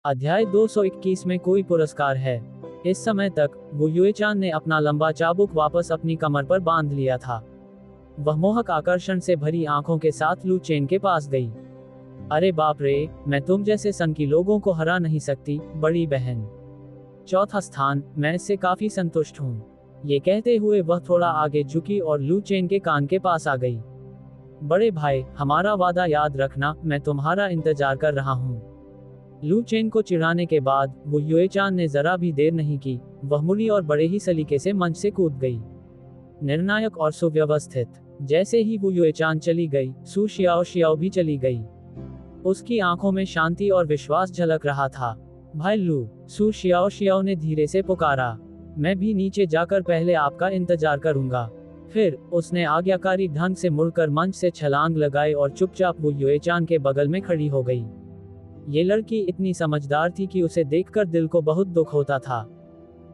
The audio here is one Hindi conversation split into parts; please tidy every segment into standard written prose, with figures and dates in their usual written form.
अध्याय 221 में कोई पुरस्कार है। इस समय तक वू युएचान ने अपना लंबा चाबुक वापस अपनी कमर पर बांध लिया था। वह मोहक आकर्षण से भरी आंखों के साथ लू चेन के पास गई। अरे बाप रे, मैं तुम जैसे सनकी लोगों को हरा नहीं सकती, बड़ी बहन। चौथा स्थान, मैं इससे काफी संतुष्ट हूँ। ये कहते हुए वह थोड़ा आगे झुकी और लू चेन के कान के पास आ गई। बड़े भाई, हमारा वादा याद रखना, मैं तुम्हारा इंतजार कर रहा हूँ। लू चेन को चिढ़ाने के बाद वू युएचान ने जरा भी देर नहीं की। वह मुड़ी और बड़े ही सलीके से मंच से कूद गई। निर्णायक और सुव्यवस्थित। जैसे ही वू युएचान चली गई, सू शियाओ भी चली गई। उसकी आंखों में शांति और विश्वास झलक रहा था। भाई लू, सू शियाओ ने धीरे से पुकारा। मैं भी नीचे जाकर पहले आपका इंतजार करूंगा। फिर उसने आज्ञाकारी ढंग से मुड़कर मंच से छलांग लगाई और चुपचाप वू युएचान के बगल में खड़ी हो गई। ये लड़की इतनी समझदार थी कि उसे देखकर दिल को बहुत दुख होता था।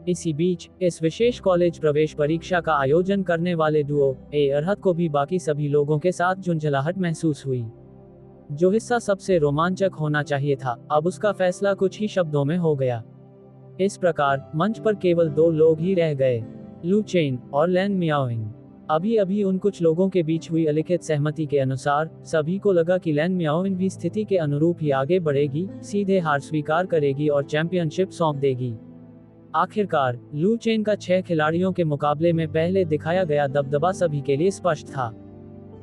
इसी बीच इस विशेष कॉलेज प्रवेश परीक्षा का आयोजन करने वाले डुओ अरहत को भी बाकी सभी लोगों के साथ झुंझलाहट महसूस हुई। जो हिस्सा सबसे रोमांचक होना चाहिए था, अब उसका फैसला कुछ ही शब्दों में हो गया। इस प्रकार मंच पर केवल 2 लोग ही रह गए, लू चेन और लैन मियाओइंग। अभी अभी उन कुछ लोगों के बीच हुई अलिखित सहमति के अनुसार सभी को लगा कि लैन मियाओइंग भी स्थिति के अनुरूप ही आगे बढ़ेगी, सीधे हार स्वीकार करेगी और चैंपियनशिप सौंप देगी। आखिरकार लू चेन का 6 खिलाड़ियों के मुकाबले में पहले दिखाया गया दबदबा सभी के लिए स्पष्ट था।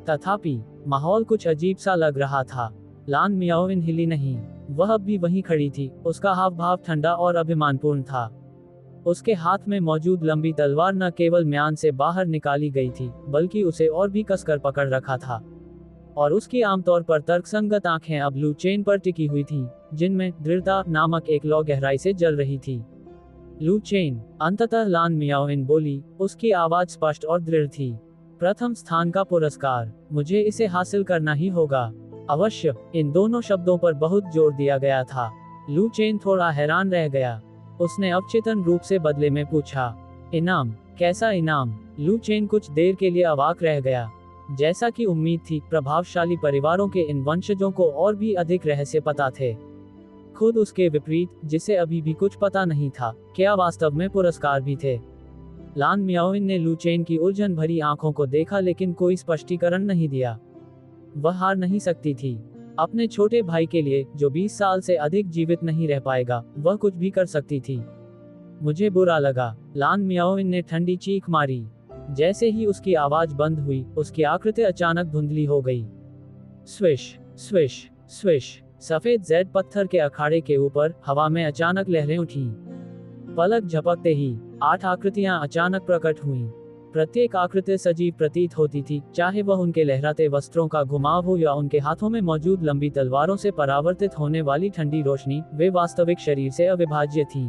तथापि माहौल कुछ अजीब सा लग रहा था। लैन मियाओइंग हिली नहीं। वह अब भी वहीं खड़ी थी। उसका हाव भाव ठंडा और अभिमानपूर्ण था। उसके हाथ में मौजूद लंबी तलवार न केवल म्यान से बाहर निकाली गई थी, बल्कि उसे और भी कसकर पकड़ रखा था। और उसकी आमतौर पर तर्कसंगत आंखें अब लू चेन पर टिकी हुई थीं, जिनमें दृढ़ता नामक एक लौ गहराई से जल रही थी। लू चेन, अंततः लैन मियाओइंग बोली। उसकी आवाज स्पष्ट और दृढ़ थी। प्रथम स्थान का पुरस्कार, मुझे इसे हासिल करना ही होगा। अवश्य। इन दोनों शब्दों पर बहुत जोर दिया गया था। लू चेन थोड़ा हैरान रह गया। उसने अवचेतन रूप से बदले में पूछा, इनाम? कैसा इनाम? लू चेन कुछ देर के लिए अवाक रह गया। जैसा कि उम्मीद थी, प्रभावशाली परिवारों के इन वंशजों को और भी अधिक रहस्य पता थे। खुद उसके विपरीत, जिसे अभी भी कुछ पता नहीं था, क्या वास्तव में पुरस्कार भी थे। लैन मियाओइंग ने लू चेन की उलझन भरी आंखों को देखा, लेकिन कोई स्पष्टीकरण नहीं दिया। वह हार नहीं सकती थी। अपने छोटे भाई के लिए, जो 20 साल से अधिक जीवित नहीं रह पाएगा, वह कुछ भी कर सकती थी। मुझे बुरा लगा। लैन मियाओइंग ने ठंडी चीख मारी। जैसे ही उसकी आवाज बंद हुई, उसकी आकृति अचानक धुंधली हो गई। Swish swish swish. सफेद जेड पत्थर के अखाड़े के ऊपर हवा में अचानक लहरें उठीं। पलक झपकते ही 8 आकृतियां अचानक प्रकट हुईं। प्रत्येक आकृति सजीव प्रतीत होती थी, चाहे वह उनके लहराते वस्त्रों का घुमाव हो या उनके हाथों में मौजूद लंबी तलवारों से परावर्तित होने वाली ठंडी रोशनी। वे वास्तविक शरीर से अविभाज्य थीं।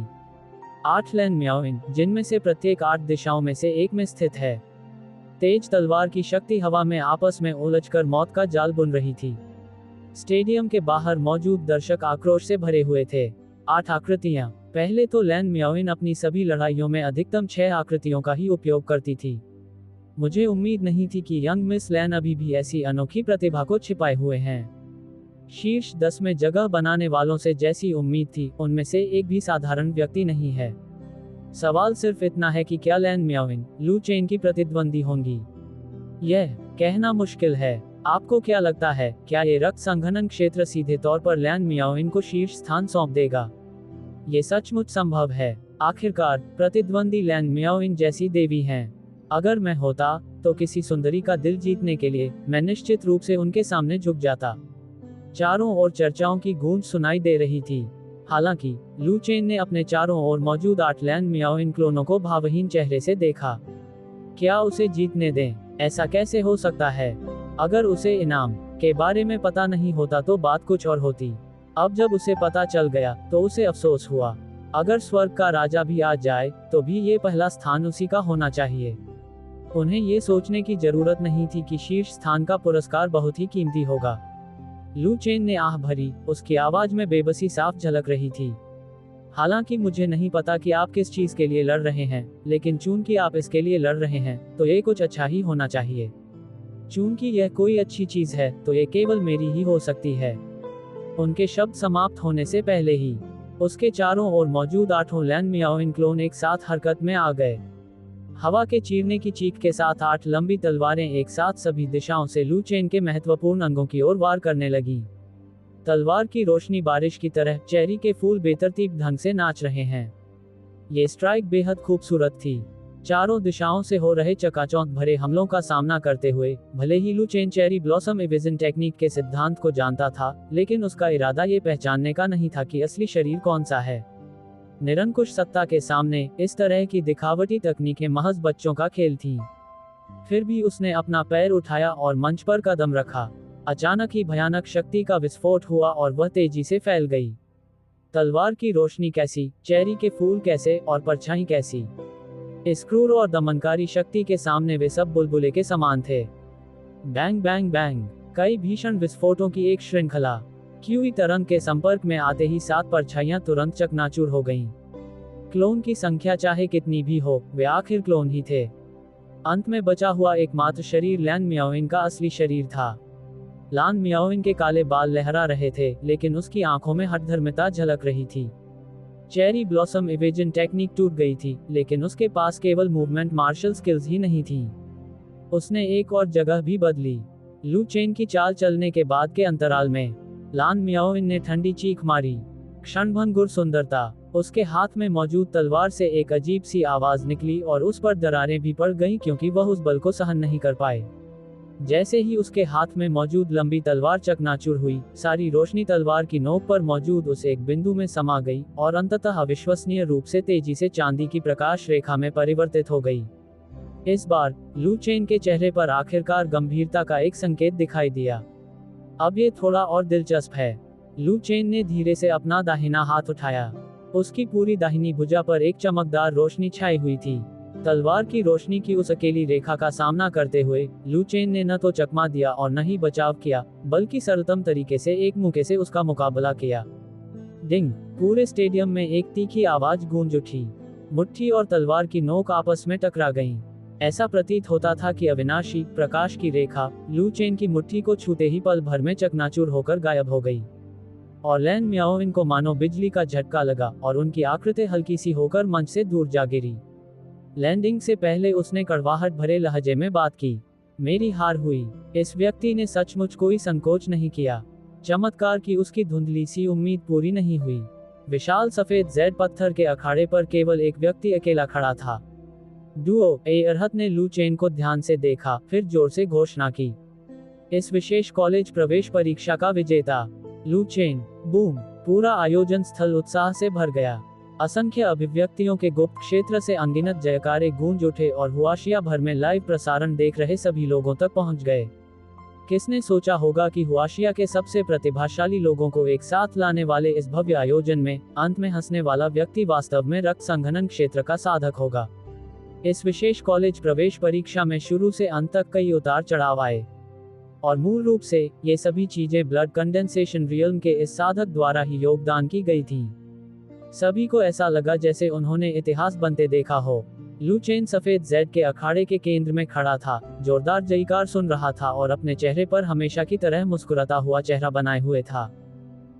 8 लैन मियाओइंग, जिनमें से प्रत्येक 8 दिशाओं में से एक में स्थित है। तेज तलवार की शक्ति हवा में आपस में उलझकर मौत का जाल बुन रही थी। स्टेडियम के बाहर मौजूद दर्शक आक्रोश से भरे हुए थे। 8 आकृतियां। पहले तो लैन मियाओइंग अपनी सभी लड़ाइयों में अधिकतम 6 आकृतियों का ही उपयोग करती थी। मुझे उम्मीद नहीं थी कि यंग मिस लैन अभी भी ऐसी अनोखी प्रतिभा को छिपाए हुए हैं। शीर्ष 10 में जगह बनाने वालों से जैसी उम्मीद थी, उनमें से एक भी साधारण व्यक्ति नहीं है। सवाल सिर्फ इतना है कि क्या लैन मियाओइंग लू चेन की प्रतिद्वंदी होंगी? यह कहना मुश्किल है। आपको क्या लगता है, क्या ये रक्त संघनन क्षेत्र सीधे तौर पर लैन मियाओइंग को शीर्ष स्थान सौंप देगा? ये सचमुच संभव है। आखिरकार प्रतिद्वंदी लैन मियाओइंग जैसी देवी हैं। अगर मैं होता, तो किसी सुंदरी का दिल जीतने के लिए मैं निश्चित रूप से उनके सामने झुक जाता। चारों ओर चर्चाओं की गूंज सुनाई दे रही थी। हालांकि लू चेन ने अपने चारों ओर मौजूद 8 लैन मियाओइंग क्लोनों को भावहीन चेहरे से देखा। क्या उसे जीतने दें? ऐसा कैसे हो सकता है? अगर उसे इनाम के बारे में पता नहीं होता तो बात कुछ और होती। अब जब उसे पता चल गया, तो उसे अफसोस हुआ। अगर स्वर्ग का राजा भी आ जाए, तो भी ये पहला स्थान उसी का होना चाहिए। उन्हें ये सोचने की जरूरत नहीं थी कि शीर्ष स्थान का पुरस्कार बहुत ही कीमती होगा। लू चेन ने आह भरी। उसकी आवाज में बेबसी साफ झलक रही थी। हालांकि मुझे नहीं पता कि आप किस चीज के लिए लड़ रहे हैं, लेकिन चूंकि आप इसके लिए लड़ रहे हैं, तो ये कुछ अच्छा ही होना चाहिए। चूंकि यह कोई अच्छी चीज है, तो ये केवल मेरी ही हो सकती है। उनके शब्द समाप्त होने से पहले ही उसके चारों ओर मौजूद 8 लैन मियाओइंग क्लोन एक साथ हरकत में आ गए। हवा के चीरने की चीख के साथ 8 लंबी तलवारें एक साथ सभी दिशाओं से लू चेन के महत्वपूर्ण अंगों की ओर वार करने लगी। तलवार की रोशनी बारिश की तरह, चेरी के फूल बेतरतीब ढंग से नाच रहे हैं। ये स्ट्राइक बेहद खूबसूरत थी। चारों दिशाओं से हो रहे चकाचौंध भरे हमलों का सामना करते हुए, भले ही लू chain cherry blossom evasion technique के सिद्धांत को जानता था, लेकिन उसका इरादा ये पहचानने का नहीं था कि असली शरीर कौन सा है। निरंकुश सत्ता के सामने इस तरह की दिखावटी तकनीकें महज बच्चों का खेल थीं। फिर भी उसने अपना पैर उठाया और मंच पर कदम रखा। अचानक ही भयानक शक्ति का विस्फोट हुआ और वह तेजी से फैल गई। तलवार की रोशनी कैसी, चेरी के फूल कैसे, और परछाई कैसी। इस क्रूर और दमनकारी शक्ति के सामने वे सब बुलबुले के समान थे। बैंग बैंग बैंग, कई भीषण विस्फोटों की एक श्रृंखला। क्यूई तरंग के संपर्क में आते ही 7 परछाइयां तुरंत चकनाचूर हो गईं। क्लोन की संख्या चाहे कितनी भी हो, वे आखिर क्लोन ही थे। अंत में बचा हुआ एकमात्र शरीर लैन मियाओइंग का असली शरीर था। लान मियाओइंग के काले बाल लहरा रहे थे, लेकिन उसकी आंखों में हठधर्मिता झलक रही थी। चेरी ब्लॉसम इवेजन टेक्निक टूट गई थी, लेकिन उसके पास केवल मूवमेंट मार्शल स्किल्स ही नहीं थी। उसने एक और जगह भी बदली। लू चेन की चाल चलने के बाद के अंतराल में लान मियाओइंग ने ठंडी चीख मारी। क्षणभंगुर सुंदरता। उसके हाथ में मौजूद तलवार से एक अजीब सी आवाज निकली और उस पर दरारें भी पड़ गईं क्योंकि वह उस बल को सहन नहीं कर पाए। जैसे ही उसके हाथ में मौजूद लंबी तलवार चकनाचूर हुई, सारी रोशनी तलवार की नोक पर मौजूद उस एक बिंदु में समा गई और अंततः अविश्वसनीय रूप से तेजी से चांदी की प्रकाश रेखा में परिवर्तित हो गई। इस बार लू चेन के चेहरे पर आखिरकार गंभीरता का एक संकेत दिखाई दिया। अब ये थोड़ा और दिलचस्प है। लू चेन ने धीरे से अपना दाहिना हाथ उठाया। उसकी पूरी दाहिनी भुजा पर एक चमकदार रोशनी छाई हुई थी। तलवार की रोशनी की उस अकेली रेखा का सामना करते हुए लू चेन ने न तो चकमा दिया और न ही बचाव किया, बल्कि सरलतम तरीके से एक मुक्के से उसका मुकाबला किया। डिंग! पूरे स्टेडियम में एक तीखी आवाज गूंज उठी। मुट्ठी और तलवार की नोक आपस में टकरा गईं। ऐसा प्रतीत होता था कि अविनाशी प्रकाश की रेखा लू चेन की मुट्ठी को छूते ही पल भर में चकनाचूर होकर गायब हो गई। और लैन मियाओइंग को मानो बिजली का झटका लगा और उनकी आकृति हल्की सी होकर मंच से दूर जा गिरी। लैंडिंग से पहले उसने कड़वाहट भरे लहजे में बात की। मेरी हार हुई। इस व्यक्ति ने सचमुच कोई संकोच नहीं किया। चमत्कार की उसकी धुंधली सी उम्मीद पूरी नहीं हुई। विशाल सफेद जेड पत्थर के अखाड़े पर केवल एक व्यक्ति अकेला खड़ा था। डुओ ए अरहत ने लू चेन को ध्यान से देखा, फिर जोर से घोषणा की। इस विशेष कॉलेज प्रवेश परीक्षा का विजेता लू चेन। बूम! पूरा आयोजन स्थल उत्साह से भर गया। असंख्य अभिव्यक्तियों के गुप्त क्षेत्र से अनगिनत जयकारे गूंज उठे और हुआशिया भर में लाइव प्रसारण देख रहे सभी लोगों तक पहुंच गए। किसने सोचा होगा कि हुआशिया के सबसे प्रतिभाशाली लोगों को एक साथ लाने वाले इस भव्य आयोजन में अंत में हंसने वाला व्यक्ति वास्तव में रक्त संघनन क्षेत्र का साधक होगा। इस विशेष कॉलेज प्रवेश परीक्षा में शुरू से अंत तक कई उतार चढ़ाव आए, और मूल रूप से ये सभी चीजें ब्लड कंडेंसेशन रियल्म के इस साधक द्वारा ही योगदान की गई थीं। सभी को ऐसा लगा जैसे उन्होंने इतिहास बनते देखा हो। लू चेन सफेद जेड के अखाड़े के केंद्र में खड़ा था, जोरदार जयकार सुन रहा था और अपने चेहरे पर हमेशा की तरह मुस्कुराता हुआ चेहरा बनाए हुए था।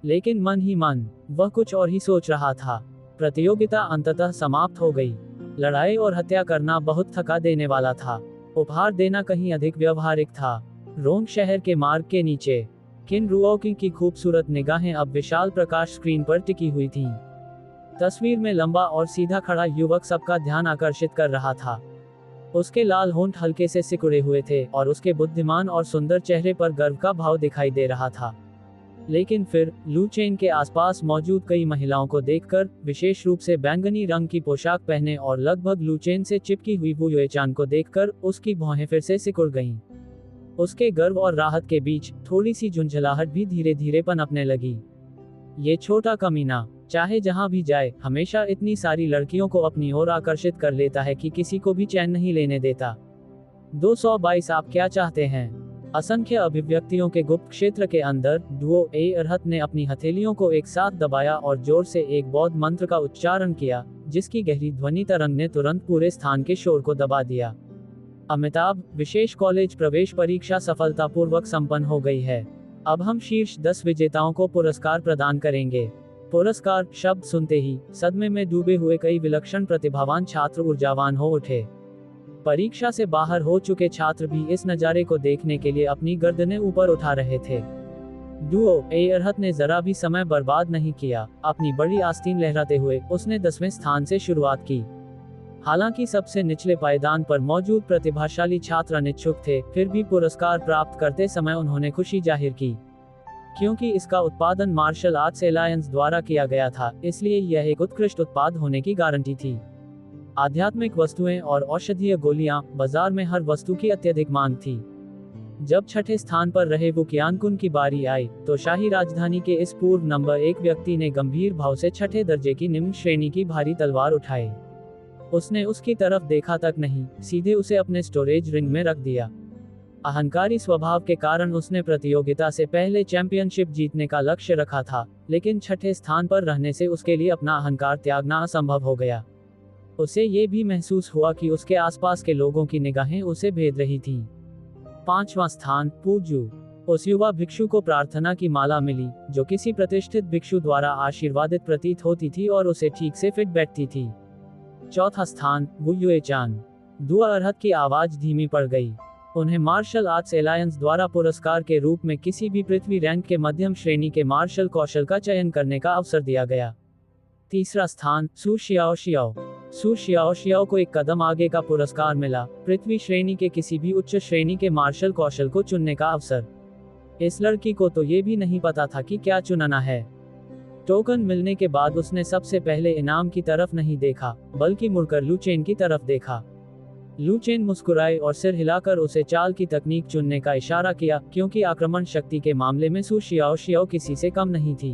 लेकिन मन ही मन वह कुछ और ही सोच रहा था। प्रतियोगिता अंततः समाप्त हो गई। लड़ाई और हत्या करना बहुत थका देने वाला था। उपहार देना कहीं अधिक व्यवहारिक था। रोंग शहर के मार्ग के नीचे किन रुओकी की खूबसूरत निगाहें अब विशाल प्रकाश स्क्रीन पर टिकी हुई थीं। तस्वीर में लंबा और सीधा खड़ा युवक सबका ध्यान आकर्षित कर रहा था। उसके लाल होंठ हल्के से सिकुड़े हुए थे और उसके बुद्धिमान और सुंदर चेहरे पर गर्व का भाव दिखाई दे रहा था। लेकिन फिर लू चेन के आसपास मौजूद कई महिलाओं को देखकर, विशेष रूप से बैंगनी रंग की पोशाक पहने और लगभग लू चेन से चिपकी हुई वू युएचान को देखकर उसकी भौहें फिर से सिकुड़ गईं। उसके गर्व और राहत के बीच थोड़ी सी झुंझलाहट भी धीरे धीरे पनपने लगी। ये छोटा कमीना चाहे जहां भी जाए, हमेशा इतनी सारी लड़कियों को अपनी ओर आकर्षित कर लेता है कि किसी को भी चैन नहीं लेने देता। 222 आप क्या चाहते हैं? असंख्य अभिव्यक्तियों के गुप्त क्षेत्र के अंदर डुओ ए अरहत ने अपनी हथेलियों को एक साथ दबाया और जोर से एक बौद्ध मंत्र का उच्चारण किया, जिसकी गहरी ध्वनि तरंग ने तुरंत पूरे स्थान के शोर को दबा दिया। अमिताभ, विशेष कॉलेज प्रवेश परीक्षा सफलतापूर्वक संपन्न हो गई है। अब हम शीर्ष 10 विजेताओं को पुरस्कार प्रदान करेंगे। पुरस्कार शब्द सुनते ही सदमे में डूबे हुए कई विलक्षण प्रतिभावान छात्र ऊर्जावान हो उठे। परीक्षा से बाहर हो चुके छात्र भी इस नज़ारे को देखने के लिए अपनी गर्दनें ऊपर उठा रहे थे। डुओ ए अरहत ने जरा भी समय बर्बाद नहीं किया। अपनी बड़ी आस्तीन लहराते हुए उसने 10वें स्थान से शुरुआत की। हालांकि सबसे निचले पायदान पर मौजूद प्रतिभाशाली छात्र अनिच्छुक थे, फिर भी पुरस्कार प्राप्त करते समय उन्होंने खुशी जाहिर की। क्योंकि इसका उत्पादन मार्शल आर्ट्स एलायंस द्वारा किया गया था, इसलिए यह एक उत्कृष्ट उत्पाद होने की गारंटी थी। आध्यात्मिक वस्तुएं और औषधीय गोलियां, बाजार में हर वस्तु की अत्यधिक मांग थी। जब छठे स्थान पर रहे वुकियानकुन की बारी आई, तो शाही राजधानी के इस पूर्व नंबर 1 व्यक्ति ने गंभीर भाव से छठे दर्जे की निम्न श्रेणी की भारी तलवार उठाई। उसने उसकी तरफ देखा तक नहीं, सीधे उसे अपने स्टोरेज रिंग में रख दिया। अहंकारी स्वभाव के कारण उसने प्रतियोगिता से पहले चैंपियनशिप जीतने का लक्ष्य रखा था, लेकिन छठे स्थान पर रहने से उसके लिए अपना अहंकार त्यागना असंभव हो गया। उसे ये भी महसूस हुआ कि उसके आसपास के लोगों की निगाहें उसे भेद रही थीं। 5वां स्थान, पूजू। उस युवा भिक्षु को प्रार्थना की माला मिली, जो किसी प्रतिष्ठित भिक्षु द्वारा आशीर्वादित प्रतीत होती थी और उसे ठीक से फिट बैठती थी। 4था स्थान, वू युएचान। दुआ अरहत की आवाज धीमी पड़ गई। उन्हें मार्शल आर्ट्स एलायंस द्वारा पुरस्कार के रूप में किसी भी पृथ्वी रैंक के मध्यम श्रेणी के मार्शल कौशल का चयन करने का अवसर दिया गया। 3रा स्थान, सू शियाओ शियाओ। सू शियाओ शियाओ को एक कदम आगे का पुरस्कार मिला, पृथ्वी श्रेणी के किसी भी उच्च श्रेणी के मार्शल कौशल को चुनने का अवसर। इस लड़की को तो ये भी नहीं पता था कि क्या चुनना है। टोकन मिलने के बाद उसने सबसे पहले इनाम की तरफ नहीं देखा, बल्कि मुड़कर लू चेन की तरफ देखा। लू चेन मुस्कुराए और सिर हिलाकर उसे चाल की तकनीक चुनने का इशारा किया, क्योंकि आक्रमण शक्ति के मामले में सू शियाओ शियाओ किसी से कम नहीं थी।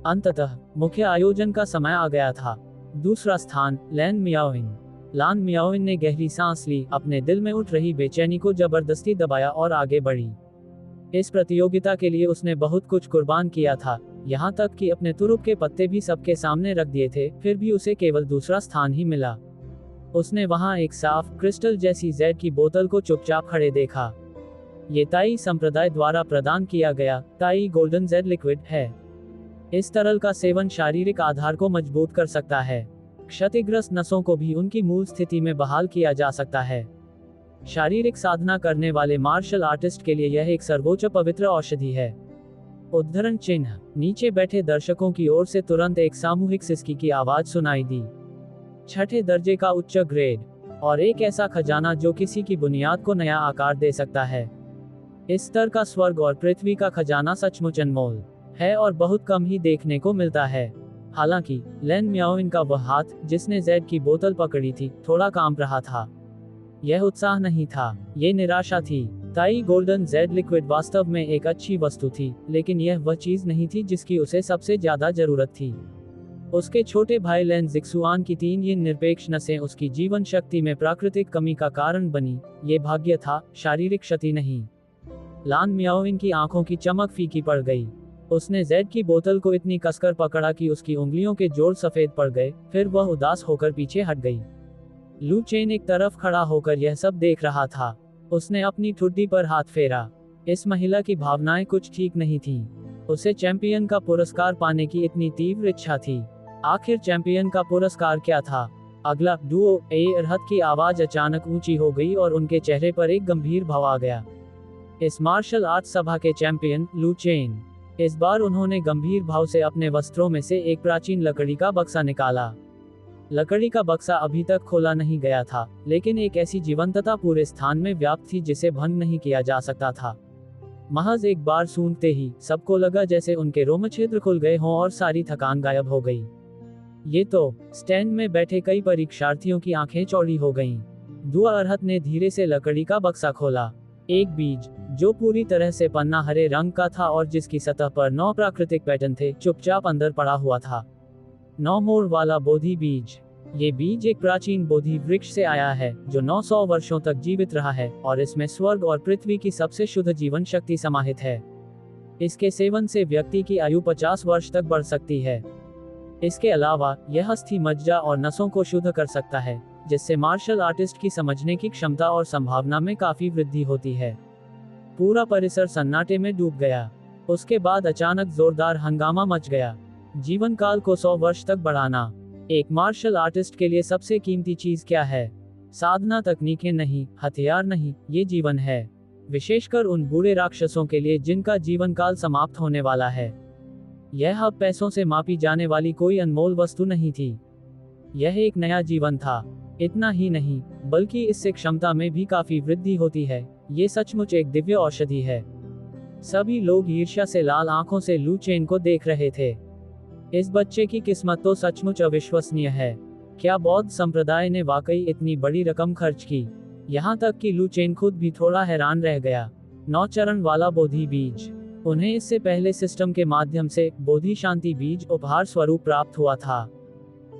अंततः मुख्य आयोजन का समय आ गया था। 2रा स्थान, लैन मियाओइंग। लान मियाओइंग ने गहरी सांस ली, अपने दिल में उठ रही बेचैनी को जबरदस्ती दबाया और आगे बढ़ी। इस प्रतियोगिता के लिए उसने बहुत कुछ कुर्बान किया था, यहाँ तक कि अपने तुरुप के पत्ते भी सबके सामने रख दिए थे, फिर भी उसे केवल 2रा स्थान ही मिला। उसने वहां एक साफ, क्रिस्टल जैसी जेड की बोतल को चुपचाप खड़े देखा। ये ताई संप्रदाय द्वारा प्रदान किया गया ताई गोल्डन जेड लिक्विड है। इस तरल का सेवन शारीरिक आधार को मजबूत कर सकता है। क्षतिग्रस्त नसों को भी उनकी मूल स्थिति में बहाल किया जा सकता है। शारीरिक साधना करने वाले मार्शल आर्टिस्ट के लिए यह एक सर्वोच्च पवित्र औषधि है। उद्धरण चिन्ह। नीचे बैठे दर्शकों की ओर से तुरंत एक सामूहिक सिसकी की आवाज सुनाई दी। छठे दर्जे का उच्च ग्रेड, और एक ऐसा खजाना जो किसी की बुनियाद को नया आकार दे सकता है। इस स्तर का स्वर्ग और पृथ्वी का खजाना सचमुच अनमोल है और बहुत कम ही देखने को मिलता है। हालांकि लैन मियाओइंग का वह हाथ, जिसने जेड की बोतल पकड़ी थी, थोड़ा कांप रहा था। यह उत्साह नहीं था, ये निराशा थी। ताई गोल्डन जेड लिक्विड वास्तव में एक अच्छी वस्तु थी, लेकिन यह वह चीज नहीं थी जिसकी उसे सबसे ज्यादा जरूरत थी। उसके छोटे भाई लैन जिक्सुआन की 3 यिन निरपेक्ष नसें उसकी जीवन शक्ति में प्राकृतिक कमी का कारण बनी। ये भाग्य था, शारीरिक क्षति नहीं। लान मियाओइंग की आंखों की चमक फीकी पड़ गई। उसने जेड की बोतल को इतनी कसकर पकड़ा कि उसकी उंगलियों के जोड़ सफेद पड़ गए, फिर वह उदास होकर पीछे हट गई। लू चेन एक तरफ खड़ा होकर यह सब देख रहा था। उसने अपनी ठुड्डी पर हाथ फेरा। इस महिला की भावनाएं कुछ ठीक नहीं थीं। उसे चैंपियन का पुरस्कार पाने की इतनी तीव्र इच्छा थी। आखिर चैंपियन का पुरस्कार क्या था? अगला, डुओ ए अरहत की आवाज अचानक ऊंची हो गई और उनके चेहरे पर एक गंभीर भाव आ गया। इस मार्शल आर्ट्स सभा के चैंपियन लू चेन। इस बार उन्होंने गंभीर भाव से अपने वस्त्रों में से एक प्राचीन लकड़ी का बक्सा निकाला। लकड़ी का बक्सा अभी तक खोला नहीं गया था, लेकिन एक ऐसी जीवंतता पूरे स्थान में व्याप्त थी जिसे भंग नहीं किया जा सकता था। महज एक बार सूंघते ही सबको लगा जैसे उनके रोमछिद्र खुल गए हों और सारी थकान गायब हो गई। ये तो स्टैंड में बैठे कई परीक्षार्थियों की आंखें चौड़ी हो गईं। दुआ अरहत ने धीरे से लकड़ी का बक्सा खोला। एक बीज, जो पूरी तरह से पन्ना हरे रंग का था और जिसकी सतह पर 9 प्राकृतिक पैटर्न थे, चुपचाप अंदर पड़ा हुआ था। 9 मोड़ वाला बोधि बीज। ये बीज एक प्राचीन बोधि वृक्ष से आया है, जो 900 वर्षों तक जीवित रहा है, और इसमें स्वर्ग और पृथ्वी की सबसे शुद्ध जीवन शक्ति समाहित है। इसके सेवन से व्यक्ति की आयु 50 वर्ष तक बढ़ सकती है। इसके अलावा यह अस्थि मज्जा और नसों को शुद्ध कर सकता है, जिससे मार्शल आर्टिस्ट की समझने की क्षमता और संभावना में काफी वृद्धि होती है। पूरा परिसर सन्नाटे में डूब गया। उसके बाद अचानक जोरदार हंगामा मच गया। जीवन काल को 100 वर्ष तक बढ़ाना। एक मार्शल आर्टिस्ट के लिए सबसे कीमती चीज क्या है? साधना, तकनीकें नहीं, हथियार नहीं, ये जीवन है। विशेषकर उन बूढ़े राक्षसों के लिए जिनका जीवन काल समाप्त होने वाला है। यह अब पैसों से मापी जाने वाली कोई अनमोल वस्तु नहीं थी। यह एक नया जीवन था। इतना ही नहीं, बल्कि इससे क्षमता में भी काफी वृद्धि होती है। ये सचमुच एक दिव्य औषधि है। सभी लोग ईर्ष्या से लाल आंखों से लू चेन को देख रहे थे। इस बच्चे की किस्मत तो सचमुच अविश्वसनीय है। क्या बौद्ध संप्रदाय ने वाकई इतनी बड़ी रकम खर्च की? यहाँ तक कि लू चेन खुद भी थोड़ा हैरान रह गया। 9 चरण वाला बोधि बीज। उन्हें इससे पहले सिस्टम के माध्यम से बोधि शांति बीज उपहार स्वरूप प्राप्त हुआ था।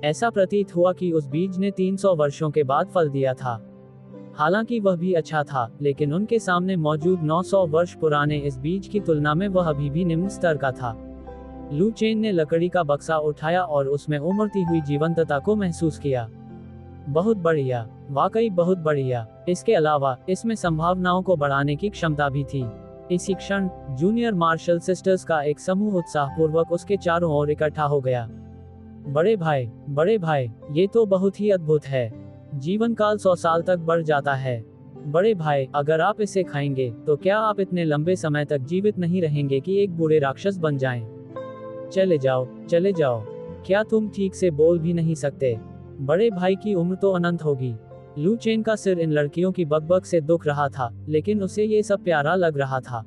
ऐसा प्रतीत हुआ कि उस बीज ने 300 वर्षों के बाद फल दिया था। हालांकि वह भी अच्छा था, लेकिन उनके सामने मौजूद 900 वर्ष पुराने इस बीज की तुलना में वह अभी भी निम्न स्तर का था। लू चेन ने लकड़ी का बक्सा उठाया और उसमें उमड़ती हुई जीवंतता को महसूस किया। बहुत बढ़िया, वाकई बहुत बढ़िया। इसके अलावा इसमें संभावनाओं को बढ़ाने की क्षमता भी थी। इसी क्षण जूनियर मार्शल सिस्टर्स का एक समूह उत्साहपूर्वक उसके चारों ओर इकट्ठा हो गया। बड़े भाई, ये तो बहुत ही अद्भुत है। जीवन काल 100 साल तक बढ़ जाता है। बड़े भाई, अगर आप इसे खाएंगे तो क्या आप इतने लंबे समय तक जीवित नहीं रहेंगे कि एक बूढ़े राक्षस बन जाएं? चले जाओ। क्या तुम ठीक से बोल भी नहीं सकते? बड़े भाई की उम्र तो अनंत होगी। लू चेन का सिर इन लड़कियों की बकबक से दुख रहा था, लेकिन उसे ये सब प्यारा लग रहा था।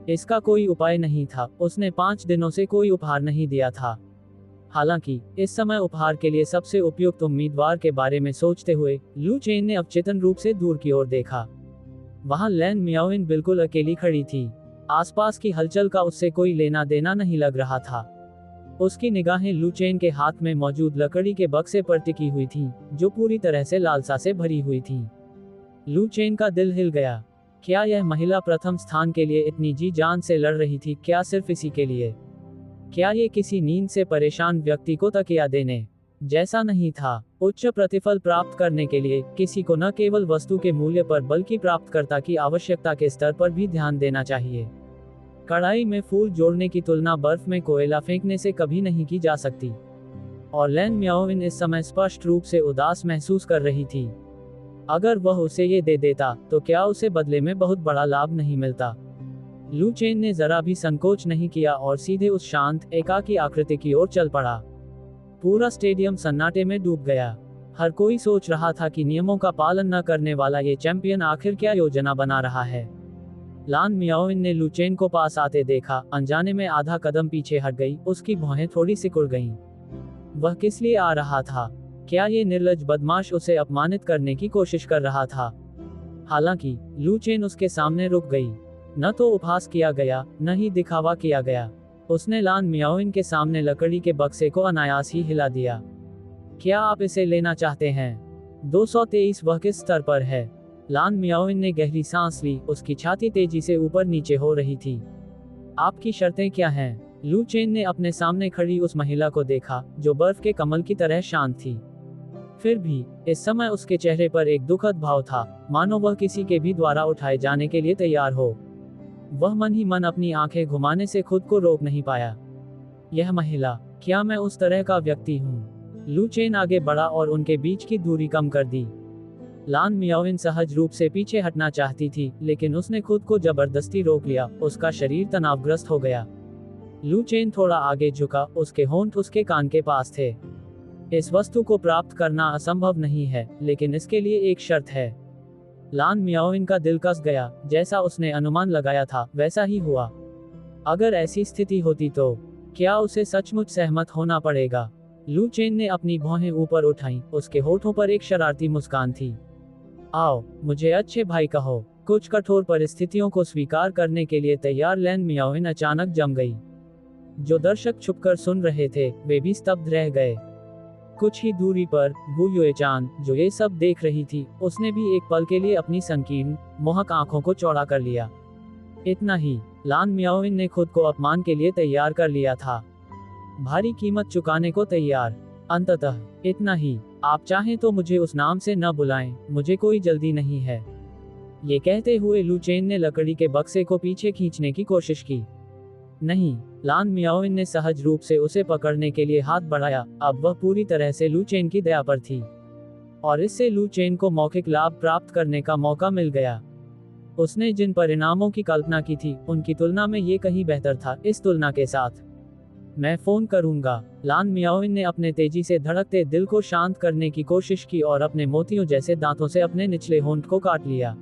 इसका कोई उपाय नहीं था। उसने 5 दिनों से कोई उपहार नहीं दिया था। हालांकि इस समय उपहार के लिए सबसे उपयुक्त उम्मीदवार के बारे में सोचते हुए लू चेन ने अवचेतन रूप से दूर की ओर देखा। वहां लैन मियाओइन बिल्कुल अकेली खड़ी थी। आसपास की हलचल का उससे कोई लेना देना नहीं लग रहा था। उसकी निगाहें लू चेन के हाथ में मौजूद लकड़ी के बक्से पर टिकी हुई थीं, जो पूरी तरह से लालसा से भरी हुई थीं। लू चेन का दिल हिल गया। क्या यह महिला प्रथम स्थान के लिए इतनी जी जान से लड़ रही थी? क्या सिर्फ इसी के लिए? क्या ये किसी नींद से परेशान व्यक्ति को तकिया देने जैसा नहीं था? उच्च प्रतिफल प्राप्त करने के लिए किसी को न केवल वस्तु के मूल्य पर बल्कि प्राप्तकर्ता की आवश्यकता के स्तर पर भी ध्यान देना चाहिए। कढ़ाई में फूल जोड़ने की तुलना बर्फ में कोयला फेंकने से कभी नहीं की जा सकती। और लैन मियाओइन इस समय स्पष्ट रूप से उदास महसूस कर रही थी। अगर वह उसे ये दे देता तो क्या उसे बदले में बहुत बड़ा लाभ नहीं मिलता? लू चेन ने जरा भी संकोच नहीं किया और सीधे उस शांत एकाकी आकृति की ओर चल पड़ा। पूरा स्टेडियम सन्नाटे में डूब गया। हर कोई सोच रहा था कि नियमों का पालन न करने वाला ये चैंपियन आखिर क्या योजना बना रहा है। लान मियाओइन ने लू चेन को पास आते देखा, अनजाने में आधा कदम पीछे हट गई। उसकी भौहें थोड़ी सिकुड़ गईं। वह किस लिए आ रहा था? क्या ये निर्लज्ज बदमाश उसे अपमानित करने की कोशिश कर रहा था? हालांकि लू चेन उसके सामने रुक गई। न तो उपहास किया गया, न ही दिखावा किया गया। उसने लान मियाओइन के सामने लकड़ी के बक्से को अनायास ही हिला दिया। क्या आप इसे लेना चाहते हैं? 223 वह किस स्तर पर है? लान मियाओइन ने गहरी सांस ली। उसकी छाती तेजी से ऊपर नीचे हो रही थी। आपकी शर्तें क्या हैं? लू चेन ने अपने सामने खड़ी उस महिला को देखा, जो बर्फ के कमल की तरह शांत थी। फिर भी इस समय उसके चेहरे पर एक दुखद भाव था, मानो वह किसी के भी द्वारा उठाए जाने के लिए तैयार हो। वह मन ही मन अपनी आंखें घुमाने से खुद को रोक नहीं पाया। यह महिला, क्या मैं उस तरह का व्यक्ति हूँ? लू चेन आगे बढ़ा और उनके बीच की दूरी कम कर दी। लान मियाओइन सहज रूप से पीछे हटना चाहती थी, लेकिन उसने खुद को जबरदस्ती रोक लिया। उसका शरीर तनावग्रस्त हो गया। लू चेन थोड़ा आगे झुका। उसके होंठ उसके कान के पास थे। इस वस्तु को प्राप्त करना असंभव नहीं है, लेकिन इसके लिए एक शर्त है। लान मियाओइन का दिल कस गया। जैसा उसने अनुमान लगाया था वैसा ही हुआ। अगर ऐसी स्थिति होती तो क्या उसे सचमुच सहमत होना पड़ेगा? लू चेन ने अपनी भौहें ऊपर उठाईं। उसके होठों पर एक शरारती मुस्कान थी। आओ, मुझे अच्छे भाई कहो। कुछ कठोर परिस्थितियों को स्वीकार करने के लिए तैयार लैन मियाओइन अचानक जम गई। जो दर्शक छुपकर सुन रहे थे वे भी स्तब्ध रह गए। कुछ ही दूरी पर वू युएचान, जो ये सब देख रही थी, उसने भी एक पल के लिए अपनी संकीर्ण मोहक आंखों को चौड़ा कर लिया। इतना ही, लान मियाओइन ने खुद को अपमान के लिए तैयार कर लिया था। भारी कीमत चुकाने को तैयार। अंततः इतना ही। आप चाहें तो मुझे उस नाम से न बुलाएं, मुझे कोई जल्दी नहीं है। ये कहते हुए लू चेन ने लकड़ी के बक्से को पीछे खींचने की कोशिश की। नहीं। लान मियाओइन ने सहज रूप से उसे पकड़ने के लिए हाथ बढ़ाया। अब वह पूरी तरह से लू चेन की दया पर थी, और इससे लू चेन को मौखिक लाभ प्राप्त करने का मौका मिल गया। उसने जिन परिणामों की कल्पना की थी, उनकी तुलना में ये कहीं बेहतर था। इस तुलना के साथ मैं फोन करूंगा। लान मियाओइन ने अपने तेजी से धड़कते दिल को शांत करने की कोशिश की और अपने मोतियों जैसे दांतों से अपने निचले होंठ को काट लिया।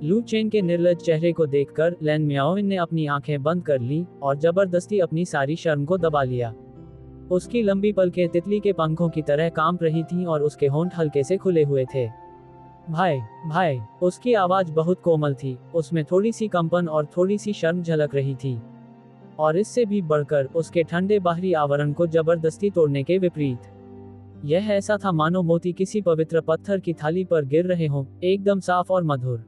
लू चेन के निर्लज चेहरे को देखकर लैन मियाओइन ने अपनी आंखें बंद कर ली और जबरदस्ती अपनी सारी शर्म को दबा लिया। उसकी लंबी पलकें तितली के पंखों की तरह कांप रही थीं और उसके होंठ हल्के से खुले हुए थे। भाई, भाई। उसकी आवाज बहुत कोमल थी, उसमें थोड़ी सी कंपन और थोड़ी सी शर्म झलक रही थी, और इससे भी बढ़कर उसके ठंडे बाहरी आवरण को जबरदस्ती तोड़ने के विपरीत। यह ऐसा था मानो मोती किसी पवित्र पत्थर की थाली पर गिर रहे हों, एकदम साफ और मधुर।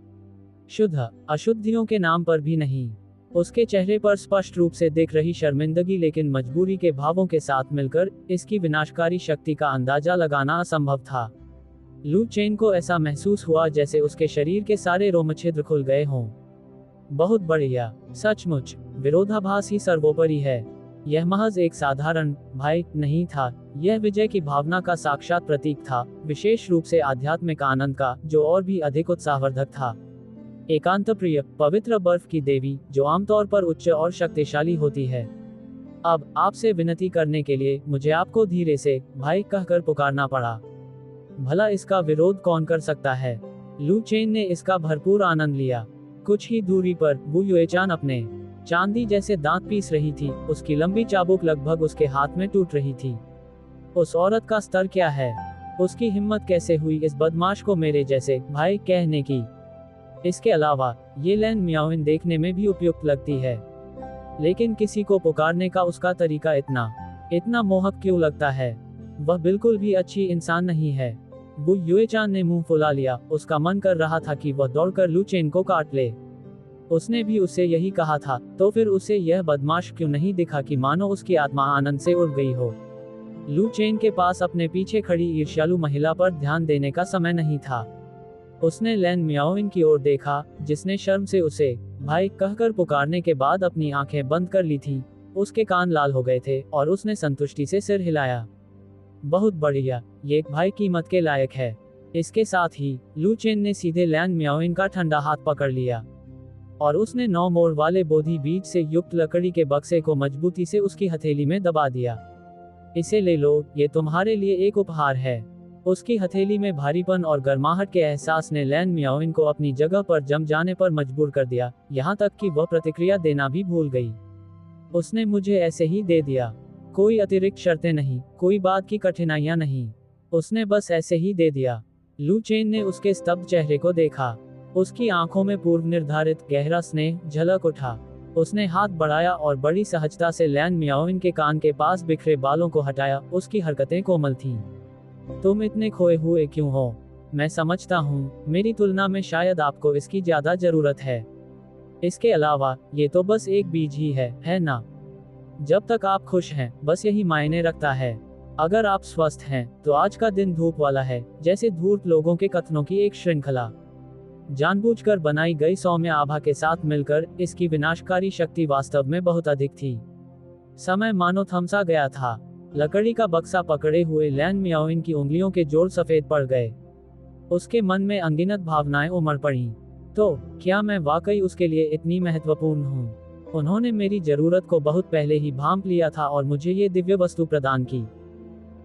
शुद्ध, अशुद्धियों के नाम पर भी नहीं। उसके चेहरे पर स्पष्ट रूप से दिख रही शर्मिंदगी, लेकिन मजबूरी के भावों के साथ मिलकर इसकी विनाशकारी शक्ति का अंदाजा लगाना असंभव था। लू चेन को ऐसा महसूस हुआ जैसे उसके शरीर के सारे रोमछिद्र खुल गए हों। बहुत बढ़िया। सचमुच विरोधाभास ही सर्वोपरि है। यह महज एक साधारण भाई नहीं था, यह विजय की भावना का साक्षात प्रतीक था, विशेष रूप से आध्यात्मिक आनंद का, जो और भी अधिक उत्साहवर्धक था। एकांत प्रिय, पवित्र बर्फ की देवी, जो आमतौर पर उच्च और शक्तिशाली होती है, अब आपसे विनती करने के लिए मुझे आपको धीरे से भाई कहकर पुकारना पड़ा। भला इसका विरोध कौन कर सकता है? लू चेन ने इसका भरपूर आनंद लिया। कुछ ही दूरी पर वू युएचान अपने चांदी जैसे दांत पीस रही थी, उसकी लंबी चाबुक लगभग उसके हाथ में टूट रही थी। उस औरत का स्तर क्या है? उसकी हिम्मत कैसे हुई इस बदमाश को मेरे जैसे भाई कहने की? इसके अलावा ये लैन मियाओइन देखने में भी उपयुक्त लगती है, लेकिन किसी को पुकारने का उसका तरीका इतना मोहक क्यों लगता है? वह बिल्कुल भी अच्छी इंसान नहीं है। वू युएचान ने मुंह फुला लिया, उसका मन कर रहा था कि वह दौड़कर लू चेन को काट ले। उसने भी उससे यही कहा था, तो फिर उसे यह बदमाश क्यों नहीं दिखा कि मानो उसकी आत्मा आनंद से उड़ गई हो। लू चेन के पास अपने पीछे खड़ी ईर्ष्यालु महिला पर ध्यान देने का समय नहीं था। उसने लैन मियाओइन की ओर देखा, जिसने शर्म से उसे भाई कहकर पुकारने के बाद अपनी आंखें बंद कर ली थी। उसके कान लाल हो गए थे और उसने संतुष्टि से सिर हिलाया। बहुत बढ़िया, ये भाई कीमत के लायक है। इसके साथ ही लू चेन ने सीधे लैन मियाओइन का ठंडा हाथ पकड़ लिया और उसने 9 मोड़ वाले बोधि बीज से युक्त लकड़ी के बक्से को मजबूती से उसकी हथेली में दबा दिया। इसे ले लो, ये तुम्हारे लिए एक उपहार है। उसकी हथेली में भारीपन और गर्माहट के एहसास ने लैन मियाओइन को अपनी जगह पर जम जाने पर मजबूर कर दिया, यहाँ तक कि वह प्रतिक्रिया देना भी भूल गई। उसने मुझे ऐसे ही दे दिया, कोई अतिरिक्त शर्तें नहीं, कोई बात की कठिनाइयां नहीं, उसने बस ऐसे ही दे दिया। लू चेन ने उसके स्तब्ध चेहरे को देखा। उसकी आंखों में पूर्व निर्धारित गहरा स्नेह झलक उठा। उसने हाथ बढ़ाया और बड़ी सहजता से लैन मियाओइन के कान के पास बिखरे बालों को हटाया। उसकी हरकतें कोमल थीं। तुम इतने खोए हुए क्यों हो? मैं समझता हूँ, मेरी तुलना में शायद आपको इसकी ज्यादा जरूरत है। इसके अलावा ये तो बस एक बीज ही है ना? जब तक आप खुश हैं, बस यही मायने रखता है। अगर आप स्वस्थ हैं, तो आज का दिन धूप वाला है, जैसे धूर्त लोगों के कथनों की एक श्रृंखला। जानबूझकर बनाई गई सौम्य आभा के साथ मिलकर इसकी विनाशकारी शक्ति वास्तव में बहुत अधिक थी। समय मानो थमसा गया था। लकड़ी का बक्सा पकड़े हुए लैन मियाओइन की उंगलियों के जोड़ सफेद पड़ गए। उसके मन में अनगिनत भावनाएं उमड़ पड़ीं। तो क्या मैं वाकई उसके लिए इतनी महत्वपूर्ण हूँ? उन्होंने मेरी जरूरत को बहुत पहले ही भांप लिया था और मुझे ये दिव्य वस्तु प्रदान की।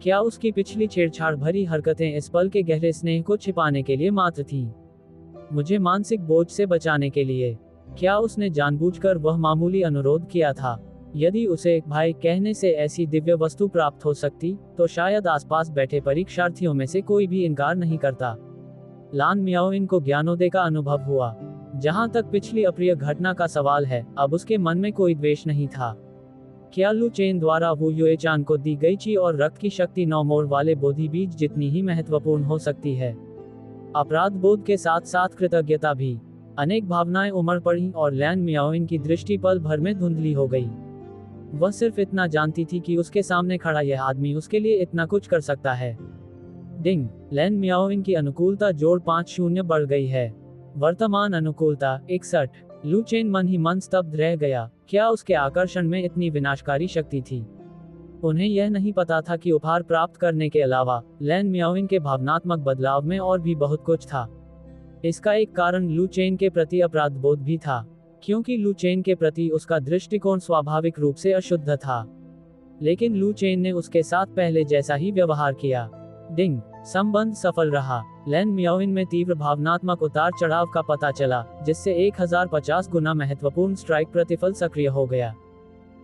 क्या उसकी पिछली छेड़छाड़ भरी हरकतें इस पल के गहरे स्नेह को छिपाने के लिए मात्र थीं? मुझे मानसिक बोझ से बचाने के लिए? क्या उसने जानबूझकर वह मामूली अनुरोध किया था? यदि उसे भाई कहने से ऐसी दिव्य वस्तु प्राप्त हो सकती, तो शायद आसपास बैठे परीक्षार्थियों में से कोई भी इनकार नहीं करता। लान मियाओइन को ज्ञानोदय का अनुभव हुआ। जहां तक पिछली अप्रिय घटना का सवाल है, अब उसके मन में कोई द्वेष नहीं था। क्या लू चेन द्वारा वू युएचान को दी गई ची और रक्त की शक्ति 9 मोड़ वाले बोधि बीज जितनी ही महत्वपूर्ण हो सकती है? अपराध बोध के साथ साथ कृतज्ञता भी। अनेक भावनाएं उमड़ पड़ी और लैन मियाओइन की दृष्टि पल भर में धुंधली हो गई। वह सिर्फ इतना जानती थी कि उसके सामने खड़ा यह आदमी उसके लिए इतना कुछ कर सकता है। डिंग, लैन मियाओइन की अनुकूलता जोड़ 5-0 बढ़ गई है। वर्तमान अनुकूलता 61। लू चेन मन ही मन स्तब्ध रह गया, क्या उसके आकर्षण में इतनी विनाशकारी शक्ति थी? उन्हें यह नहीं पता था कि उपहार प्राप्त करने के अलावा लैन म्याओइंग के भावनात्मक बदलाव में और भी बहुत कुछ था। इसका एक कारण लू चेन के प्रति अपराध बोध भी था, क्योंकि लू चेन के प्रति उसका दृष्टिकोण स्वाभाविक रूप से अशुद्ध था। लेकिन लू चेन ने उसके साथ पहले जैसा ही व्यवहार किया। डिंग, संबंध सफल रहा। लैन म्याओइंग में तीव्र भावनात्मक उतार चढ़ाव का पता चला, जिससे 1050 गुना महत्वपूर्ण स्ट्राइक प्रतिफल सक्रिय हो गया।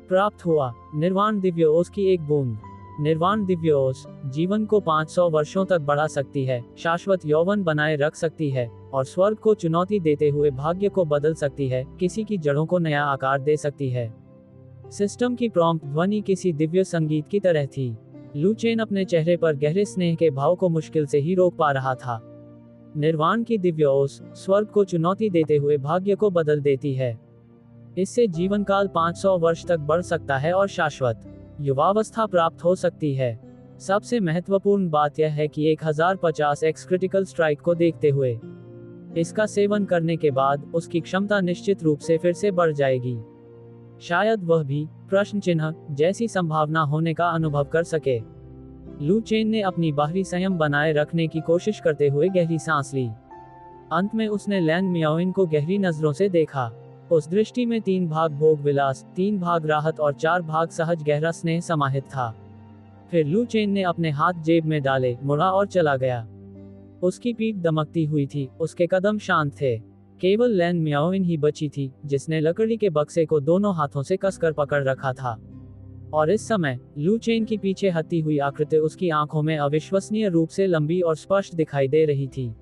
प्राप्त हुआ निर्वाण दिव्य ओस की एक बूंद। निर्वाण दिव्य ओस जीवन को 500 वर्षों तक बढ़ा सकती है, शाश्वत यौवन बनाए रख सकती है और स्वर्ग को चुनौती देते हुए भाग्य को बदल सकती है, किसी की जड़ों को नया आकार दे सकती है। सिस्टम की प्रॉम्प्ट ध्वनि किसी दिव्य संगीत की तरह थी। लू चेन अपने चेहरे पर गहरे स्नेह के भाव को मुश्किल से ही रोक पा रहा था। निर्वाण की दिव्य ओस स्वर्ग को चुनौती देते हुए भाग्य को बदल देती है। इससे जीवन काल 500 वर्ष तक बढ़ सकता है और शाश्वत युवावस्था प्राप्त हो सकती है। सबसे महत्वपूर्ण बात यह है कि 1050x क्रिटिकल स्ट्राइक को देखते हुए इसका सेवन करने के बाद उसकी क्षमता निश्चित रूप से फिर से बढ़ जाएगी। शायद वह भी प्रश्न चिन्ह जैसी संभावना होने का अनुभव कर सके। लू चेन ने अपनी बाहरी संयम बनाए रखने की कोशिश करते हुए गहरी सांस ली। अंत में उसने लैन म्याओइंग को गहरी नजरों से देखा। उस दृष्टि में 3 भाग भोग विलास, 3 भाग राहत और 4 भाग सहज गहरा स्नेह समाहित था। फिर लू चेन ने अपने हाथ जेब में डाले, मुड़ा और चला गया। उसकी पीठ दमकती हुई थी, उसके कदम शांत थे। केवल लैन म्याओइंग ही बची थी, जिसने लकड़ी के बक्से को दोनों हाथों से कसकर पकड़ रखा था। और इस समय लू चेन की पीछे हटी हुई आकृति उसकी आंखों में अविश्वसनीय रूप से लंबी और स्पष्ट दिखाई दे रही थी।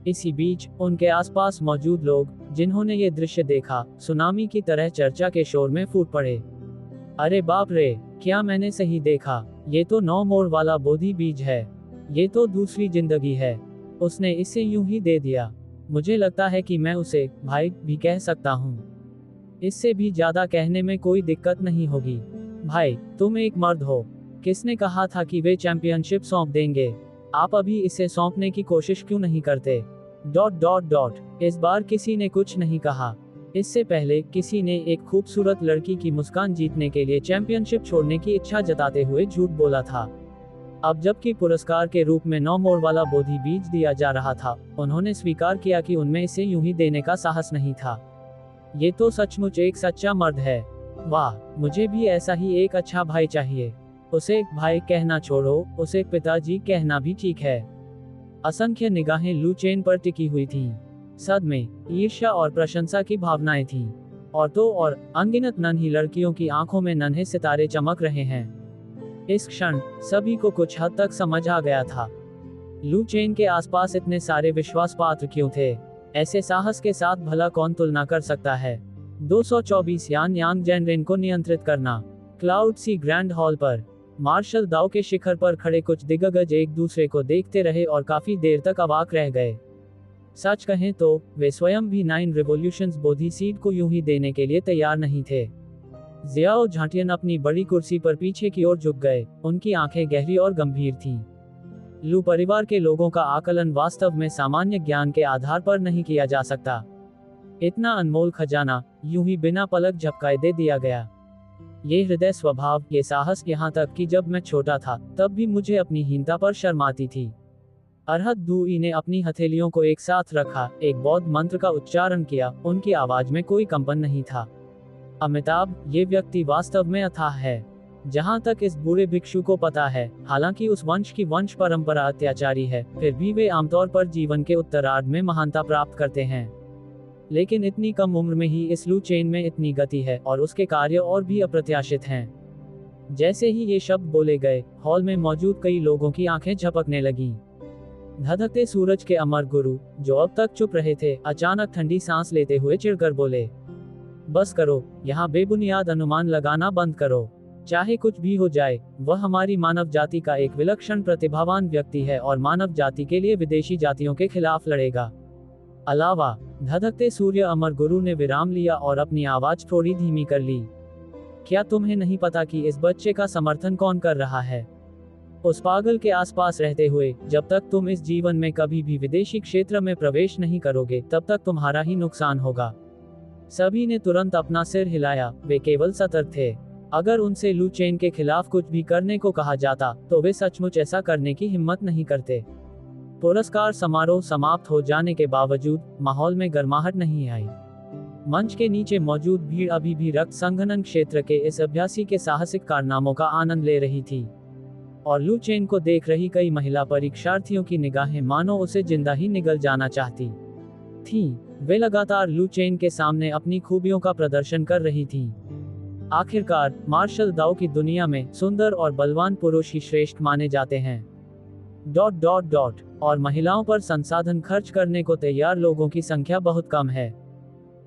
इसी बीच उनके आसपास मौजूद लोग, जिन्होंने ये दृश्य देखा, सुनामी की तरह चर्चा के शोर में फूट पड़े। अरे बाप रे, क्या मैंने सही देखा? ये तो 9 मोड़ वाला बोधि बीज है। ये तो दूसरी जिंदगी है। उसने इसे यूं ही दे दिया। मुझे लगता है कि मैं उसे भाई भी कह सकता हूँ। इससे भी ज्यादा कहने में कोई दिक्कत नहीं होगी। भाई, तुम एक मर्द हो। किसने कहा था कि वे चैंपियनशिप सौंप देंगे? आप अभी इसे सौंपने की कोशिश क्यों नहीं करते? ... इस बार किसी ने कुछ नहीं कहा। इससे पहले किसी ने एक खूबसूरत लड़की की मुस्कान जीतने के लिए चैंपियनशिप छोड़ने की इच्छा जताते हुए झूठ बोला था। अब जबकि पुरस्कार के रूप में 9 मोड़ वाला बोधि बीज दिया जा रहा था, उन्होंने स्वीकार किया कि उनमें इसे यूं ही देने का साहस नहीं था। ये तो सचमुच एक सच्चा मर्द है। वाह, मुझे भी ऐसा ही एक अच्छा भाई चाहिए। उसे भाई कहना छोड़ो, उसे पिताजी कहना भी ठीक है। असंख्य निगाहें लू चेन पर टिकी हुई थीं। सदमे, ईर्ष्या और प्रशंसा की भावनाएं थीं। और तो और अनगिनत नन्ही लड़कियों की आंखों में नन्हे सितारे चमक रहे हैं। इस क्षण सभी को कुछ हद तक समझ आ गया था। लू चेन के आसपास इतने सारे विश्वास पात्र क्यों थे? ऐसे साहस के साथ भला कौन तुलना कर सकता है? 224 यांग जैनरेन को नियंत्रित करना। क्लाउड सी ग्रैंड हॉल पर मार्शल दाओ के शिखर पर खड़े कुछ दिग्गज एक दूसरे को देखते रहे और काफी देर तक अवाक रह गए। सच कहें तो वे स्वयं भी 9 रिवॉल्यूशंस बोधि सीड को यूं ही देने के लिए तैयार नहीं थे। जियाओ झाटियन अपनी बड़ी कुर्सी पर पीछे की ओर झुक गए। उनकी आंखें गहरी और गंभीर थीं। लू परिवार के लोगों का आकलन वास्तव में सामान्य ज्ञान के आधार पर नहीं किया जा सकता। इतना अनमोल खजाना यूं ही बिना पलक झपकाए दे दिया गया। ये हृदय स्वभाव, ये साहस, यहाँ तक कि जब मैं छोटा था तब भी मुझे अपनी हीनता पर शर्म आती थी। अरहत दुई ने अपनी हथेलियों को एक साथ रखा, एक बौद्ध मंत्र का उच्चारण किया। उनकी आवाज में कोई कंपन नहीं था। अमिताभ, ये व्यक्ति वास्तव में अथाह है। जहाँ तक इस बूढ़े भिक्षु को पता है, हालांकि उस वंश की वंश परंपरा अत्याचारी है, फिर भी वे आमतौर पर जीवन के उत्तरार्ध में महानता प्राप्त करते हैं। लेकिन इतनी कम उम्र में ही इस लू चेन में इतनी गति है और उसके कार्य और भी अप्रत्याशित हैं। जैसे ही ये शब्द बोले गए, हॉल में मौजूद कई लोगों की आंखें झपकने लगीं। धधकते सूरज के अमर गुरु, जो अब तक चुप रहे थे, अचानक ठंडी सांस लेते हुए चिढ़कर बोले, बस करो, यहाँ बेबुनियाद अनुमान लगाना बंद करो। चाहे कुछ भी हो जाए, वह हमारी मानव जाति का एक विलक्षण प्रतिभावान व्यक्ति है और मानव जाति के लिए विदेशी जातियों के खिलाफ लड़ेगा। अलावा, धधकते सूर्य अमर गुरु ने विराम लिया और अपनी आवाज थोड़ी धीमी कर ली। क्या तुम्हें नहीं पता कि इस बच्चे का समर्थन कौन कर रहा है? उस पागल के आसपास रहते हुए, जब तक तुम इस जीवन में कभी भी विदेशी क्षेत्र में प्रवेश नहीं करोगे, तब तक तुम्हारा ही नुकसान होगा। सभी ने तुरंत अपना सिर हिलाया, वे केवल सतर्क थे। अगर उनसे लू चेन के खिलाफ कुछ भी करने को कहा जाता तो वे सचमुच ऐसा करने की हिम्मत नहीं करते। पुरस्कार समारोह समाप्त हो जाने के बावजूद माहौल में गर्माहट नहीं आई। मंच के नीचे मौजूद भीड़ अभी भी रक्त संघनन क्षेत्र के इस अभ्यासी के साहसिक कारनामों का आनंद ले रही थी, और लू चेन को देख रही कई महिला परीक्षार्थियों की निगाहें मानो उसे जिंदा ही निगल जाना चाहती थीं। वे लगातार लू चेन के सामने अपनी खूबियों का प्रदर्शन कर रही थीं। आखिरकार मार्शल दाओ की दुनिया में सुंदर और बलवान पुरुष ही श्रेष्ठ माने जाते हैं। ... और महिलाओं पर संसाधन खर्च करने को तैयार लोगों की संख्या बहुत कम है।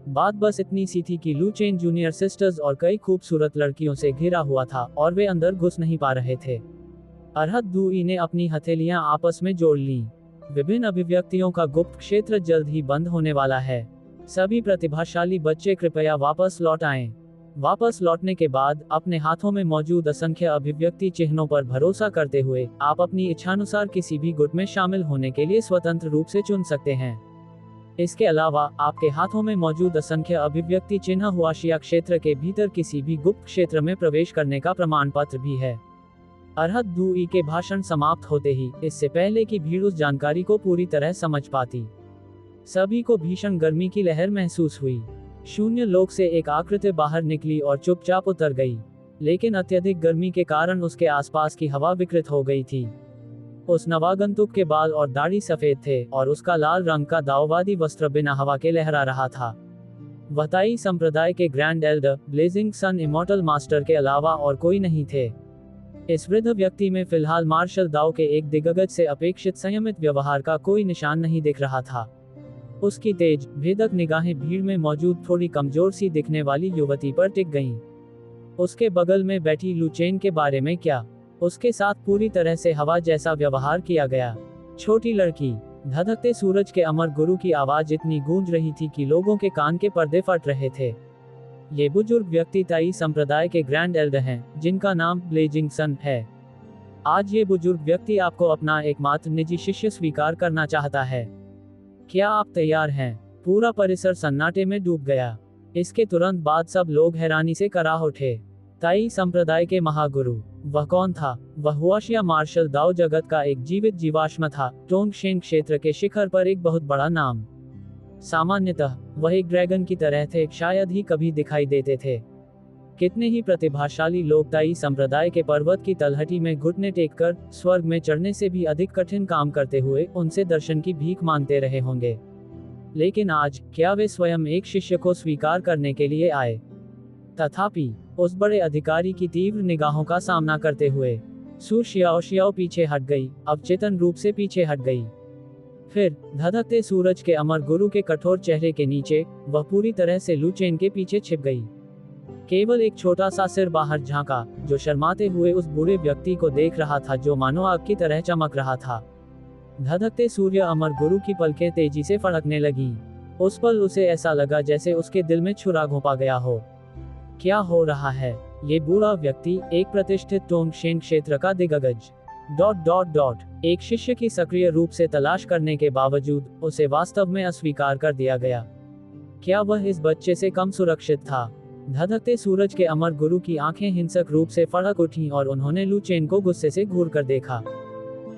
बात बस इतनी सी थी कि लू चेन जूनियर सिस्टर्स और कई खूबसूरत लड़कियों से घिरा हुआ था और वे अंदर घुस नहीं पा रहे थे। अरहत दुई ने अपनी हथेलियां आपस में जोड़ लीं। विभिन्न अभिव्यक्तियों का गुप्त क्षेत्र जल्द ही बंद होने वाला है। सभी प्रतिभाशाली बच्चे कृपया वापस लौट आएं। वापस लौटने के बाद अपने हाथों में मौजूद असंख्य अभिव्यक्ति चिन्हों पर भरोसा करते हुए आप अपनी इच्छानुसार किसी भी गुट में शामिल होने के लिए स्वतंत्र रूप से चुन सकते हैं। इसके अलावा आपके हाथों में मौजूद असंख्य अभिव्यक्ति चिन्ह हुआशिया क्षेत्र के भीतर किसी भी गुप्त क्षेत्र में प्रवेश करने का प्रमाण पत्र भी है। अरहत दुई के भाषण समाप्त होते ही, इससे पहले कि भीड़ उस जानकारी को पूरी तरह समझ पाती, सभी को भीषण गर्मी की लहर महसूस हुई। शून्य लोक से एक आकृति बाहर निकली और चुपचाप उतर गई, लेकिन अत्यधिक गर्मी के कारण उसके आसपास की हवा विकृत हो गई थी। उस नवागंतुक के बाल और दाढ़ी सफेद थे और उसका लाल रंग का दाववादी वस्त्र बिना हवा के लहरा रहा था। वह ताई संप्रदाय के ग्रैंड एल्डर ब्लेजिंग सन इमॉर्टल मास्टर के अलावा और कोई नहीं थे। इस वृद्ध व्यक्ति में फिलहाल मार्शल दाओ के एक दिग्गज से अपेक्षित संयमित व्यवहार का कोई निशान नहीं दिख रहा था। उसकी तेज भेदक निगाहें भीड़ में मौजूद थोड़ी कमजोर सी दिखने वाली युवती पर टिक गईं। उसके बगल में बैठी लू चेन के बारे में क्या? उसके साथ पूरी तरह से हवा जैसा व्यवहार किया गया। छोटी लड़की। धधकते सूरज के अमर गुरु की आवाज इतनी गूंज रही थी कि लोगों के कान के पर्दे फट रहे थे। ये बुजुर्ग व्यक्ति ताई संप्रदाय के ग्रैंड एल्डर हैं, जिनका नाम ब्लेजिंग सन है। आज ये बुजुर्ग व्यक्ति आपको अपना एकमात्र निजी शिष्य स्वीकार करना चाहता है। क्या आप तैयार हैं? पूरा परिसर सन्नाटे में डूब गया। इसके तुरंत बाद सब लोग हैरानी से कराह उठे। ताई संप्रदाय के महागुरु, वह कौन था? वह हुआशिया मार्शल दाओ जगत का एक जीवित जीवाश्म था, टोंगशेन क्षेत्र के शिखर पर एक बहुत बड़ा नाम। सामान्यतः वह एक ड्रैगन की तरह थे, शायद ही कभी दिखाई देते थे। कितने ही प्रतिभाशाली लोग ताई संप्रदाय के पर्वत की तलहटी में घुटने टेककर स्वर्ग में चढ़ने से भी अधिक कठिन काम करते हुए उनसे दर्शन की भीख मांगते रहे होंगे, लेकिन आज क्या वे स्वयं एक शिष्य को स्वीकार करने के लिए आए? तथापि उस बड़े अधिकारी की तीव्र निगाहों का सामना करते हुए सू शियाओ पीछे हट गई, अवचेतन रूप से पीछे हट गई। फिर धधकते सूरज के अमर गुरु के कठोर चेहरे के नीचे वह पूरी तरह से लू चेन के पीछे छिप गई। केवल एक छोटा सा सिर बाहर झांका, जो शर्माते हुए उस बूढ़े व्यक्ति को देख रहा था जो मानो आग की तरह चमक रहा था। धधकते सूर्य अमर गुरु की पलकें तेजी से फड़कने लगीं। उस पल उसे ऐसा लगा जैसे उसके दिल में छुरा घोंपा गया हो। क्या हो रहा है? ये बूढ़ा व्यक्ति एक प्रतिष्ठित टोंगशेन क्षेत्र का दिग्गज एक शिष्य की सक्रिय रूप से तलाश करने के बावजूद उसे वास्तव में अस्वीकार कर दिया गया। क्या वह इस बच्चे से कम सुरक्षित था? धधकते सूरज के अमर गुरु की आंखें हिंसक रूप से फड़क उठीं और उन्होंने लू चेन को गुस्से से घूर कर देखा।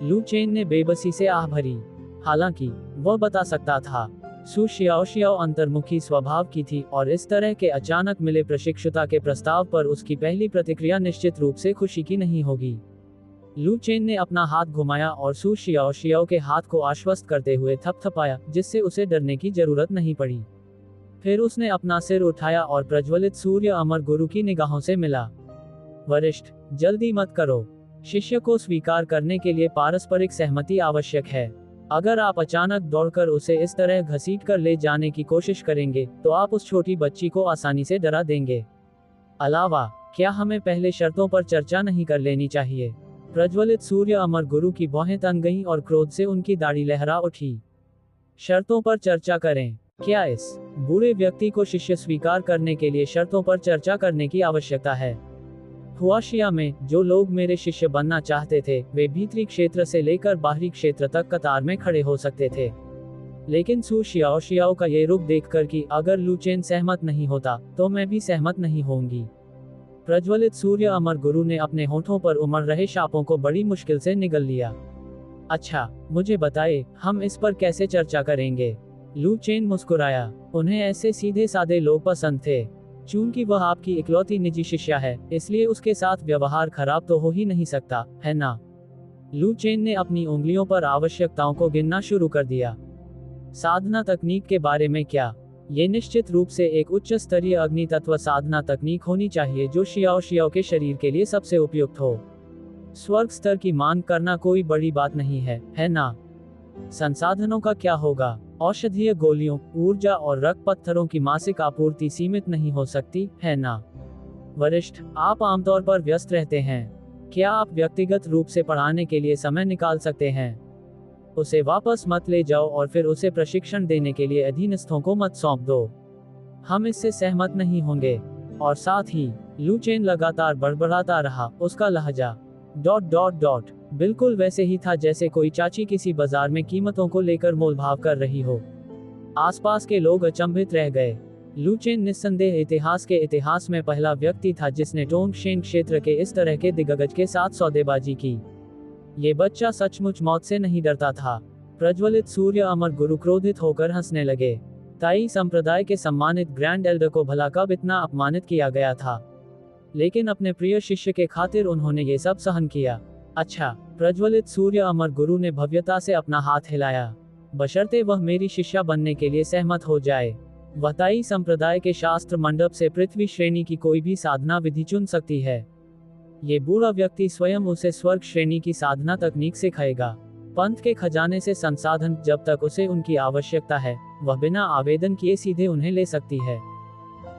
लू चेन ने बेबसी से आह भरी। हालांकि वह बता सकता था, सू शियाओ अंतर्मुखी स्वभाव की थी और इस तरह के अचानक मिले प्रशिक्षुता के प्रस्ताव पर उसकी पहली प्रतिक्रिया निश्चित रूप से खुशी की नहीं होगी। लू चेन ने अपना हाथ घुमाया और सू शियाओ के हाथ को आश्वस्त करते हुए थपथपाया, जिससे उसे डरने की जरूरत नहीं पड़ी। फिर उसने अपना सिर उठाया और प्रज्वलित सूर्य अमर गुरु की निगाहों से मिला। वरिष्ठ, जल्दी मत करो। शिष्य को स्वीकार करने के लिए पारस्परिक सहमति आवश्यक है। अगर आप अचानक दौड़कर उसे इस तरह घसीट कर ले जाने की कोशिश करेंगे तो आप उस छोटी बच्ची को आसानी से डरा देंगे। अलावा, क्या हमें पहले शर्तों पर चर्चा नहीं कर लेनी चाहिए? प्रज्वलित सूर्य अमर गुरु की भौहें तन गईं और क्रोध से उनकी दाढ़ी लहरा उठी। शर्तों पर चर्चा करें? क्या इस बूढ़े व्यक्ति को शिष्य स्वीकार करने के लिए शर्तों पर चर्चा करने की आवश्यकता है? हुआशिया में जो लोग मेरे शिष्य बनना चाहते थे, वे भीतरी क्षेत्र से लेकर बाहरी क्षेत्र तक कतार में खड़े हो सकते थे। लेकिन सू शियाओ शियाओ का ये रुख देखकर कि अगर लू चेन सहमत नहीं होता तो मैं भी सहमत नहीं होंगी। प्रज्वलित सूर्य अमर गुरु ने अपने होठों पर उमड़ रहे शापों को बड़ी मुश्किल से निगल लिया। अच्छा, मुझे बताए, हम इस पर कैसे चर्चा करेंगे? लू चेन मुस्कुराया। उन्हें ऐसे सीधे सादे लोग पसंद थे। चूंकि वह आपकी इकलौती निजी शिष्या है, इसलिए उसके साथ व्यवहार खराब तो हो ही नहीं सकता, है ना? लू चेन ने अपनी उंगलियों पर आवश्यकताओं को गिनना शुरू कर दिया। साधना तकनीक के बारे में क्या? ये निश्चित रूप से एक उच्च स्तरीय अग्नि तत्व साधना तकनीक होनी चाहिए जो शियाओ शियाओ के शरीर के लिए सबसे उपयुक्त हो। स्वर्ग स्तर की मांग करना कोई बड़ी बात नहीं है, है ना? संसाधनों का क्या होगा? औषधीय गोलियों, ऊर्जा और रक्त पत्थरों की मासिक आपूर्ति सीमित नहीं हो सकती, है ना? वरिष्ठ, आप आमतौर पर व्यस्त रहते हैं। क्या आप व्यक्तिगत रूप से पढ़ाने के लिए समय निकाल सकते हैं? उसे वापस मत ले जाओ और फिर उसे प्रशिक्षण देने के लिए अधीनस्थों को मत सौंप दो। हम इससे सहमत नहीं होंगे। और साथ ही, लू चेन लगातार बड़बड़ाता रहा, उसका लहजा बिल्कुल वैसे ही था जैसे कोई चाची किसी बाजार में कीमतों को लेकर मोलभाव कर रही हो। आसपास के लोग अचंभित रह गए। लू चेन निस्संदेह इतिहास के इतिहास में पहला व्यक्ति था जिसने टोंगशेन क्षेत्र के इस तरह के दिग्गज के साथ सौदेबाजी की। ये बच्चा सचमुच मौत से नहीं डरता था। प्रज्वलित सूर्य अमर गुरु क्रोधित होकर हंसने लगे। ताई संप्रदाय के सम्मानित ग्रैंड एल्डर को भला कब इतना अपमानित किया गया था, लेकिन अपने प्रिय शिष्य के खातिर उन्होंने ये सब सहन किया। अच्छा, प्रज्वलित सूर्य अमर गुरु ने भव्यता से अपना हाथ हिलाया। बशर्ते वह मेरी शिष्या बनने के लिए सहमत हो जाए। वह ताई संप्रदाय के शास्त्र मंडप से पृथ्वी श्रेणी की कोई भी साधना विधि चुन सकती है। ये बूढ़ा व्यक्ति स्वयं उसे स्वर्ग श्रेणी की साधना तकनीक सिखाएगा। पंथ के खजाने से संसाधन जब तक उसे उनकी आवश्यकता है, वह बिना आवेदन किए सीधे उन्हें ले सकती है।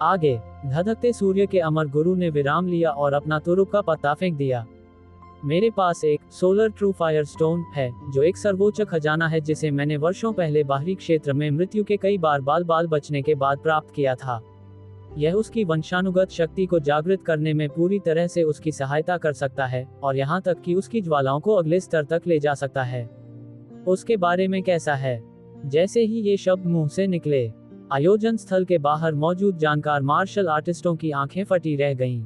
आगे, धधकते सूर्य के अमर गुरु ने विराम लिया और अपना तुरुप का पत्ता फेंक दिया। मेरे पास एक सोलर ट्रू फायर स्टोन है, जो एक सर्वोच्च खजाना है जिसे मैंने वर्षों पहले बाहरी क्षेत्र में मृत्यु के कई बार बाल बचने के बाद प्राप्त किया था। यह उसकी वंशानुगत शक्ति को जागृत करने में पूरी तरह से उसकी सहायता कर सकता है, और यहाँ तक कि उसकी ज्वालाओं को अगले स्तर तक ले जा सकता है। उसके बारे में कैसा है? जैसे ही ये शब्द मुंह से निकले, आयोजन स्थल के बाहर मौजूद जानकार मार्शल आर्टिस्टों की आंखें फटी रह गईं।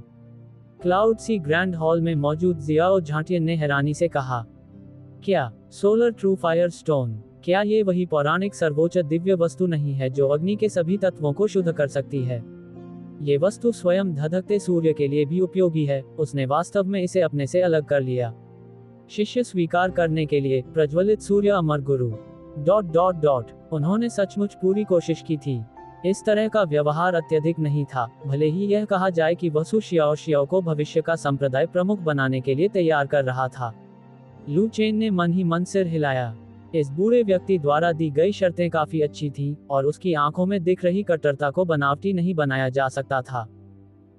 क्लाउड सी ग्रैंड हॉल में मौजूद जियाओ झांटियन ने हैरानी से कहा, क्या सोलर ट्रू फायर स्टोन? क्या ये वही पौराणिक सर्वोच्च दिव्य वस्तु नहीं है जो अग्नि के सभी तत्वों को शुद्ध कर सकती है? ये वस्तु स्वयं धधकते सूर्य के लिए भी उपयोगी है। उसने वास्तव में इसे अपने से अलग कर लिया। शिष्य स्वीकार करने के लिए प्रज्वलित सूर्य अमर गुरु उन्होंने सचमुच पूरी कोशिश की थी। इस तरह का व्यवहार अत्यधिक नहीं था, भले ही यह कहा जाए कि वसु शियाओ शियाओ को भविष्य का संप्रदाय प्रमुख बनाने के लिए तैयार कर रहा था। लू चेन ने मन ही मन सिर हिलाया। इस बूढ़े व्यक्ति द्वारा दी गई शर्तें काफी अच्छी थीं, और उसकी आंखों में दिख रही कट्टरता को बनावटी नहीं बनाया जा सकता था।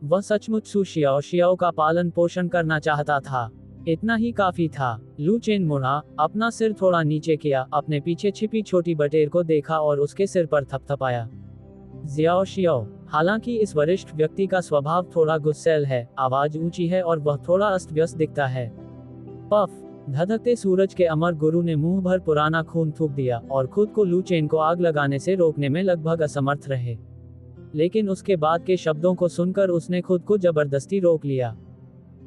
वह सचमुच सु शियाओ शियाओ का पालन पोषण करना चाहता था। इतना ही काफी था। लू चेन मुड़ा, अपना सिर थोड़ा नीचे किया, अपने पीछे छिपी छोटी बटेर को देखा और उसके सिर पर थपथपाया। Xiao Xiao. हालांकि इस वरिष्ठ व्यक्ति का स्वभाव थोड़ा गुस्सैल है, आवाज ऊंची है और वह थोड़ा अस्त व्यस्त दिखता है। पफ। धधकते सूरज के अमर गुरु ने मुंह भर पुराना खून थूक दिया और खुद को लू चेन को आग लगाने से रोकने में लगभग असमर्थ रहे। लेकिन उसके बाद के शब्दों को सुनकर उसने खुद को जबरदस्ती रोक लिया।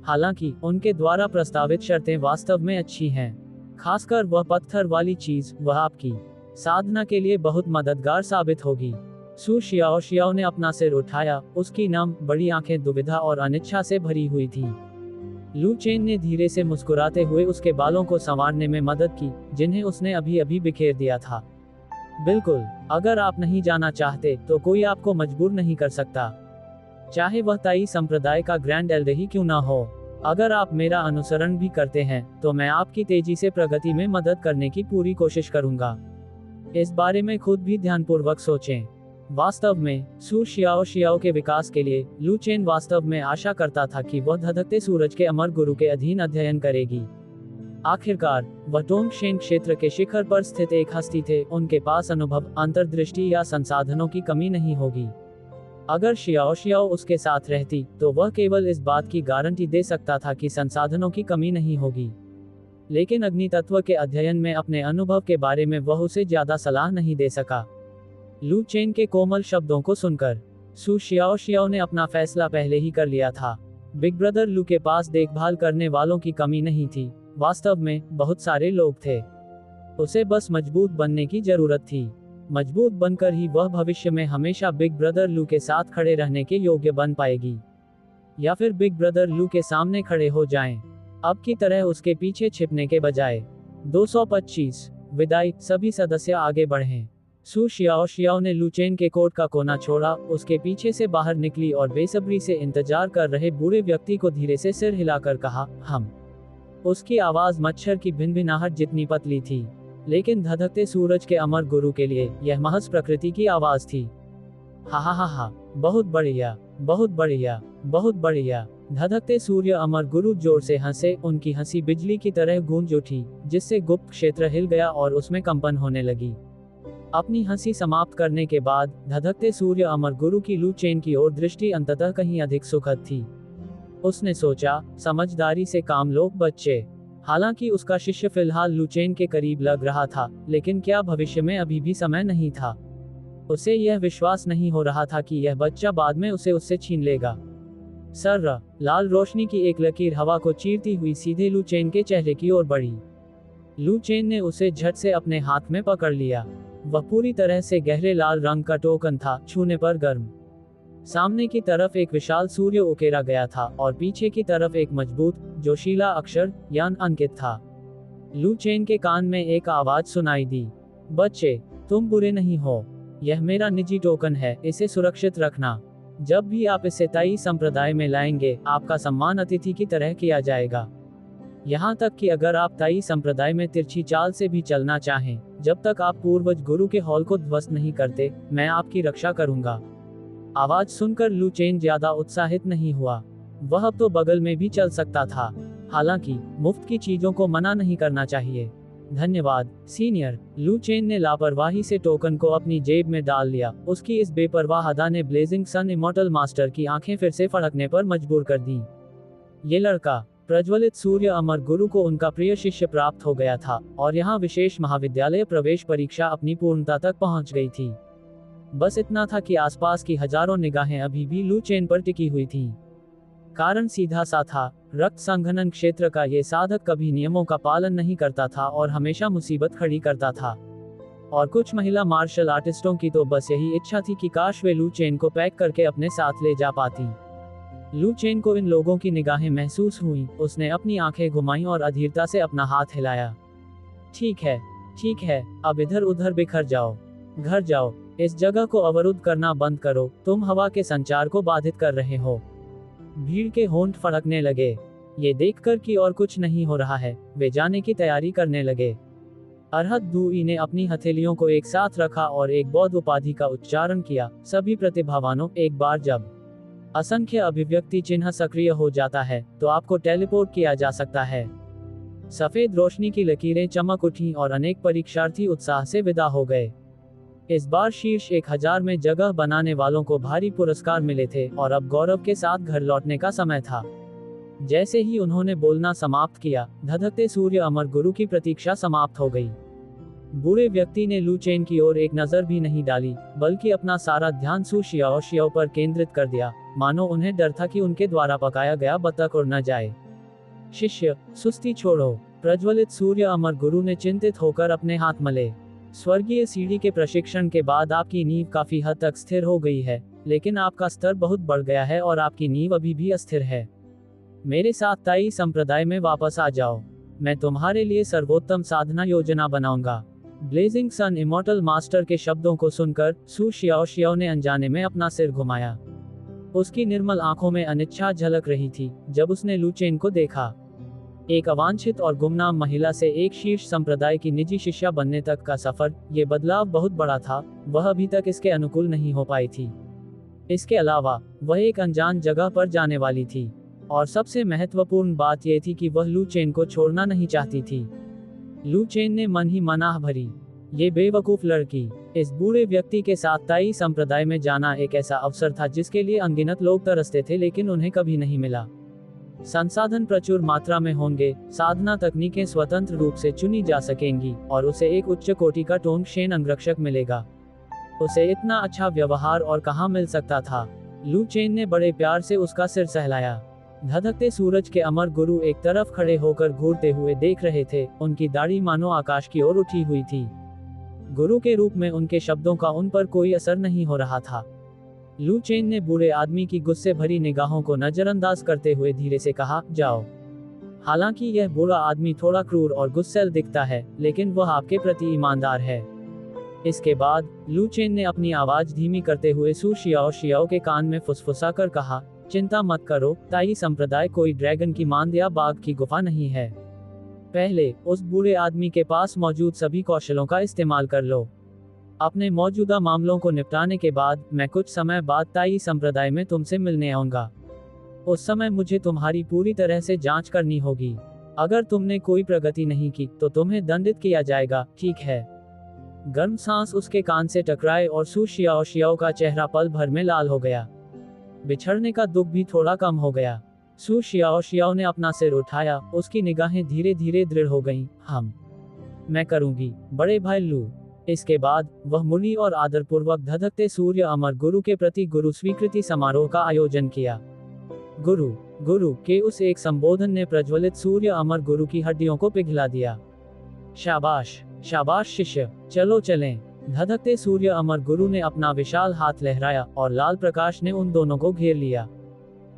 हालांकि उनके द्वारा प्रस्तावित शर्तें वास्तव में अच्छी हैं, खासकर वह पत्थर वाली चीज, वह आपकी साधना के लिए बहुत मददगार साबित होगी। सु शियाओ शियाओ ने अपना सिर उठाया, उसकी नम, बड़ी आंखें दुविधा और अनिच्छा से भरी हुई थी। लू चेन ने धीरे से मुस्कुराते हुए उसके बालों को संवारने में मदद की, जिन्हें उसने अभी अभी बिखेर दिया था। बिल्कुल, अगर आप नहीं जाना चाहते तो कोई आपको मजबूर नहीं कर सकता, चाहे वह ताई संप्रदाय का ग्रैंड एल्डर ही क्यों ना हो। अगर आप मेरा अनुसरण भी करते हैं तो मैं आपकी तेजी से प्रगति में मदद करने की पूरी कोशिश करूंगा। इस बारे में खुद भी ध्यानपूर्वक सोचें। वास्तव में सु शियाओ शियाओ के विकास के लिए लू चेन वास्तव में आशा करता था कि वह धधकते सूरज के अमर गुरु के अधीन अध्ययन करेगी। आखिरकार वह टोंगशेन क्षेत्र के शिखर पर स्थित एक हस्ती थे, उनके पास अनुभव, अंतर्दृष्टि या संसाधनों की कमी नहीं होगी। अगर शियाओ शियाओ उसके साथ रहती तो वह केवल इस बात की गारंटी दे सकता था कि संसाधनों की कमी नहीं होगी। लेकिन अग्नि तत्व के अध्ययन में अपने अनुभव के बारे में वह उसे ज्यादा सलाह नहीं दे सका। लू चेन के कोमल शब्दों को सुनकर सू शियाओ ने अपना फैसला पहले ही कर लिया था। बिग ब्रदर लू के पास देखभाल करने वालों की कमी नहीं थी, वास्तव में बहुत सारे लोग थे। उसे बस मजबूत बनने की जरूरत थी। मजबूत बनकर ही वह भविष्य में हमेशा बिग ब्रदर लू के साथ खड़े रहने के योग्य बन पाएगी, या फिर बिग ब्रदर लू के सामने खड़े हो जाएं, अब की तरह उसके पीछे छिपने के बजाय। 225 विदाई, सभी सदस्य आगे बढ़े। सू शियाओ ने लू चेन के कोट का कोना छोड़ा, उसके पीछे से बाहर निकली और बेसब्री से इंतजार कर रहे बूढ़े व्यक्ति को धीरे से सिर हिलाकर कहा, हम। उसकी आवाज मच्छर की भिनभिनाहट जितनी पतली थी, लेकिन धधकते सूरज के अमर गुरु के लिए यह महज प्रकृति की आवाज थी। हा हा हा हा, बहुत बढ़िया, बहुत बढ़िया, बहुत बढ़िया। धधकते सूर्य अमर गुरु जोर से हंसे, उनकी हंसी बिजली की तरह गूंज उठी, जिससे गुप्त क्षेत्र हिल गया और उसमें कंपन होने लगी। अपनी हंसी समाप्त करने के बाद धधकते सूर्य अमर गुरु की लू चेन की ओर दृष्टि अंततः कहीं अधिक सुखद थी। उसने सोचा, समझदारी से काम लो बच्चे। हालांकि उसका शिष्य फिलहाल लू चेन के करीब लग रहा था, लेकिन क्या भविष्य में अभी भी समय नहीं था? उसे यह विश्वास नहीं हो रहा था कि यह बच्चा बाद में उसे उससे छीन लेगा। सर, लाल रोशनी की एक लकीर हवा को चीरती हुई सीधे लू चेन के चेहरे की ओर बढ़ी। लू चेन ने उसे झट से अपने हाथ में पकड़ लिया। वह पूरी तरह से गहरे लाल रंग का टोकन था, छूने पर गर्म। सामने की तरफ एक विशाल सूर्य उकेरा गया था और पीछे की तरफ एक मजबूत, जोशीला अक्षर यान अंकित था। लू चेन के कान में एक आवाज सुनाई दी, बच्चे, तुम बुरे नहीं हो। यह मेरा निजी टोकन है, इसे सुरक्षित रखना। जब भी आप इसे ताई संप्रदाय में लाएंगे, आपका सम्मान अतिथि की तरह किया जाएगा। यहाँ तक कि अगर आप ताई संप्रदाय में तिरछी चाल से भी चलना चाहें, जब तक आप पूर्वज गुरु के हॉल को ध्वस्त नहीं करते, मैं आपकी रक्षा करूंगा। आवाज सुनकर लू चेन ज्यादा उत्साहित नहीं हुआ। वह अब तो बगल में भी चल सकता था। हालांकि मुफ्त की चीजों को मना नहीं करना चाहिए। धन्यवाद सीनियर। लू चेन ने लापरवाही से टोकन को अपनी जेब में डाल लिया। उसकी इस बेपरवाह अदा ने ब्लेजिंग सन इमॉर्टल मास्टर की आंखें फिर से फड़कने पर मजबूर कर दी। ये लड़का, प्रज्वलित सूर्य अमर गुरु को उनका प्रिय शिष्य प्राप्त हो गया था, और यहाँ विशेष महाविद्यालय प्रवेश परीक्षा अपनी पूर्णता तक पहुंच गई थी। बस इतना था कि आसपास की हजारों निगाहें अभी भी लू चेन पर टिकी हुई थीं। कारण सीधा सा था, रक्त संघनन क्षेत्र का ये साधक कभी नियमों का पालन नहीं करता था और हमेशा मुसीबत खड़ी करता था। और कुछ महिला मार्शल आर्टिस्टों की तो बस यही इच्छा थी कि काश वे लू चेन को पैक करके अपने साथ ले जा पाती। लू चेन को इन लोगों की निगाहें महसूस हुई। उसने अपनी आंखें घुमाईं और अधीरता से अपना हाथ हिलाया। ठीक है, ठीक है, अब इधर उधर बिखर जाओ, घर जाओ, इस जगह को अवरुद्ध करना बंद करो, तुम हवा के संचार को बाधित कर रहे हो। भीड़ के होंठ फड़कने लगे। ये देखकर कि और कुछ नहीं हो रहा है, वे जाने की तैयारी करने लगे। अरहत दुई ने अपनी हथेलियों को एक साथ रखा और एक बौद्ध उपाधि का उच्चारण किया। सभी प्रतिभावानों, एक बार जब असंख्य अभिव्यक्ति चिन्ह सक्रिय हो जाता है, तो आपको टेलीपोर्ट किया जा सकता है। सफेद रोशनी की लकीरें चमक उठी और अनेक परीक्षार्थी उत्साह से विदा हो गए। इस बार शीर्ष 1000 में जगह बनाने वालों को भारी पुरस्कार मिले थे और अब गौरव के साथ घर लौटने का समय था। जैसे ही उन्होंने बोलना समाप्त किया, धधकते सूर्य अमर गुरु की प्रतीक्षा समाप्त हो गई। बूढ़े व्यक्ति ने लू चेन की ओर एक नजर भी नहीं डाली, बल्कि अपना सारा ध्यान सू शियाओ पर केंद्रित कर दिया, मानो उन्हें डर था कि उनके द्वारा पकाया गया बतख उड़ न जाए। शिष्य, सुस्ती छोड़ो, प्रज्वलित सूर्य अमर गुरु ने चिंतित होकर अपने हाथ मले। स्वर्गीय सीढ़ी के प्रशिक्षण के बाद आपकी नींव काफी हद तक स्थिर हो गई है, लेकिन आपका स्तर बहुत बढ़ गया है और आपकी नींव अभी भी अस्थिर है। मेरे साथ ताई संप्रदाय में वापस आ जाओ। मैं तुम्हारे लिए सर्वोत्तम साधना योजना बनाऊंगा। ब्लेजिंग सन इमॉर्टल मास्टर के शब्दों को सुनकर सू शियाओ ने अनजाने में अपना सिर घुमाया। उसकी निर्मल आंखों में अनिच्छा झलक रही थी जब उसने लू चेन को देखा। एक अवांछित और गुमनाम महिला से एक शीर्ष संप्रदाय की निजी शिष्या बनने तक का सफर, ये बदलाव बहुत बड़ा था। वह अभी तक इसके अनुकूल नहीं हो पाई थी। इसके अलावा वह एक अनजान जगह पर जाने वाली थी, और सबसे महत्वपूर्ण बात यह थी कि वह लू चेन को छोड़ना नहीं चाहती थी। लू चेन ने मन ही मनाह भरी, ये बेवकूफ लड़की। इस बूढ़े व्यक्ति के साथ ताई संप्रदाय में जाना एक ऐसा अवसर था जिसके लिए अनगिनत लोग तरसते थे, लेकिन उन्हें कभी नहीं मिला। संसाधन प्रचुर मात्रा में होंगे, साधना तकनीकें स्वतंत्र रूप से चुनी जा सकेंगी और उसे एक उच्च कोटि का टोंगशेन अंगरक्षक मिलेगा। उसे इतना अच्छा व्यवहार और कहाँ मिल सकता था। लू चेन ने बड़े प्यार से उसका सिर सहलाया। धधकते सूरज के अमर गुरु एक तरफ खड़े होकर घूरते हुए देख रहे थे, उनकी दाढ़ी मानो आकाश की ओर उठी हुई थी। गुरु के रूप में उनके शब्दों का उन पर कोई असर नहीं हो रहा था। लू चेन ने बूढ़े आदमी की गुस्से भरी निगाहों को नजरअंदाज करते हुए धीरे से कहा, जाओ। हालांकि यह बूढ़ा आदमी थोड़ा क्रूर और गुस्सैल दिखता है, लेकिन वह आपके प्रति ईमानदार है। इसके बाद लू चेन ने अपनी आवाज धीमी करते हुए सू शियाओ के कान में फुसफुसा कर कहा, चिंता मत करो, ताई संप्रदाय कोई ड्रैगन की मांद या बाघ की गुफा नहीं है। पहले उस बूढ़े आदमी के पास मौजूद सभी कौशलों का इस्तेमाल कर लो। अपने मौजूदा मामलों को निपटाने के बाद मैं कुछ समय बाद ताई संप्रदाय में तुमसे मिलने आऊंगा। उस समय मुझे तुम्हारी पूरी तरह से जांच करनी होगी। अगर तुमने कोई प्रगति नहीं की तो तुम्हें दंडित किया जाएगा, ठीक है। गर्म सांस उसके कान से टकराए और सू शियाओ का चेहरा पल भर में लाल हो गया। बिछड़ने का दुख भी थोड़ा कम हो गया। सू शियाओ ने अपना सिर उठाया, उसकी निगाहें धीरे धीरे दृढ़ हो गईं। मैं करूंगी, बड़े भाई लू। इसके बाद वह मुनि और आदरपूर्वक धधकते सूर्य अमर गुरु के प्रति गुरु स्वीकृति समारोह का आयोजन किया। गुरु के उस एक संबोधन ने प्रज्वलित सूर्य अमर गुरु की हड्डियों को पिघला दिया। शाबाश शिष्य, चलो चलें। धधकते सूर्य अमर गुरु ने अपना विशाल हाथ लहराया और लाल प्रकाश ने उन दोनों को घेर लिया।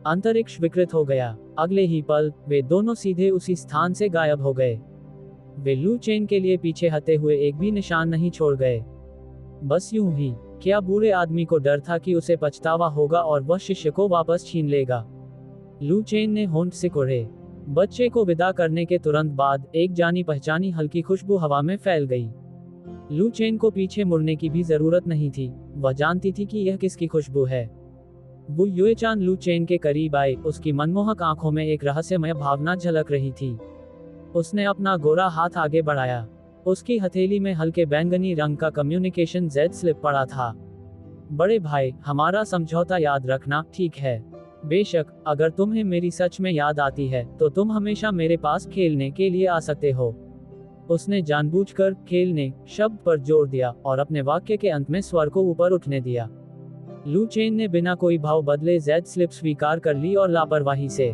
अंतरिक्ष विकृत हो गया। अगले ही पल वे दोनों सीधे उसी स्थान से गायब हो गए। वे लू चेन के लिए पीछे हटे हुए एक भी निशान नहीं छोड़ गए। बस यूं ही। क्या बूढ़े आदमी को डर था कि उसे पछतावा होगा और वह शिष्य को वापस छीन लेगा? लू चेन ने होंठ सिकोड़े। बच्चे को विदा करने के तुरंत बाद एक जानी पहचानी हल्की खुशबू हवा में फैल गई। लू चेन को पीछे मुड़ने की भी जरूरत नहीं थी, वह जानती थी कि यह किसकी खुशबू है। वू युएचान लू चेन के करीब आए, उसकी मनमोहक आंखों में एक रहस्यमय भावना झलक रही थी। उसने अपना गोरा हाथ आगे बढ़ाया। उसकी हथेली में हल्के बैंगनी रंग का कम्युनिकेशन जेड स्लिप पड़ा था। बड़े भाई, हमारा समझौता याद रखना, ठीक है? बेशक, अगर तुम्हें मेरी सच में याद आती है तो तुम हमेशा मेरे पास खेलने के लिए आ सकते हो। उसने जानबूझकर खेलने शब्द पर जोर दिया और अपने वाक्य के अंत में स्वर को ऊपर उठने दिया। लू चेन ने बिना कोई भाव बदले जेड स्लिप स्वीकार कर ली और लापरवाही से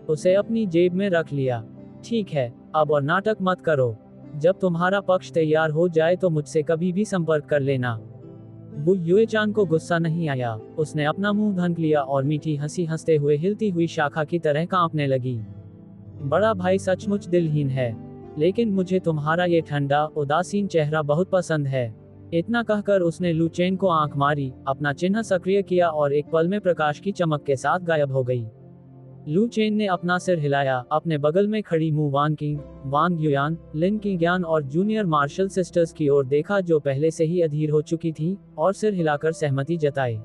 उसे अपनी जेब में रख लिया। ठीक है, अब और नाटक मत करो। जब तुम्हारा पक्ष तैयार हो जाए तो मुझसे कभी भी संपर्क कर लेना। वू युएचान को गुस्सा नहीं आया। उसने अपना मुंह ढक लिया और मीठी हंसी हंसते हुए हिलती हुई शाखा की तरह कांपने लगी। बड़ा भाई सचमुच दिलहीन है, लेकिन मुझे तुम्हारा ये ठंडा उदासीन चेहरा बहुत पसंद है। इतना कहकर उसने लू चेन को आंख मारी, अपना चिन्ह सक्रिय किया और एक पल में प्रकाश की चमक के साथ गायब हो गई। लू चेन ने अपना सिर हिलाया, अपने बगल में खड़ी मू वांग युयान, लिन किंग्यान और जूनियर मार्शल सिस्टर्स की ओर देखा जो पहले से ही अधीर हो चुकी थी, और सिर हिलाकर सहमति जताई।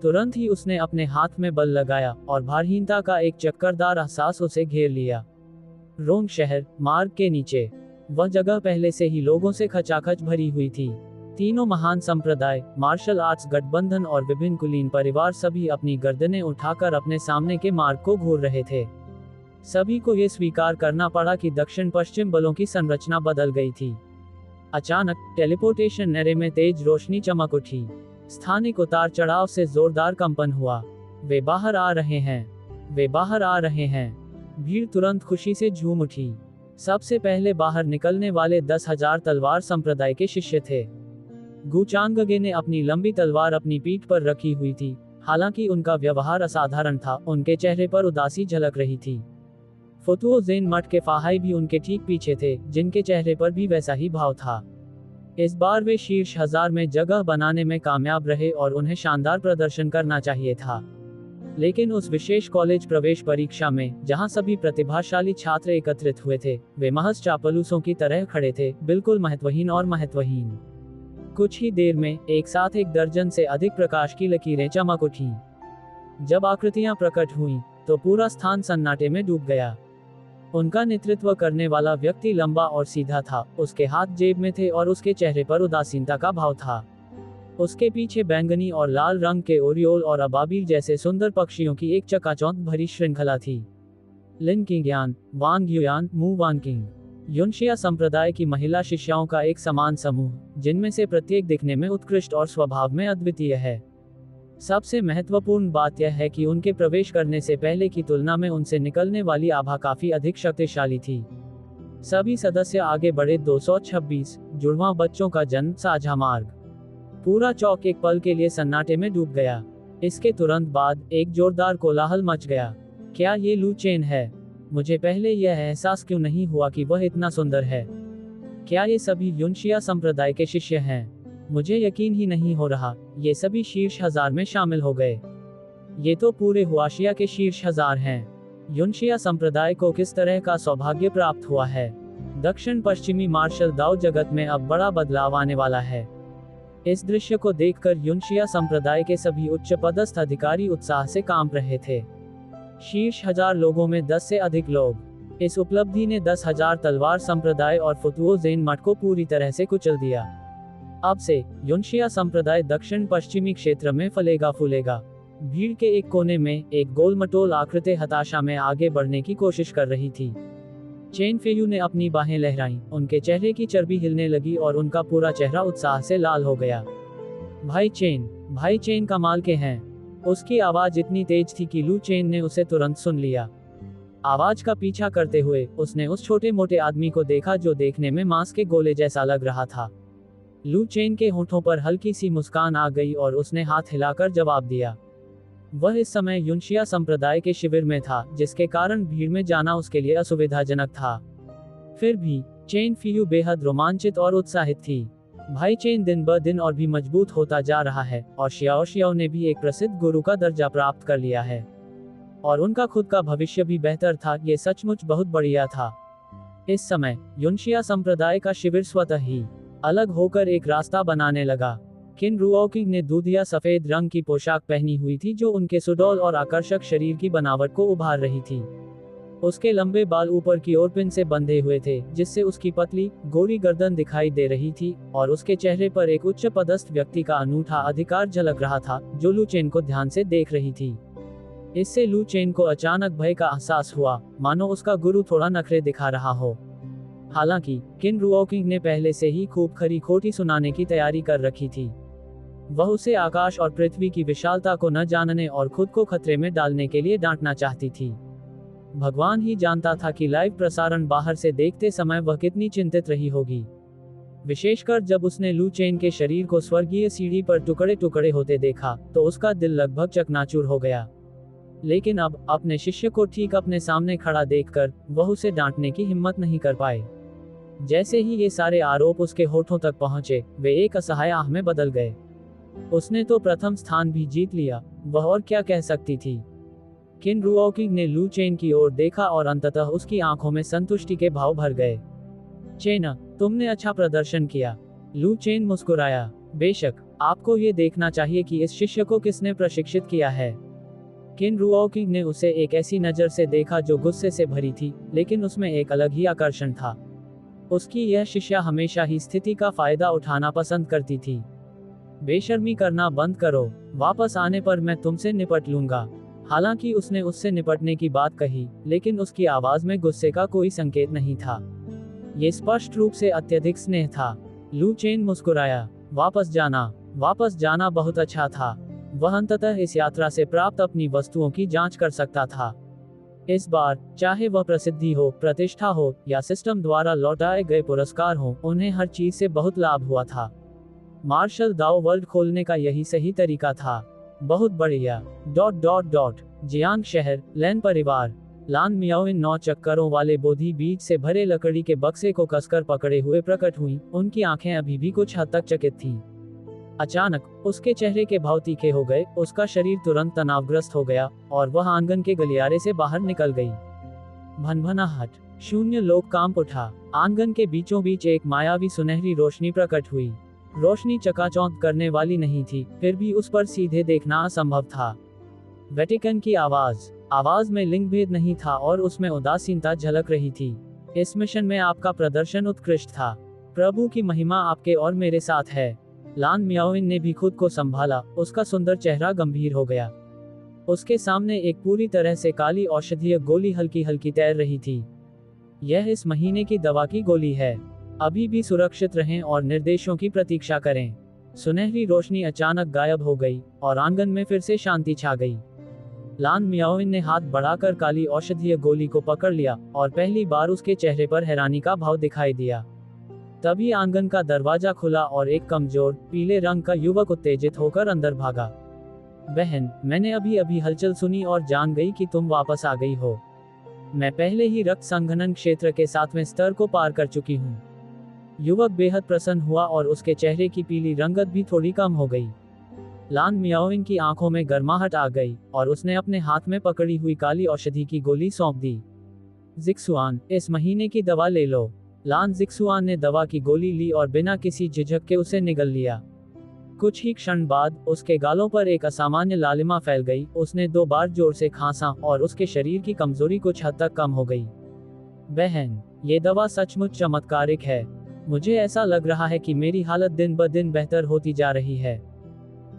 तुरंत ही उसने अपने हाथ में बल लगाया और भारहीनता का एक चक्करदार एहसास उसे घेर लिया। रोंग शहर, मार्ग के नीचे। वह जगह पहले से ही लोगों से खचाखच भरी हुई थी। तीनों महान संप्रदाय, मार्शल आर्ट्स गठबंधन और विभिन्न कुलीन परिवार सभी अपनी गर्दनें उठाकर अपने सामने के मार्ग को घूर रहे थे। सभी को ये स्वीकार करना पड़ा कि दक्षिण पश्चिम बलों की संरचना बदल गई थी। अचानक टेलीपोर्टेशन नरे में तेज रोशनी चमक उठी। स्थानिक उतार चढ़ाव से जोरदार कंपन हुआ। वे बाहर आ रहे हैं, वे बाहर आ रहे हैं। भीड़ तुरंत खुशी से झूम उठी। सबसे पहले बाहर निकलने वाले 10,000 तलवार संप्रदाय के शिष्य थे। गुचांगगे ने अपनी लंबी तलवार अपनी पीठ पर रखी हुई थी। हालांकि उनका व्यवहार असाधारण था, उनके चेहरे पर उदासी झलक रही थी। फुतुओ ज़ेन मठ के फाहाई भी उनके ठीक पीछे थे, जिनके चेहरे पर भी वैसा ही भाव था। इस बार वे शीर्ष 1000 में जगह बनाने में कामयाब रहे और उन्हें शानदार प्रदर्शन करना चाहिए था। लेकिन उस विशेष कॉलेज प्रवेश परीक्षा में, जहां सभी प्रतिभाशाली छात्र एकत्रित हुए थे, वे महज चापलूसों की तरह खड़े थे, बिल्कुल महत्वहीन और महत्वहीन। कुछ ही देर में एक साथ 1 दर्जन से अधिक प्रकाश की लकीरें चमक उठीं। जब आकृतियां प्रकट हुईं, तो पूरा स्थान सन्नाटे में डूब गया। उनका नेतृत्व करने वाला व्यक्ति लंबा और सीधा था, उसके हाथ जेब में थे और उसके चेहरे पर उदासीनता का भाव था। उसके पीछे बैंगनी और लाल रंग के ओरियोल और अबाबील जैसे सुंदर पक्षियों की एक चकाचौंध भरी श्रृंखला थी। लिन किंगयान, वांग युयान, मू वानकिंग। युनशिया संप्रदाय की महिला शिष्याओं का एक समान समूह, जिनमें से प्रत्येक दिखने में उत्कृष्ट और स्वभाव में अद्वितीय है। सबसे महत्वपूर्ण बात यह है कि उनके प्रवेश करने से पहले की तुलना में उनसे निकलने वाली आभा काफी अधिक शक्तिशाली थी। सभी सदस्य आगे बढ़े। 226 जुड़वां बच्चों का जन्म, साझा मार्ग। पूरा चौक एक पल के लिए सन्नाटे में डूब गया। इसके तुरंत बाद एक जोरदार कोलाहल मच गया। क्या ये लू चेन है? मुझे पहले यह एहसास क्यों नहीं हुआ कि वह इतना सुंदर है? क्या ये सभी युनशिया संप्रदाय के शिष्य हैं? मुझे यकीन ही नहीं हो रहा, ये सभी शीर्ष 1000 में शामिल हो गए। ये तो पूरे हुआशिया के शीर्ष 1000 हैं। युनशिया संप्रदाय को किस तरह का सौभाग्य प्राप्त हुआ है। दक्षिण पश्चिमी मार्शल दाओ जगत में अब बड़ा बदलाव आने वाला है। इस दृश्य को देखकर युनशिया संप्रदाय के सभी उच्च पदस्थ अधिकारी उत्साह से कांप रहे थे। शीर्ष 1000 लोगों में 10 से अधिक लोग। इस उपलब्धि ने 10,000 तलवार संप्रदाय और फुतुओ ज़ेन मठ को पूरी तरह से कुचल दिया। अब से युनशिया संप्रदाय दक्षिण पश्चिमी क्षेत्र में फलेगा फूलेगा। भीड़ के एक कोने में एक गोलमटोल आकृति हताशा में आगे बढ़ने की कोशिश कर रही थी। चेन फेयू ने अपनी बाहें लहराईं, उनके चेहरे की चर्बी हिलने लगी और उनका पूरा चेहरा उत्साह से लाल हो गया। भाई चेन कमाल के हैं। उसकी आवाज इतनी तेज थी कि लू चेन ने उसे तुरंत सुन लिया। आवाज का पीछा करते हुए उसने उस छोटे मोटे आदमी को देखा जो देखने में मांस के गोले जैसा लग रहा था। लू चेन के होठों पर हल्की सी मुस्कान आ गई और उसने हाथ हिलाकर जवाब दिया। वह इस समय युनशिया संप्रदाय के शिविर में था, जिसके कारण भीड़ में जाना उसके लिए असुविधाजनक था। फिर भी चेन फेयू बेहद रोमांचित और उत्साहित थी। भाई चेन दिन ब दिन और भी मजबूत होता जा रहा है और शियाओ ने भी एक प्रसिद्ध गुरु का दर्जा प्राप्त कर लिया है और उनका खुद का भविष्य भी बेहतर था। ये सचमुच बहुत बढ़िया था। इस समय युनशिया संप्रदाय का शिविर स्वतः ही अलग होकर एक रास्ता बनाने लगा। किन रुओकिंग ने दूधिया सफेद रंग की पोशाक पहनी हुई थी जो उनके सुडौल और आकर्षक शरीर की बनावट को उभार रही थी। उसके लंबे बाल ऊपर की ओर पिन से बंधे हुए थे, जिससे उसकी पतली गोरी गर्दन दिखाई दे रही थी और उसके चेहरे पर एक उच्च पदस्थ व्यक्ति का अनूठा अधिकार झलक रहा था, जो लू चेन को ध्यान से देख रही थी। इससे लू चेन को अचानक भय का एहसास हुआ, मानो उसका गुरु थोड़ा नखरे दिखा रहा हो। हालांकि किन रुओकिंग ने पहले से ही खूब खरी खोटी सुनाने की तैयारी कर रखी थी। वह उसे आकाश और पृथ्वी की विशालता को न जानने और खुद को खतरे में डालने के लिए डांटना चाहती थी। भगवान ही जानता था कि लाइव प्रसारण बाहर से देखते समय वह कितनी चिंतित रही होगी, विशेषकर जब उसने लू चेन के शरीर को स्वर्गीय सीढ़ी पर टुकड़े टुकड़े होते देखा तो उसका दिल लगभग चकनाचूर हो गया। लेकिन अब अपने शिष्य को ठीक अपने सामने खड़ा देखकर वह उसे डांटने की हिम्मत नहीं कर पाए। जैसे ही ये सारे आरोप उसके होठों तक पहुंचे, वे एक असहाय आह में बदल गए। उसने तो प्रथम स्थान भी जीत लिया, वह और क्या कह सकती थी। किन रुओकिंग ने लू चेन की ओर देखा और अंततः उसकी आंखों में संतुष्टि के भाव भर गए। चेन, तुमने अच्छा प्रदर्शन किया। लू चेन मुस्कुराया। बेशक, आपको ये देखना चाहिए कि इस शिष्य को किसने प्रशिक्षित किया है। किन रुओकिंग ने उसे एक ऐसी नजर से देखा जो गुस्से से भरी थी, लेकिन उसमें एक अलग ही आकर्षण था। उसकी यह शिष्या हमेशा ही स्थिति का फायदा उठाना पसंद करती थी। बेशर्मी करना बंद करो, वापस आने पर मैं तुमसे निपट लूंगा। हालांकि उसने उससे निपटने की बात कही, लेकिन उसकी आवाज में गुस्से का कोई संकेत नहीं था। ये स्पष्ट रूप से अत्यधिक स्नेह था। लू चेन मुस्कुराया। वापस जाना बहुत अच्छा था। वह अंततः इस यात्रा से प्राप्त अपनी वस्तुओं की जांच कर सकता था। इस बार, चाहे वह प्रसिद्धि हो, प्रतिष्ठा हो या सिस्टम द्वारा लौटाए गए पुरस्कार हो, उन्हें हर चीज से बहुत लाभ हुआ था। मार्शल दाओ वर्ल्ड खोलने का यही सही तरीका था। बहुत बढ़िया। ... जियांग शहर, लैन परिवार। लान मियाओ इन 9 चक्करों वाले बोधि बीज से भरे लकड़ी के बक्से को कसकर पकड़े हुए प्रकट हुई। उनकी आंखें अभी भी कुछ हद तक चकित थीं। अचानक उसके चेहरे के भाव तीखे हो गए, उसका शरीर तुरंत तनावग्रस्त हो गया और वह आंगन के गलियारे से बाहर निकल गई। भनभनाहट, शून्य लोक कांप उठा। आंगन के बीचों बीच एक मायावी सुनहरी रोशनी प्रकट हुई। रोशनी चकाचौंध करने वाली नहीं थी, फिर भी उस पर सीधे देखना असंभव था। वेटिकन की आवाज में लिंग भेद नहीं था और उसमें उदासीनता झलक रही थी। इस मिशन में आपका प्रदर्शन उत्कृष्ट था। प्रभु की महिमा आपके और मेरे साथ है। लान मियाओइन ने भी खुद को संभाला, उसका सुंदर चेहरा गंभीर हो गया। उसके सामने एक पूरी तरह से काली औषधीय गोली हल्की हल्की तैर रही थी। यह इस महीने की दवा की गोली है। अभी भी सुरक्षित रहें और निर्देशों की प्रतीक्षा करें। सुनहरी रोशनी अचानक गायब हो गई और आंगन में फिर से शांति छा गई। लान मियाओइन ने हाथ बढ़ाकर काली औषधीय गोली को पकड़ लिया और पहली बार उसके चेहरे पर हैरानी का भाव दिखाई दिया। तभी आंगन का दरवाजा खुला और एक कमजोर पीले रंग का युवक उत्तेजित होकर अंदर भागा। बहन, मैंने अभी अभी हलचल सुनी और जान गई कि तुम वापस आ गई हो। मैं पहले ही रक्त संघनन क्षेत्र के 7वें स्तर को पार कर चुकी हूँ। युवक बेहद प्रसन्न हुआ और उसके चेहरे की पीली रंगत भी थोड़ी कम हो गई। लान मियाओइन की आंखों में गर्माहट आ गई और उसने अपने हाथ में पकड़ी हुई काली औषधि की गोली सौंप दी। जिक्सुआन, इस महीने की दवा ले लो। लान जिक्सुआन ने दवा की गोली ली और बिना किसी झिझक के उसे निगल लिया। कुछ ही क्षण बाद उसके गालों पर एक असामान्य लालिमा फैल गई। उसने 2 बार जोर से खांसा और उसके शरीर की कमजोरी कुछ हद तक कम हो गई। बहन, ये दवा सचमुच चमत्कारिक है। मुझे ऐसा लग रहा है कि मेरी हालत दिन ब दिन बेहतर होती जा रही है।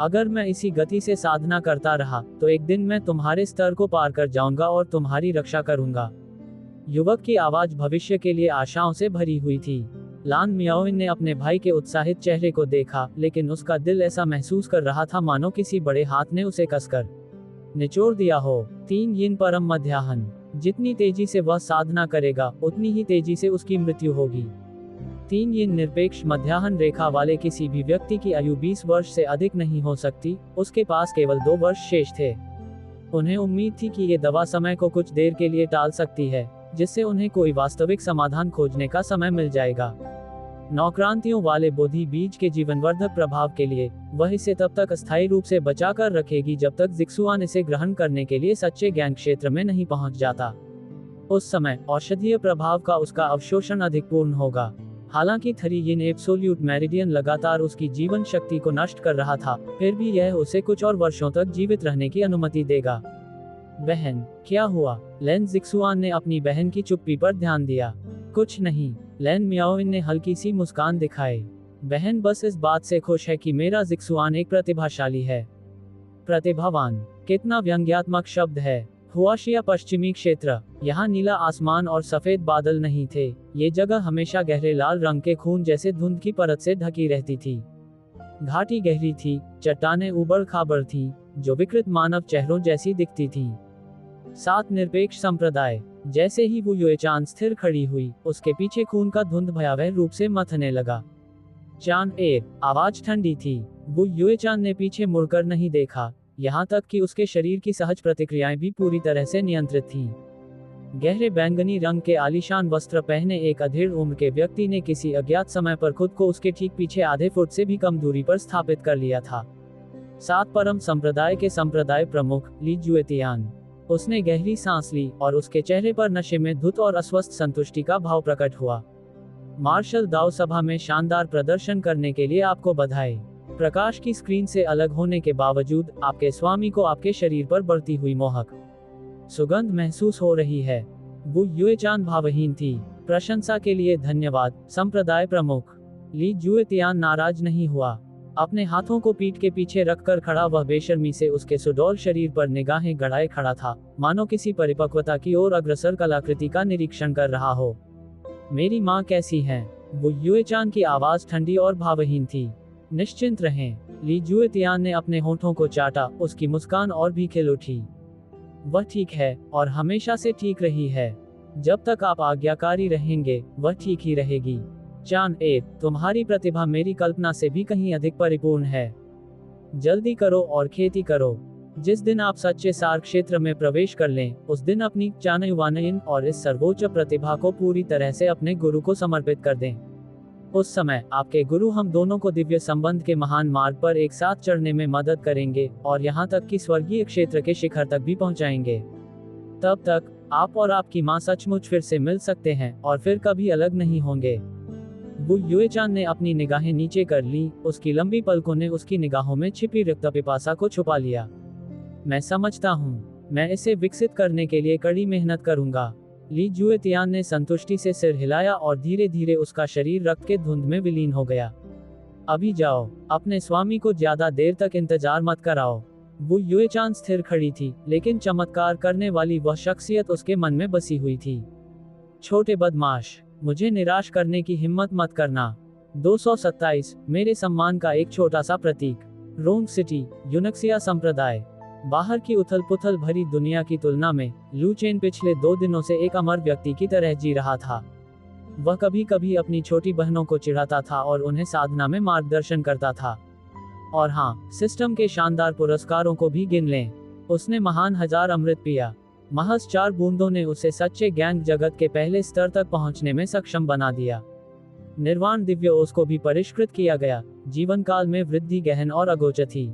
अगर मैं इसी गति से साधना करता रहा तो एक दिन मैं तुम्हारे स्तर को पार कर जाऊंगा और तुम्हारी रक्षा करूंगा। युवक की आवाज भविष्य के लिए आशाओं से भरी हुई थी। लान मियाओइन ने अपने भाई के उत्साहित चेहरे को देखा, लेकिन उसका दिल ऐसा महसूस कर रहा था मानो किसी बड़े हाथ ने उसे कसकर निचोड़ दिया हो। 3 यिन परम मध्याह्न। जितनी तेजी से वह साधना करेगा उतनी ही तेजी से उसकी मृत्यु होगी। 3 यिन निरपेक्ष मध्याह्न रेखा वाले किसी भी व्यक्ति की आयु 20 वर्ष से अधिक नहीं हो सकती। उसके पास केवल 2 वर्ष शेष थे। उन्हें उम्मीद थी कि ये दवा समय को कुछ देर के लिए टाल सकती है, जिससे उन्हें कोई वास्तविक समाधान खोजने का समय मिल जाएगा। नौक्रांतियों वाले बोधि बीज के जीवनवर्धक प्रभाव के लिए वह इसे तब तक अस्थायी रूप से बचा कर रखेगी जब तक जिक्सुआन इसे ग्रहण करने के लिए सच्चे ज्ञान क्षेत्र में नहीं पहुंच जाता। उस समय औषधीय प्रभाव का उसका अवशोषण अधिक पूर्ण होगा। हालांकि 3 यिन एब्सोल्यूट मेरिडियन लगातार उसकी जीवन शक्ति को नष्ट कर रहा था, फिर भी यह उसे कुछ और वर्षों तक जीवित रहने की अनुमति देगा। बहन, क्या हुआ? लैन जिक्सुआन ने अपनी बहन की चुप्पी पर ध्यान दिया। कुछ नहीं, लैन मियाओइन ने हल्की सी मुस्कान दिखाई। बहन बस इस बात से खुश है कि मेरा जिक्सुआन एक प्रतिभाशाली है। प्रतिभावान, कितना व्यंग्यात्मक शब्द है। हुआशिया पश्चिमी क्षेत्र। यहाँ नीला आसमान और सफेद बादल नहीं थे। ये जगह हमेशा गहरे लाल रंग के खून जैसे धुंध की परत से ढकी रहती थी। घाटी गहरी थी, चट्टानें उबड़ खाबड़ थीं, जो विकृत मानव चेहरों जैसी दिखती थीं। 7 निरपेक्ष संप्रदाय। जैसे ही वो युएचान स्थिर खड़ी हुई, उसके पीछे खून का धुंध भयावह रूप से मथने लगा। चान ए, आवाज ठंडी थी। वो युएचान ने पीछे मुड़कर नहीं देखा, यहाँ तक कि उसके शरीर की सहज प्रतिक्रियाएं भी पूरी तरह से नियंत्रित थीं। गहरे बैंगनी रंग के आलीशान वस्त्र पहने एक अधेड़ उम्र के व्यक्ति ने किसी अज्ञात समय पर खुद को उसके ठीक पीछे आधे फुट से भी कम दूरी पर स्थापित कर लिया था। 7 परम संप्रदाय के संप्रदाय प्रमुख ली जुएतियान। उसने गहरी सांस ली और उसके चेहरे पर नशे में धुत और अस्वस्थ संतुष्टि का भाव प्रकट हुआ। मार्शल दाओ सभा में शानदार प्रदर्शन करने के लिए आपको बधाई। प्रकाश की स्क्रीन से अलग होने के बावजूद आपके स्वामी को आपके शरीर पर बढ़ती हुई मोहक सुगंध महसूस हो रही है। वो युएचान भावहीन थी। प्रशंसा के लिए धन्यवाद, संप्रदाय प्रमुख। ली जुएतियान नाराज नहीं हुआ। अपने हाथों को पीठ के पीछे रखकर खड़ा वह बेशर्मी से उसके सुडौल शरीर पर निगाहें गड़ाए खड़ा था, मानो किसी परिपक्वता की ओर अग्रसर कलाकृति का निरीक्षण कर रहा हो। मेरी माँ कैसी हैं? वो युएचान की आवाज ठंडी और भावहीन थी। निश्चिंत रहें। ली जुएतियान ने अपने होठों को चाटा, उसकी मुस्कान और भी खिल उठी। वह ठीक है और हमेशा से ठीक रही है। जब तक आप आज्ञाकारी रहेंगे, वह ठीक ही रहेगी। चान ए, तुम्हारी प्रतिभा मेरी कल्पना से भी कहीं अधिक परिपूर्ण है। जल्दी करो और खेती करो। जिस दिन आप सच्चे सार क्षेत्र में प्रवेश कर लें, उस दिन अपनी चानयुवानयन और इस सर्वोच्च प्रतिभा को पूरी तरह से अपने गुरु को समर्पित कर दें। उस समय आपके गुरु हम दोनों को दिव्य संबंध के महान मार्ग पर एक साथ चढ़ने में मदद करेंगे और यहाँ तक कि स्वर्गीय क्षेत्र के शिखर तक भी पहुँचाएंगे। तब तक आप और आपकी माँ सचमुच फिर से मिल सकते हैं और फिर कभी अलग नहीं होंगे। वो युएचान ने अपनी निगाहें नीचे कर ली। उसकी लंबी पलकों ने उसकी निगाहों में छिपी रिक्त पिपासा को छुपा लिया। मैं समझता हूँ, मैं इसे विकसित करने के लिए कड़ी मेहनत करूंगा। ली जुएतियान ने संतुष्टि से सिर हिलाया और धीरे धीरे उसका शरीर रक्त के धुंध में विलीन हो गया। अभी जाओ, अपने स्वामी को ज्यादा देर तक इंतजार मत कराओ। वो युएचान स्थिर खड़ी थी, लेकिन चमत्कार करने वाली वह शख्सियत उसके मन में बसी हुई थी। छोटे बदमाश, मुझे निराश करने की हिम्मत मत करना। 227 मेरे सम्मान का एक छोटा सा प्रतीक। रोम सिटी, यूनक्सिया संप्रदाय। बाहर की उथल पुथल भरी दुनिया की तुलना में लू चेन पिछले 2 दिनों से एक अमर व्यक्ति की तरह जी रहा था। वह कभी कभी अपनी छोटी बहनों को चिढ़ाता था और उन्हें साधना में मार्गदर्शन करता था। और हाँ, सिस्टम के शानदार पुरस्कारों को भी गिन लें। उसने महान 1000 अमृत पिया। महज 4 बूंदों ने उसे सच्चे ज्ञान जगत के पहले स्तर तक पहुंचने में सक्षम बना दिया। निर्वाण दिव्य ओस को भी परिष्कृत किया गया। जीवन काल में वृद्धि गहन और अगोचर थी।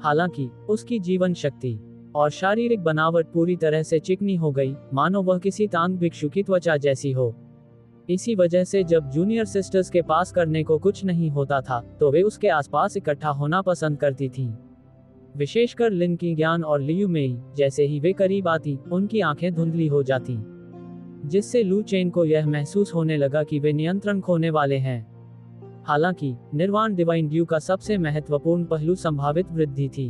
हालांकि उसकी जीवन शक्ति और शारीरिक बनावट पूरी तरह से चिकनी हो गई, मानो वह किसी तांग भिक्षु की त्वचा जैसी हो। इसी वजह से जब जूनियर सिस्टर्स के पास करने को कुछ नहीं होता था, तो वे उसके आसपास इकट्ठा होना पसंद करती थीं। विशेषकर लिन की ज्ञान और लियू मेई, जैसे ही वे करीब आती, उनकी आंखें धुंधली हो जाती, जिससे लू चेन को यह महसूस होने लगा कि वे नियंत्रण खोने वाले हैं। हालांकि निर्वाण डिवाइन ड्यू का सबसे महत्वपूर्ण पहलू संभावित वृद्धि थी।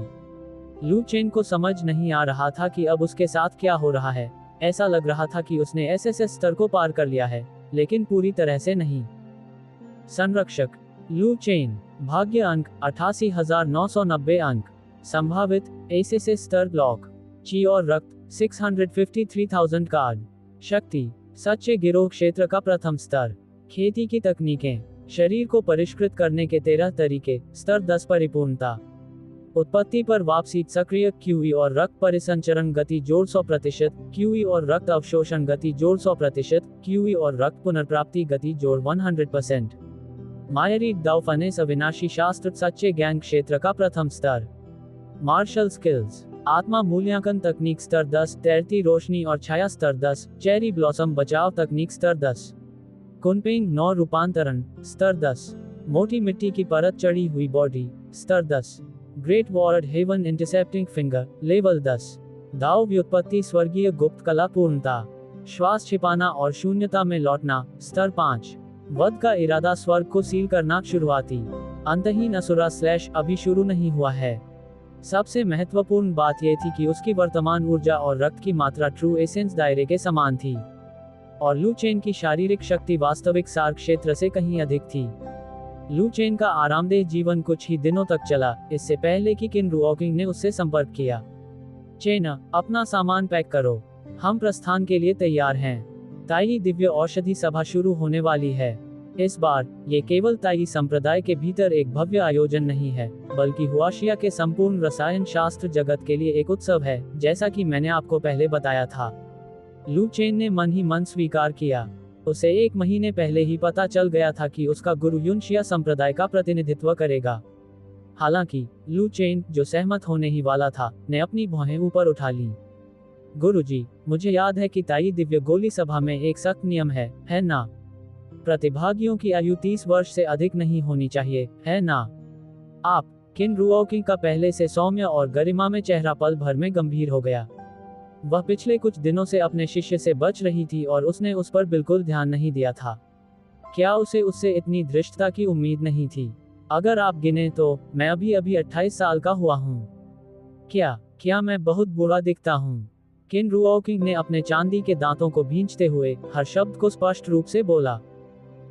लू चेन को समझ नहीं आ रहा था कि अब उसके साथ क्या हो रहा है। ऐसा लग रहा था कि उसने एसएसएस स्तर को पार कर लिया है, लेकिन पूरी तरह से नहीं। संरक्षक लू चेन, भाग्य अंक 88,990 अंक, संभावित एसएसएस स्तर लॉक, ची और रक्त 653,000 कार्ड, शक्ति सच्चे गिरोह क्षेत्र का प्रथम स्तर, खेती की तकनीकें, शरीर को परिष्कृत करने के 13 तरीके, स्तर 10 परिपूर्णता, उत्पत्ति पर वापसी, सक्रिय क्यूई और रक्त परिसंचरण गति जोड़ 100%, क्यूई और रक्त अवशोषण गति जोड़ 100%, क्यूई और रक्त पुनर्प्राप्ति गति जोड़ 100%। मायरीड दाउफनेस अविनाशी शास्त्र सच्चे ज्ञान क्षेत्र का प्रथम स्तर, मार्शल स्किल्स, आत्मा मूल्यांकन तकनीक स्तर 10, तैरती रोशनी और छाया स्तर 10, चेरी ब्लॉसम बचाव तकनीक स्तर 10, कुनपेंग 9 रूपांतरण स्तर 10, मोटी मिट्टी की परत चढ़ी हुई बॉडी स्तर 10, great ward heaven intercepting finger level 10, दाव व्युत्पत्ति स्वर्गीय गुप्त कला पूर्णता, श्वास छिपाना और शून्यता में लौटना स्तर 5, वध का इरादा स्वर्ग को सील करना शुरुआती, अंतहीन असुरा / अभी शुरू नहीं हुआ है। सबसे महत्वपूर्ण बात यह थी कि उसकी वर्तमान ऊर्जा और रक्त की मात्रा ट्रू एसेंस दायरे के समान थी, और लू चेन की शारीरिक शक्ति वास्तविक सार क्षेत्र से कहीं अधिक थी। लू चेन का आरामदेह जीवन कुछ ही दिनों तक चला, इससे पहले कि किन रुओकिंग ने उससे संपर्क किया। चेन, अपना सामान पैक करो, हम प्रस्थान के लिए तैयार हैं। ताई दिव्य औषधि सभा शुरू होने वाली है। इस बार ये केवल ताई संप्रदाय के भीतर एक भव्य आयोजन नहीं है, बल्कि हुआशिया के संपूर्ण रसायन शास्त्र जगत के लिए एक उत्सव है, जैसा कि मैंने आपको पहले बताया था। लू चेन ने मन ही मन स्वीकार किया। उसे 1 महीने पहले ही पता चल गया था कि उसका गुरु यूनशिया संप्रदाय का प्रतिनिधित्व करेगा। हालांकि लू चेन, जो सहमत होने ही वाला था, ने अपनी भौहें ऊपर उठा लीं। गुरुजी, मुझे याद है कि ताई दिव्य गोली सभा में एक सख्त नियम है ना? प्रतिभागियों की आयु 30 वर्ष से अधिक नहीं होनी चाहिए, है ना? आप किन रुओकिंग का पहले से सौम्य और गरिमा में चेहरा पल भर में गंभीर हो गया। वह पिछले कुछ दिनों से अपने शिष्य से बच रही थी और उसने उस पर बिल्कुल ध्यान नहीं दिया था। क्या उसे उससे इतनी धृष्टता की उम्मीद नहीं थी? अगर आप गिने तो मैं अभी 28 साल का हुआ हूँ। क्या मैं बहुत बुरा दिखता हूँ? किन रुओकिंग ने अपने चांदी के दांतों को भींचते हुए हर शब्द को स्पष्ट रूप से बोला।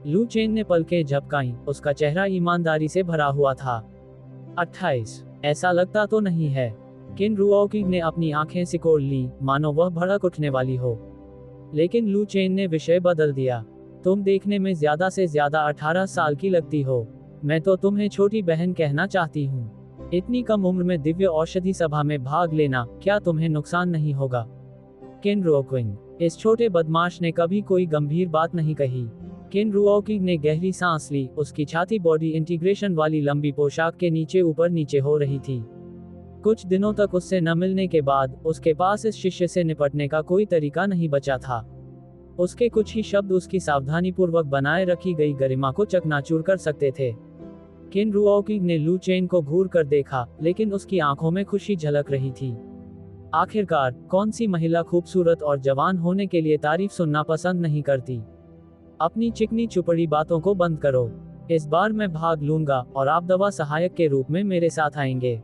लू चेन ने पलकें झपकाईं, उसका चेहरा ईमानदारी से भरा हुआ था। 28, ऐसा लगता तो नहीं है। किन रुओकिंग ने अपनी आंखें सिकोड़ ली, मानो वह भड़क उठने वाली हो। लेकिन लू चेन ने विषय बदल दिया। तुम देखने में ज्यादा से ज्यादा 18 साल की लगती हो। मैं तो तुम्हें छोटी बहन कहना चाहती हूँ। इतनी कम उम्र में दिव्य औषधि सभा में भाग लेना क्या तुम्हें नुकसान नहीं होगा? किन रुओकिंग, इस छोटे बदमाश ने कभी कोई गंभीर बात नहीं कही। किन रुओकिंग ने गहरी सांस ली। उसकी छाती बॉडी इंटीग्रेशन वाली लंबी पोशाक के नीचे ऊपर नीचे हो रही थी। कुछ दिनों तक उससे न मिलने के बाद उसके पास इस शिष्य से निपटने का कोई तरीका नहीं बचा था। उसके कुछ ही शब्द उसकी सावधानीपूर्वक बनाए रखी गई गरिमा को चकनाचूर कर सकते थे। किन रुओकिंग ने लू चेन को घूर कर देखा, लेकिन उसकी आंखों में खुशी झलक रही थी। आखिरकार, कौन सी महिला खूबसूरत और जवान होने के लिए तारीफ सुनना पसंद नहीं करती? अपनी चिकनी चुपड़ी बातों को बंद करो। इस बार मैं भाग लूंगा और आप दवा सहायक के रूप में मेरे साथ आएंगे।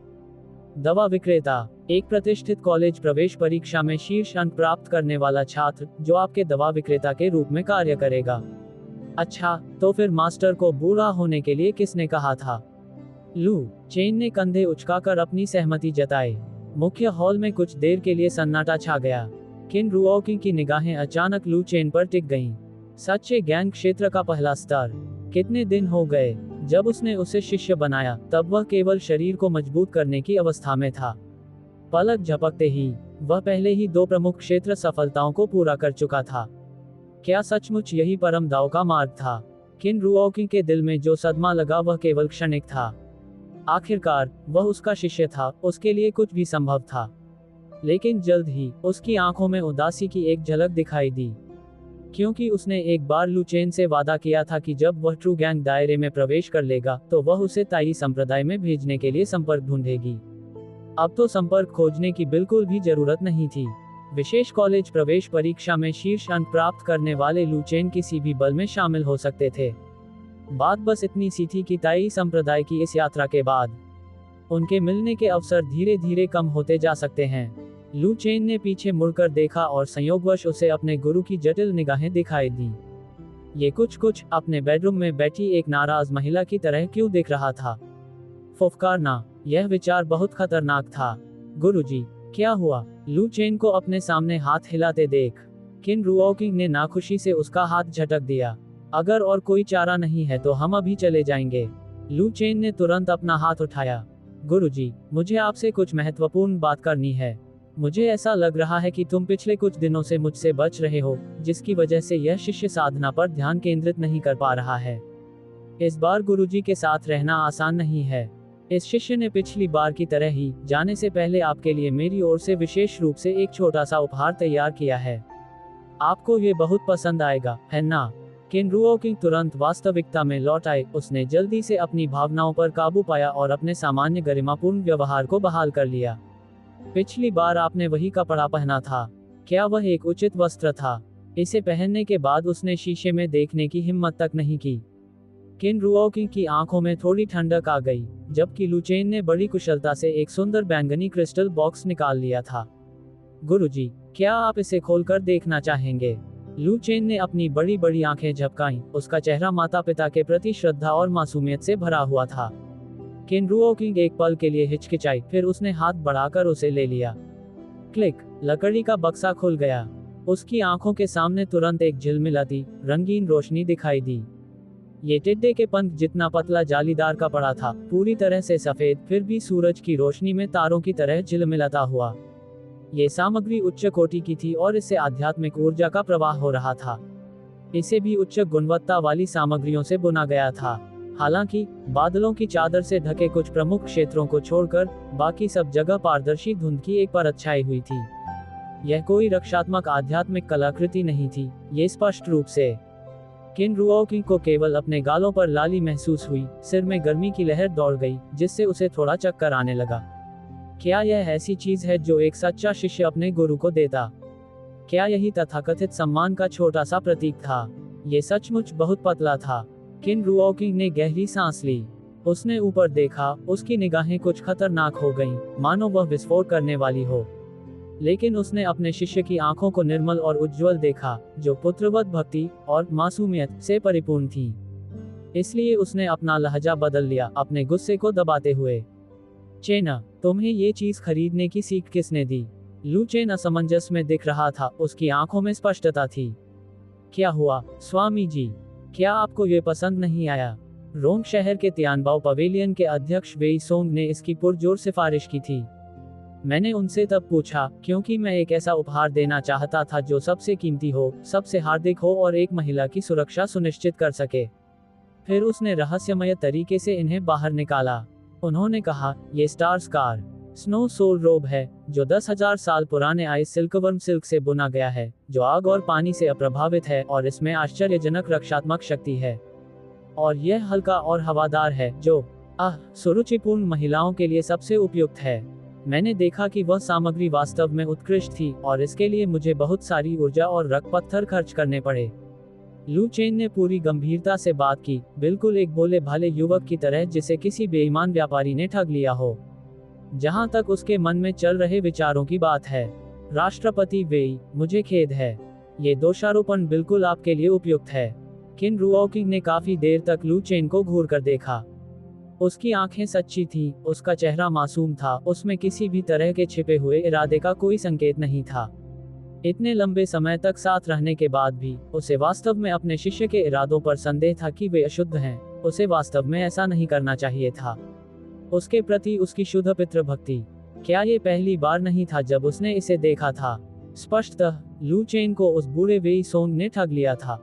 दवा विक्रेता, एक प्रतिष्ठित कॉलेज प्रवेश परीक्षा में शीर्ष अंक प्राप्त करने वाला छात्र जो आपके दवा विक्रेता के रूप में कार्य करेगा। अच्छा, तो फिर मास्टर को बूढ़ा होने के लिए किसने कहा था? लू चेन ने कंधे उचकाकर अपनी सहमति जताई। मुख्य हॉल में कुछ देर के लिए सन्नाटा छा गया। किन रुओकी की निगाहें अचानक लू चेन पर टिक गईं। सच्चे ज्ञान क्षेत्र का पहला स्तर। कितने दिन हो गए जब उसने उसे शिष्य बनाया, तब वह केवल शरीर को मजबूत करने की अवस्था में था। पलक झपकते ही वह पहले ही 2 प्रमुख क्षेत्र सफलताओं को पूरा कर चुका था। क्या सचमुच यही परम दाव का मार्ग था? किन रुओकी के दिल में जो सदमा लगा वह केवल क्षणिक था। आखिरकार वह उसका शिष्य था, उसके लिए कुछ भी संभव था। लेकिन जल्द ही उसकी आंखों में उदासी की एक झलक दिखाई दी, क्योंकि उसने एक बार लू चेन से वादा किया था कि जब वह ट्रू गैंग दायरे में प्रवेश कर लेगा तो वह उसे ताई संप्रदाय में भेजने के लिए संपर्क ढूंढेगी। अब तो संपर्क खोजने की बिल्कुल भी जरूरत नहीं थी। विशेष कॉलेज प्रवेश परीक्षा में शीर्ष अंक प्राप्त करने वाले लू चेन किसी भी बल में शामिल हो सकते थे। बात बस इतनी सी थी कि ताई संप्रदाय की इस यात्रा के बाद उनके मिलने के अवसर धीरे धीरे कम होते जा सकते हैं। लू चेन ने पीछे मुड़कर देखा और संयोगवश उसे अपने गुरु की जटिल निगाहें दिखाई दी। ये कुछ अपने बेडरूम में बैठी एक नाराज महिला की तरह क्यों दिख रहा था? फुफकारना, यह विचार बहुत खतरनाक था। गुरुजी, क्या हुआ? लू चेन को अपने सामने हाथ हिलाते देख किन रुओकी ने नाखुशी से उसका हाथ झटक दिया। अगर और कोई चारा नहीं है तो हम अभी चले जाएंगे। लू चेन ने तुरंत अपना हाथ उठाया। गुरुजी, मुझे आपसे कुछ महत्वपूर्ण बात करनी है। मुझे ऐसा लग रहा है कि तुम पिछले कुछ दिनों से मुझसे बच रहे हो, जिसकी वजह से यह शिष्य साधना पर ध्यान केंद्रित नहीं कर पा रहा है। इस बार गुरुजी के साथ रहना आसान नहीं है। इस शिष्य ने पिछली बार की तरह ही जाने से पहले आपके लिए मेरी ओर से विशेष रूप से एक छोटा सा उपहार तैयार किया है। आपको ये बहुत पसंद आएगा, है ना? किन रुओकी तुरंत वास्तविकता में लौट आए। उसने जल्दी से अपनी भावनाओं पर काबू पाया और अपने सामान्य गरिमापूर्ण व्यवहार को बहाल कर लिया। पिछली बार आपने वही कपड़ा पहना था। क्या वह एक उचित वस्त्र था? इसे पहनने के बाद उसने शीशे में देखने की हिम्मत तक नहीं की। किन रुओकी की आंखों में थोड़ी ठंडक आ गई, जबकि लू चेन ने बड़ी कुशलता से एक सुंदर बैंगनी क्रिस्टल बॉक्स निकाल लिया था। गुरुजी, क्या आप इसे खोलकर देखना चाहेंगे? लू चेन ने अपनी बड़ी बड़ी आंखें झपकाईं। उसका चेहरा माता पिता के प्रति श्रद्धा और मासूमियत से भरा हुआ था। किन रुओकी एक पल के लिए हिचकिचाई, फिर उसने हाथ बढ़ाकर उसे ले लिया। क्लिक, लकड़ी का बक्सा खुल गया। उसकी आंखों के सामने तुरंत एक झिलमिलाती रंगीन रोशनी दिखाई दी। ये टिड्डे के पंख जितना पतला जालीदार कपड़ा था, पूरी तरह से सफेद, फिर भी सूरज की रोशनी में तारों की तरह झिलमिलाता हुआ। ये सामग्री उच्च कोटि की थी और इससे आध्यात्मिक ऊर्जा का प्रवाह हो रहा था। इसे भी उच्च गुणवत्ता वाली सामग्रियों से बुना गया था। हालांकि बादलों की चादर से ढके कुछ प्रमुख क्षेत्रों को छोड़कर बाकी सब जगह पारदर्शी धुंध की एक परत छाई हुई थी। यह कोई रक्षात्मक आध्यात्मिक कलाकृति नहीं थी, ये स्पष्ट रूप से। किन रुओकी को केवल अपने गालों पर लाली महसूस हुई, सिर में गर्मी की लहर दौड़ गई, जिससे उसे थोड़ा चक्कर आने लगा। क्या यह ऐसी चीज है जो एक सच्चा शिष्य अपने गुरु को देता? क्या यही तथाकथित सम्मान का छोटा सा प्रतीक था? ये सचमुच बहुत पतला था। किन रुओकी ने गहरी सांस ली। उसने ऊपर देखा, उसकी निगाहें कुछ खतरनाक हो गईं, मानो वह विस्फोट करने वाली हो। लेकिन उसने अपने शिष्य की आंखों को निर्मल और उज्ज्वल देखा, जो पुत्रवत भक्ति और मासूमियत से परिपूर्ण थी। इसलिए उसने अपना लहजा बदल लिया, अपने गुस्से को दबाते हुए। चेना, तुम्हें ये चीज खरीदने की सीख किसने दी? लू चेन असमंजस में दिख रहा था, उसकी आंखों में स्पष्टता थी। क्या हुआ स्वामी जी? क्या आपको ये पसंद नहीं आया? रोम शहर के तियानबाओ पवेलियन के अध्यक्ष वेई सोंग ने इसकी पुरजोर सिफारिश की थी। मैंने उनसे तब पूछा, क्योंकि मैं एक ऐसा उपहार देना चाहता था जो सबसे कीमती हो, सबसे हार्दिक हो और एक महिला की सुरक्षा सुनिश्चित कर सके। फिर उसने रहस्यमय तरीके से इन्हें बाहर निकाला। उन्होंने कहा, ये स्टार स्कार स्नो सोल रोब है, जो 10,000 साल पुराने आइस सिल्कवर्म सिल्क से बुना गया है, जो आग और पानी से अप्रभावित है और इसमें आश्चर्यजनक रक्षात्मक शक्ति है। और यह हल्का और हवादार है, जो सुरुचिपूर्ण महिलाओं के लिए सबसे उपयुक्त है। मैंने देखा कि वह सामग्री वास्तव में उत्कृष्ट थी और इसके लिए मुझे बहुत सारी ऊर्जा और रक्त पत्थर खर्च करने पड़े। लू चेन ने पूरी गंभीरता से बात की, बिल्कुल एक भोले भाले युवक की तरह जिसे किसी बेईमान व्यापारी ने ठग लिया हो। जहां तक उसके मन में चल रहे विचारों की बात है। राष्ट्रपति वेई, मुझे खेद है। ये दोषारोपण बिल्कुल आपके लिए उपयुक्त है। किन रुओकिंग ने काफी देर तक लू चेन को घूर कर देखा। उसकी आंखें सच्ची थीं, उसका चेहरा मासूम था, उसमें किसी भी तरह के छिपे हुए इरादे का कोई संकेत नहीं था। इतने लंबे समय तक साथ रहने के बाद भी उसे वास्तव में अपने शिष्य के इरादों पर संदेह था कि वे अशुद्ध हैं। उसे वास्तव में ऐसा नहीं करना चाहिए था। उसके प्रति उसकी शुद्ध पितृभक्ति। क्या ये पहली बार नहीं था जब उसने इसे देखा था? स्पष्टतः लू चेन को उस बूढ़े वेई सोंग ने ठग लिया था।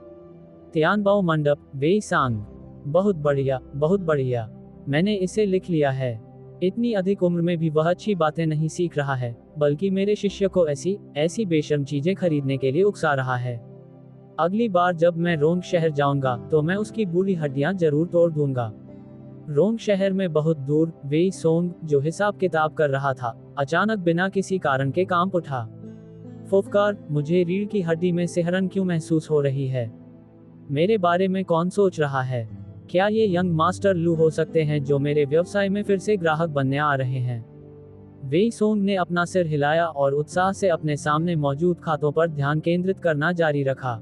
तियानबाओ मंडप, वेई सांग। बहुत बढ़िया, बहुत बढ़िया। मैंने इसे लिख लिया है। इतनी अधिक उम्र में भी वह अच्छी बातें नहीं सीख रहा है, बल्कि मेरे शिष्य को ऐसी बेशर्म चीजें खरीदने के लिए उकसा रहा है। अगली बार जब मैं रोंग शहर जाऊंगा तो मैं उसकी बूढ़ी हड्डियां जरूर तोड़ दूंगा। रोंग शहर में बहुत दूर वेई सोंग, जो हिसाब किताब कर रहा था, अचानक बिना किसी कारण के कांप उठा। फुफकार, मुझे रीढ़ की हड्डी में सिहरन क्यों महसूस हो रही है? मेरे बारे में कौन सोच रहा है? क्या ये यंग मास्टर लू हो सकते हैं जो मेरे व्यवसाय में फिर से ग्राहक बनने आ रहे हैं? वेई सोंग ने अपना सिर हिलाया और उत्साह से अपने सामने मौजूद खातों पर ध्यान केंद्रित करना जारी रखा।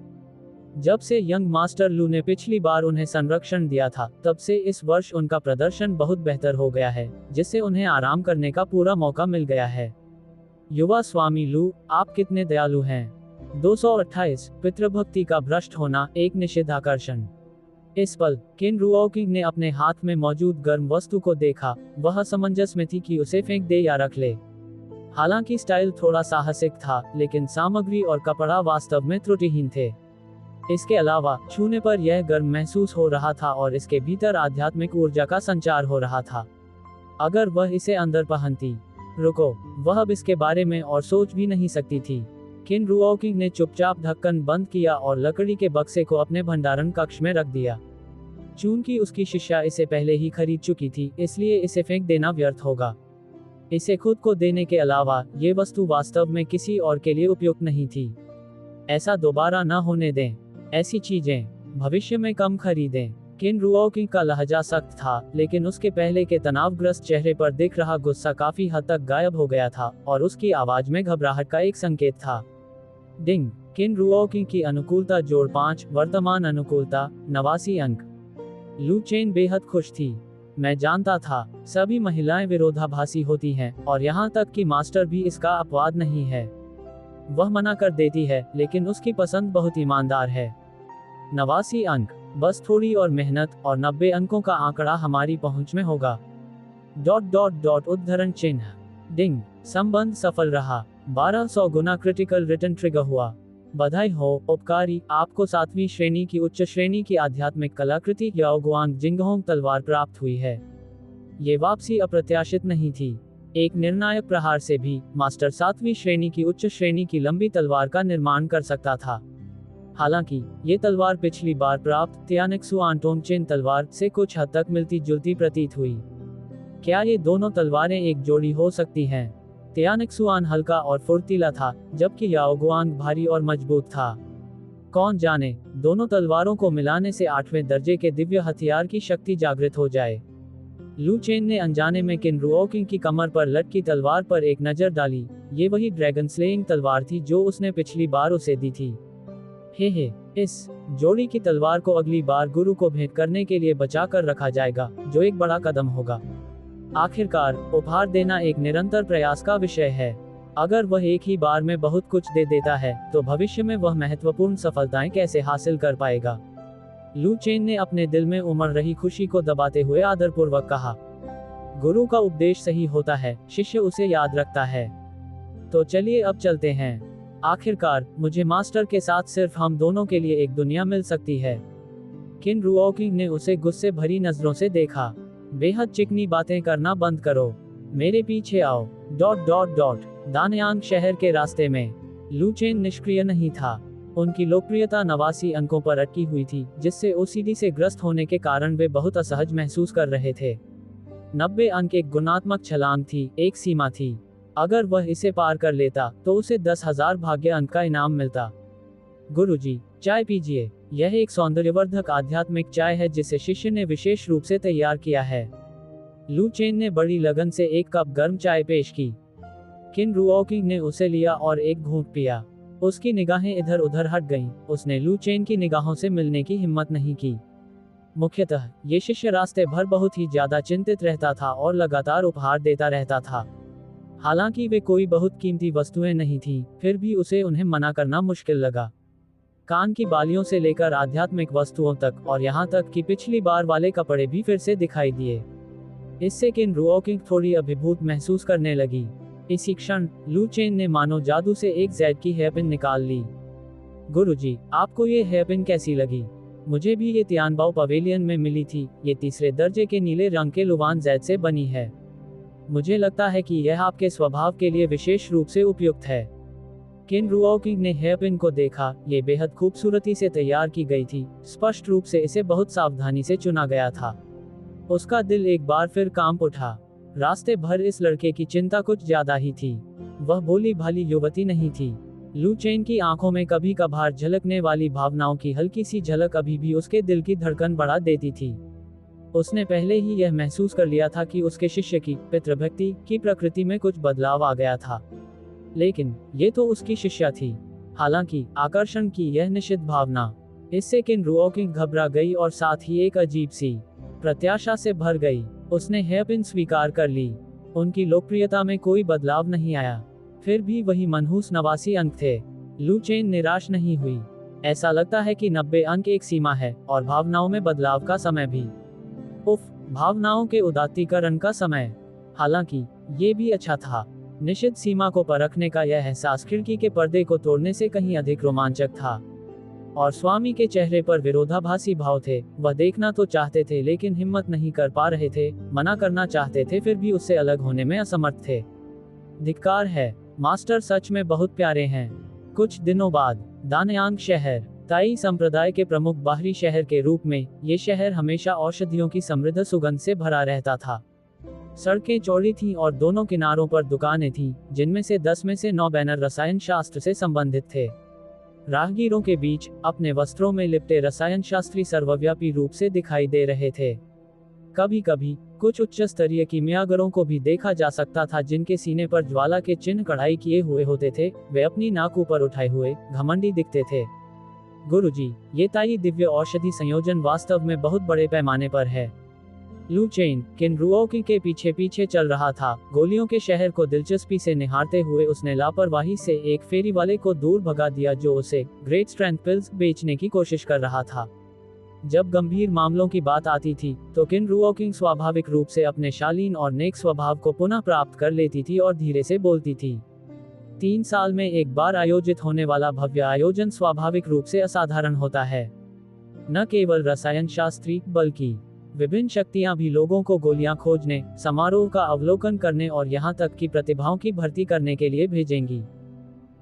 जब से यंग मास्टर लू ने पिछली बार उन्हें संरक्षण दिया था, तब से इस वर्ष उनका प्रदर्शन बहुत बेहतर हो गया है, जिससे उन्हें आराम करने का पूरा मौका मिल गया है। युवा स्वामी लू, आप कितने दयालु हैं। 228 पितृभक्ति का भ्रष्ट होना, एक निषिद्ध आकर्षण। इस पल किन रुओकिंग ने अपने हाथ में मौजूद गर्म वस्तु को देखा। वह असमंजस में थी कि उसे फेंक दे या रख ले। हालांकि स्टाइल थोड़ा साहसिक था, लेकिन सामग्री और कपड़ा वास्तव में त्रुटिहीन थे। इसके अलावा छूने पर यह गर्म महसूस हो रहा था और इसके भीतर आध्यात्मिक ऊर्जा का संचार हो रहा था। अगर वह इसे अंदर पहनती। रुको, वह अब इसके बारे में और सोच भी नहीं सकती थी। किन रुओकिंग ने चुपचाप ढक्कन बंद किया और लकड़ी के बक्से को अपने भंडारण कक्ष में रख दिया। चूंकि उसकी शिष्या इसे पहले ही खरीद चुकी थी, इसलिए इसे फेंक देना व्यर्थ होगा। इसे खुद को देने के अलावा ये वस्तु वास्तव में किसी और के लिए उपयुक्त नहीं थी। ऐसा दोबारा न होने दें। ऐसी चीजें भविष्य में कम खरीदें। किन रुओकिंग का लहजा सख्त था, लेकिन उसके पहले के तनावग्रस्त चेहरे पर दिख रहा गुस्सा काफी हद तक गायब हो गया था और उसकी आवाज में घबराहट का एक संकेत था। डिंग। किन रुओकिंग की अनुकूलता जोड़ 5, वर्तमान अनुकूलता 89 अंक। लू चेन बेहद खुश थी। मैं जानता था, सभी महिलाएं विरोधाभासी होती हैं, और यहाँ तक कि मास्टर भी इसका अपवाद नहीं है। वह मना कर देती है, लेकिन उसकी पसंद बहुत ईमानदार है। 89 अंक, बस थोड़ी और मेहनत और 90 अंकों का आंकड़ा हमारी पहुंच में होगा। ... उद्धरण चिन्ह। डिंग। संबंध सफल रहा। 1200 गुना क्रिटिकल रिटर्न ट्रिगर हुआ। बधाई हो उपकारी, आपको 7वीं श्रेणी की उच्च श्रेणी की आध्यात्मिक कलाकृति याओगुआंग जिंगहोंग तलवार प्राप्त हुई है। ये वापसी अप्रत्याशित नहीं थी। एक निर्णायक प्रहार से भी मास्टर 7वीं श्रेणी की उच्च श्रेणी की लंबी तलवार का निर्माण कर सकता था। हालांकि ये तलवार पिछली बार प्राप्त तियानेक्सु आंटोंगचेन तलवार से कुछ हद तक मिलती जुलती प्रतीत हुई। क्या ये दोनों तलवारें एक जोड़ी हो सकती हैं? तियानेक्सुआन हल्का और फुर्तीला था, जबकि याओगुआंग भारी और मजबूत था। कौन जाने, दोनों तलवारों को मिलाने से 8वें दर्जे के दिव्य हथियार की शक्ति जागृत हो जाए। लू चेन ने अनजाने में किन रुओकिंग की कमर पर लटकी तलवार पर एक नजर डाली। ये वही ड्रैगन स्लेइंग तलवार थी जो उसने पिछली बार उसे दी थी। हे, इस जोड़ी की तलवार को अगली बार गुरु को भेंट करने के लिए बचा कर रखा जाएगा, जो एक बड़ा कदम होगा। आखिरकार उपहार देना एक निरंतर प्रयास का विषय है। अगर वह एक ही बार में बहुत कुछ दे देता है, तो भविष्य में वह महत्वपूर्ण सफलताएं कैसे हासिल कर पाएगा? लू चेन ने अपने दिल में उमड़ रही खुशी को दबाते हुए आदरपूर्वक कहा। गुरु का उपदेश सही होता है, शिष्य उसे याद रखता है। तो चलिए अब चलते हैं। आखिरकार मुझे मास्टर के साथ सिर्फ हम दोनों के लिए एक दुनिया मिल सकती है। किन रुओकिंग ने उसे गुस्से भरी नजरों से देखा। बेहद चिकनी बातें करना बंद करो, मेरे पीछे आओ। ... दानयांग शहर के रास्ते में लू चेन निष्क्रिय नहीं था। उनकी लोकप्रियता 89 अंकों पर अटकी हुई थी, जिससे ओसीडी से ग्रस्त होने के कारण वे बहुत असहज महसूस कर रहे थे। 90 अंक एक गुणात्मक छलांग थी, एक सीमा थी। अगर वह इसे पार कर लेता तो उसे 10,000 भाग्य अंक का इनाम मिलता। गुरुजी, चाय पीजिए। यह एक सौंदर्यवर्धक आध्यात्मिक चाय है जिसे शिष्य ने विशेष रूप से तैयार किया है। लू चेन ने बड़ी लगन से एक कप गर्म चाय पेश की। किन रुओकिंग ने उसे लिया और एक घूंट पिया। उसकी निगाहें इधर उधर हट गईं। उसने लू चेन की निगाहों से मिलने की हिम्मत नहीं की। मुख्यतः ये शिष्य रास्ते भर बहुत ही ज्यादा चिंतित रहता था और लगातार उपहार देता रहता था। हालांकि वे कोई बहुत कीमती वस्तुएं नहीं थीं, फिर भी उसे उन्हें मना करना मुश्किल लगा। कान की बालियों से लेकर आध्यात्मिक वस्तुओं तक, और यहाँ तक कि पिछली बार वाले कपड़े भी फिर से दिखाई दिए। इससे किन रुओकिंग थोड़ी अभिभूत महसूस करने लगी। इसी क्षण लू चेन ने मानो जादू से एक जैड की हेयरपिन निकाल ली। गुरुजी, आपको ये हेयरपिन कैसी लगी? मुझे भी ये तियानबाओ पवेलियन में मिली थी। ये तीसरे दर्जे के नीले रंग के लुवान जैड से बनी है। मुझे लगता है कि यह आपके स्वभाव के लिए विशेष रूप से उपयुक्त है। किन रुओकिंग ने हेयरपिन को देखा। ये बेहद खूबसूरती से तैयार की गई थी। स्पष्ट रूप से इसे बहुत सावधानी से चुना गया था। उसका दिल एक बार फिर कांप उठा। रास्ते भर इस लड़के की चिंता कुछ ज्यादा ही थी। वह भोली भाली युवती नहीं थी। लू चेन की आंखों में कभी कभार झलकने वाली भावनाओं की हल्की सी झलक अभी भी उसके दिल की धड़कन बढ़ा देती थी। उसने पहले ही यह महसूस कर लिया था कि उसके शिष्य की पितृभक्ति की प्रकृति में कुछ बदलाव आ गया था। लेकिन ये तो उसकी शिष्या थी। हालांकि आकर्षण की यह निषिद्ध भावना, इससे किन रुओकिंग घबरा गई और साथ ही एक अजीब सी प्रत्याशा से भर गई। उसने हेयरपिन स्वीकार कर ली। उनकी लोकप्रियता में कोई बदलाव नहीं आया। फिर भी वही मनहूस 89 अंक थे। लू चेन निराश नहीं हुई। ऐसा लगता है कि 90 अंक एक सीमा है और भावनाओं में बदलाव का समय भी। उफ, भावनाओं के उदात्तीकरण का समय। हालांकि ये भी अच्छा था। निश्चित सीमा को परखने का यह एहसास खिड़की के पर्दे को तोड़ने से कहीं अधिक रोमांचक था। और स्वामी के चेहरे पर विरोधाभासी भाव थे। वह देखना तो चाहते थे लेकिन हिम्मत नहीं कर पा रहे थे। मना करना चाहते थे फिर भी उससे अलग होने में असमर्थ थे। धिक्कार है, मास्टर सच में बहुत प्यारे हैं। कुछ दिनों बाद दानयांग शहर, ताई संप्रदाय के प्रमुख बाहरी शहर के रूप में, ये शहर हमेशा औषधियों की समृद्ध सुगंध से भरा रहता था। सड़कें चौड़ी थीं और दोनों किनारों पर दुकानें थीं, जिनमें से 10 में से 9 बैनर रसायन शास्त्र से संबंधित थे। राहगीरों के बीच अपने वस्त्रों में लिपटे रसायन शास्त्री सर्वव्यापी रूप से दिखाई दे रहे थे। कभी कभी कुछ उच्च स्तरीय कीमियागरों को भी देखा जा सकता था, जिनके सीने पर ज्वाला के चिन्ह कढ़ाई किए हुए होते थे। वे अपनी नाक ऊपर उठाए हुए घमंडी दिखते थे। गुरुजी, ये ताई दिव्य औषधि संयोजन वास्तव में बहुत बड़े पैमाने पर है। लू चेन किन रुओकिंग के पीछे पीछे चल रहा था। गोलियों के शहर को दिलचस्पी से निहारते हुए उसने लापरवाही से एक फेरी वाले को दूर भगा दिया जो उसे ग्रेट स्ट्रेंथ पिल्स बेचने की कोशिश कर रहा था। जब गंभीर मामलों की बात आती थी तो किन रुओकिंग स्वाभाविक रूप से अपने शालीन और नेक स्वभाव को पुनः प्राप्त कर लेती थी और धीरे से बोलती थी। 3 साल में एक बार आयोजित होने वाला भव्य आयोजन स्वाभाविक रूप से असाधारण होता है। न केवल रसायन शास्त्री बल्कि विभिन्न शक्तियां भी लोगों को गोलियां खोजने, समारोह का अवलोकन करने और यहां तक कि प्रतिभाओं की भर्ती करने के लिए भेजेंगी।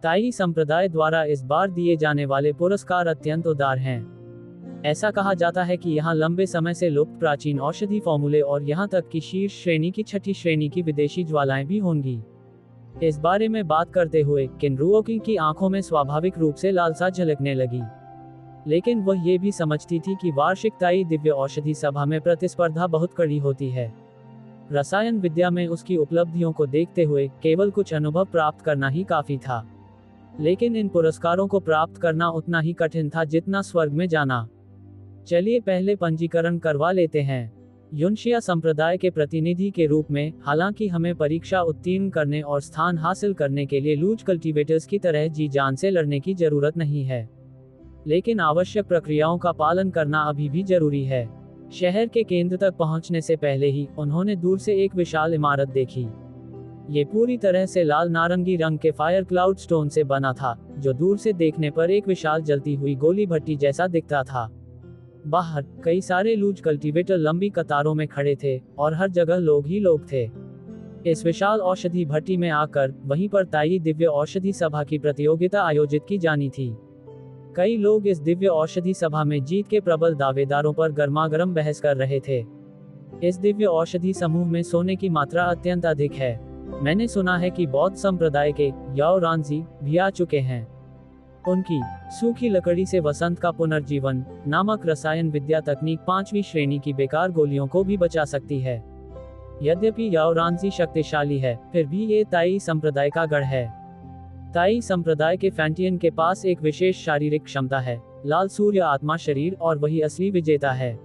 ताई संप्रदाय द्वारा इस बार दिए जाने वाले पुरस्कार अत्यंत उदार हैं। ऐसा कहा जाता है कि यहाँ लंबे समय से लुप्त प्राचीन औषधि फॉर्मूले और यहाँ तक कि शीर्ष श्रेणी की 6ठी श्रेणी की विदेशी ज्वालाएं भी होंगी। इस बारे में बात करते हुए किन रुओकिंग की आंखों में स्वाभाविक रूप से लालसा झलकने लगी। लेकिन वह ये भी समझती थी कि वार्षिक ताई दिव्य औषधि सभा में प्रतिस्पर्धा बहुत कड़ी होती है। रसायन विद्या में उसकी उपलब्धियों को देखते हुए केवल कुछ अनुभव प्राप्त करना ही काफी था। लेकिन इन पुरस्कारों को प्राप्त करना उतना ही कठिन था जितना स्वर्ग में जाना। चलिए पहले पंजीकरण करवा लेते हैं। युनशिया संप्रदाय के प्रतिनिधि के रूप में, हालांकि हमें परीक्षा उत्तीर्ण करने और स्थान हासिल करने के लिए लूज कल्टीवेटर्स की तरह जी जान से लड़ने की जरूरत नहीं है। लेकिन आवश्यक प्रक्रियाओं का पालन करना अभी भी जरूरी है। शहर के केंद्र तक पहुंचने से पहले ही उन्होंने दूर से एक विशाल इमारत देखी। ये पूरी तरह से लाल नारंगी रंग के फायर क्लाउड स्टोन से बना था, जो दूर से देखने पर एक विशाल जलती हुई गोली भट्टी जैसा दिखता था। बाहर कई सारे लूज कल्टीवेटर लंबी कतारों में खड़े थे और हर जगह लोग ही लोग थे। इस विशाल औषधि भट्टी में आकर वहीं पर ताई दिव्य औषधि सभा की प्रतियोगिता आयोजित की जानी थी। कई लोग इस दिव्य औषधि सभा में जीत के प्रबल दावेदारों पर गर्मागर्म बहस कर रहे थे। इस दिव्य औषधि समूह में सोने की मात्रा अत्यंत अधिक है। मैंने सुना है कि बौद्ध संप्रदाय के याओ रांजी भी आ चुके हैं। उनकी सूखी लकड़ी से वसंत का पुनर्जीवन नामक रसायन विद्या तकनीक 5वीं श्रेणी की बेकार गोलियों को भी बचा सकती है। यद्यपि याओरांजी शक्तिशाली है, फिर भी ये ताई संप्रदाय का गढ़ है। ताई संप्रदाय के फैंटियन के पास एक विशेष शारीरिक क्षमता है, लाल सूर्य आत्मा शरीर, और वही असली विजेता है।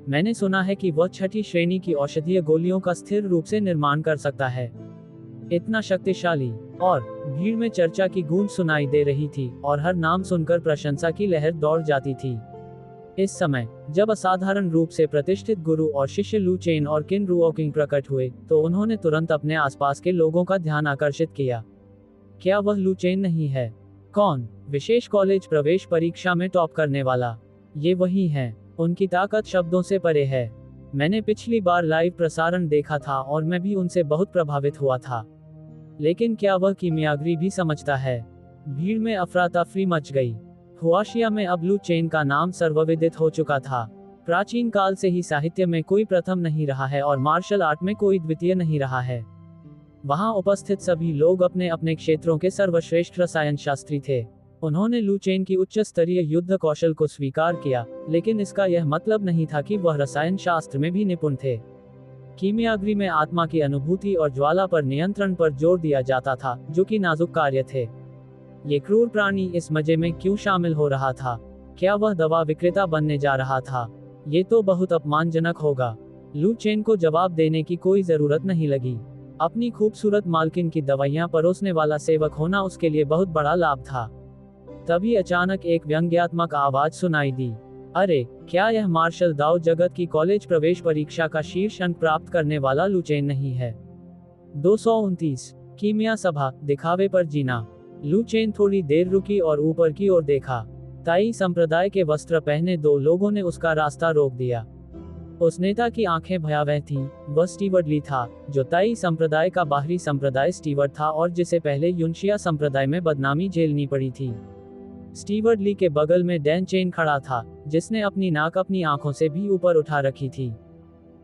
मैंने सुना है कि वह 6ठी श्रेणी की औषधीय गोलियों का स्थिर रूप से निर्माण कर सकता है। इतना शक्तिशाली। और भीड़ में चर्चा की गूंज सुनाई दे रही थी और हर नाम सुनकर प्रशंसा की लहर दौड़ जाती थी। इस समय जब असाधारण रूप से प्रतिष्ठित गुरु और शिष्य लू चेन और किन रुओकिंग प्रकट हुए, तो उन्होंने तुरंत अपने आसपास के लोगों का ध्यान आकर्षित किया। क्या वह लू चेन नहीं है? कौन? विशेष कॉलेज प्रवेश परीक्षा में टॉप करने वाला। ये वही हैं। उनकी ताकत शब्दों से परे है। मैंने पिछली बार लाइव प्रसारण देखा था और मैं भी उनसे बहुत प्रभावित हुआ था। लेकिन क्या वह कीमियागरी भी समझता है? भीड़ में अफरा तफरी मच गई। हुआशिया में अब लू चेन का नाम सर्वविदित हो चुका था। प्राचीन काल से ही साहित्य में कोई प्रथम नहीं रहा है और मार्शल आर्ट में कोई द्वितीय नहीं रहा है। वहां उपस्थित सभी लोग अपने अपने क्षेत्रों के सर्वश्रेष्ठ रसायन शास्त्री थे। उन्होंने लू चेन की उच्च स्तरीय युद्ध कौशल को स्वीकार किया, लेकिन इसका यह मतलब नहीं था कि वह रसायन शास्त्र में भी निपुण थे। कीमियागरी में आत्मा की अनुभूति और ज्वाला पर नियंत्रण पर जोर दिया जाता था, जो कि नाजुक कार्य थे। ये क्रूर प्राणी इस मजे में क्यों शामिल हो रहा था? क्या वह दवा विक्रेता बनने जा रहा था? ये तो बहुत अपमानजनक होगा। लू चेन को जवाब देने की कोई जरूरत नहीं लगी। अपनी खूबसूरत मालकिन की दवाइयां परोसने वाला सेवक होना उसके लिए बहुत बड़ा लाभ था। तभी अचानक एक व्यंग्यात्मक आवाज सुनाई दी। अरे, क्या यह मार्शल दाओ जगत की कॉलेज प्रवेश परीक्षा का शीर्ष अंक प्राप्त करने वाला लू चेन नहीं है? 229। कीमिया सभा, दिखावे पर जीना। लू चेन थोड़ी देर रुकी और ऊपर की ओर देखा। ताई संप्रदाय के वस्त्र पहने 2 लोगों ने उसका रास्ता रोक दिया। उस नेता की आंखें भयावह थीं। वह स्टीवर्ड ली था, जो ताई संप्रदाय का बाहरी संप्रदाय स्टीवर्ड था और जिसे पहले यूनशिया संप्रदाय में बदनामी झेलनी पड़ी थी। स्टीवर्ड ली के बगल में डैन चेन खड़ा था, जिसने अपनी नाक अपनी आंखों से भी ऊपर उठा रखी थी।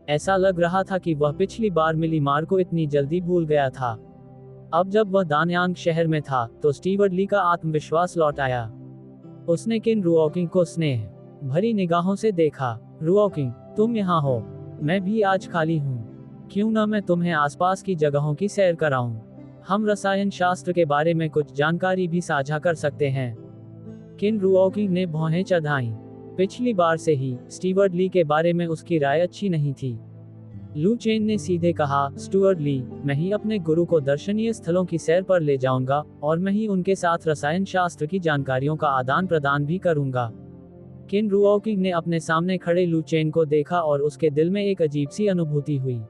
ऐसा लग रहा था कि वह पिछली बार मिली मार को इतनी जल्दी भूल गया था। अब जब वह दानयांग शहर में था, तो स्टीवर्ड ली का आत्मविश्वास लौट आया। उसने किन रुओकिंग को स्नेह भरी निगाहों से देखा। रुओकिंग, तुम यहाँ हो? मैं भी आज खाली हूँ। क्यों न मैं तुम्हें आसपास की जगहों की सैर कराऊं? हम रसायन शास्त्र के बारे में कुछ जानकारी भी साझा कर सकते हैं। किन रुओकिंग ने भौहें चढ़ाईं। पिछली बार से ही स्टीवर्ड ली के बारे में उसकी राय अच्छी नहीं थी। लू चेन ने सीधे कहा, स्टुअर्ट ली, मैं ही अपने गुरु को दर्शनीय स्थलों की सैर पर ले जाऊंगा और मैं ही उनके साथ रसायन शास्त्र की जानकारियों का आदान प्रदान भी करूंगा। किन रुओकिंग ने अपने सामने खड़े लू चेन को देखा और उसके दिल में एक अजीब सी अनुभूति हुई।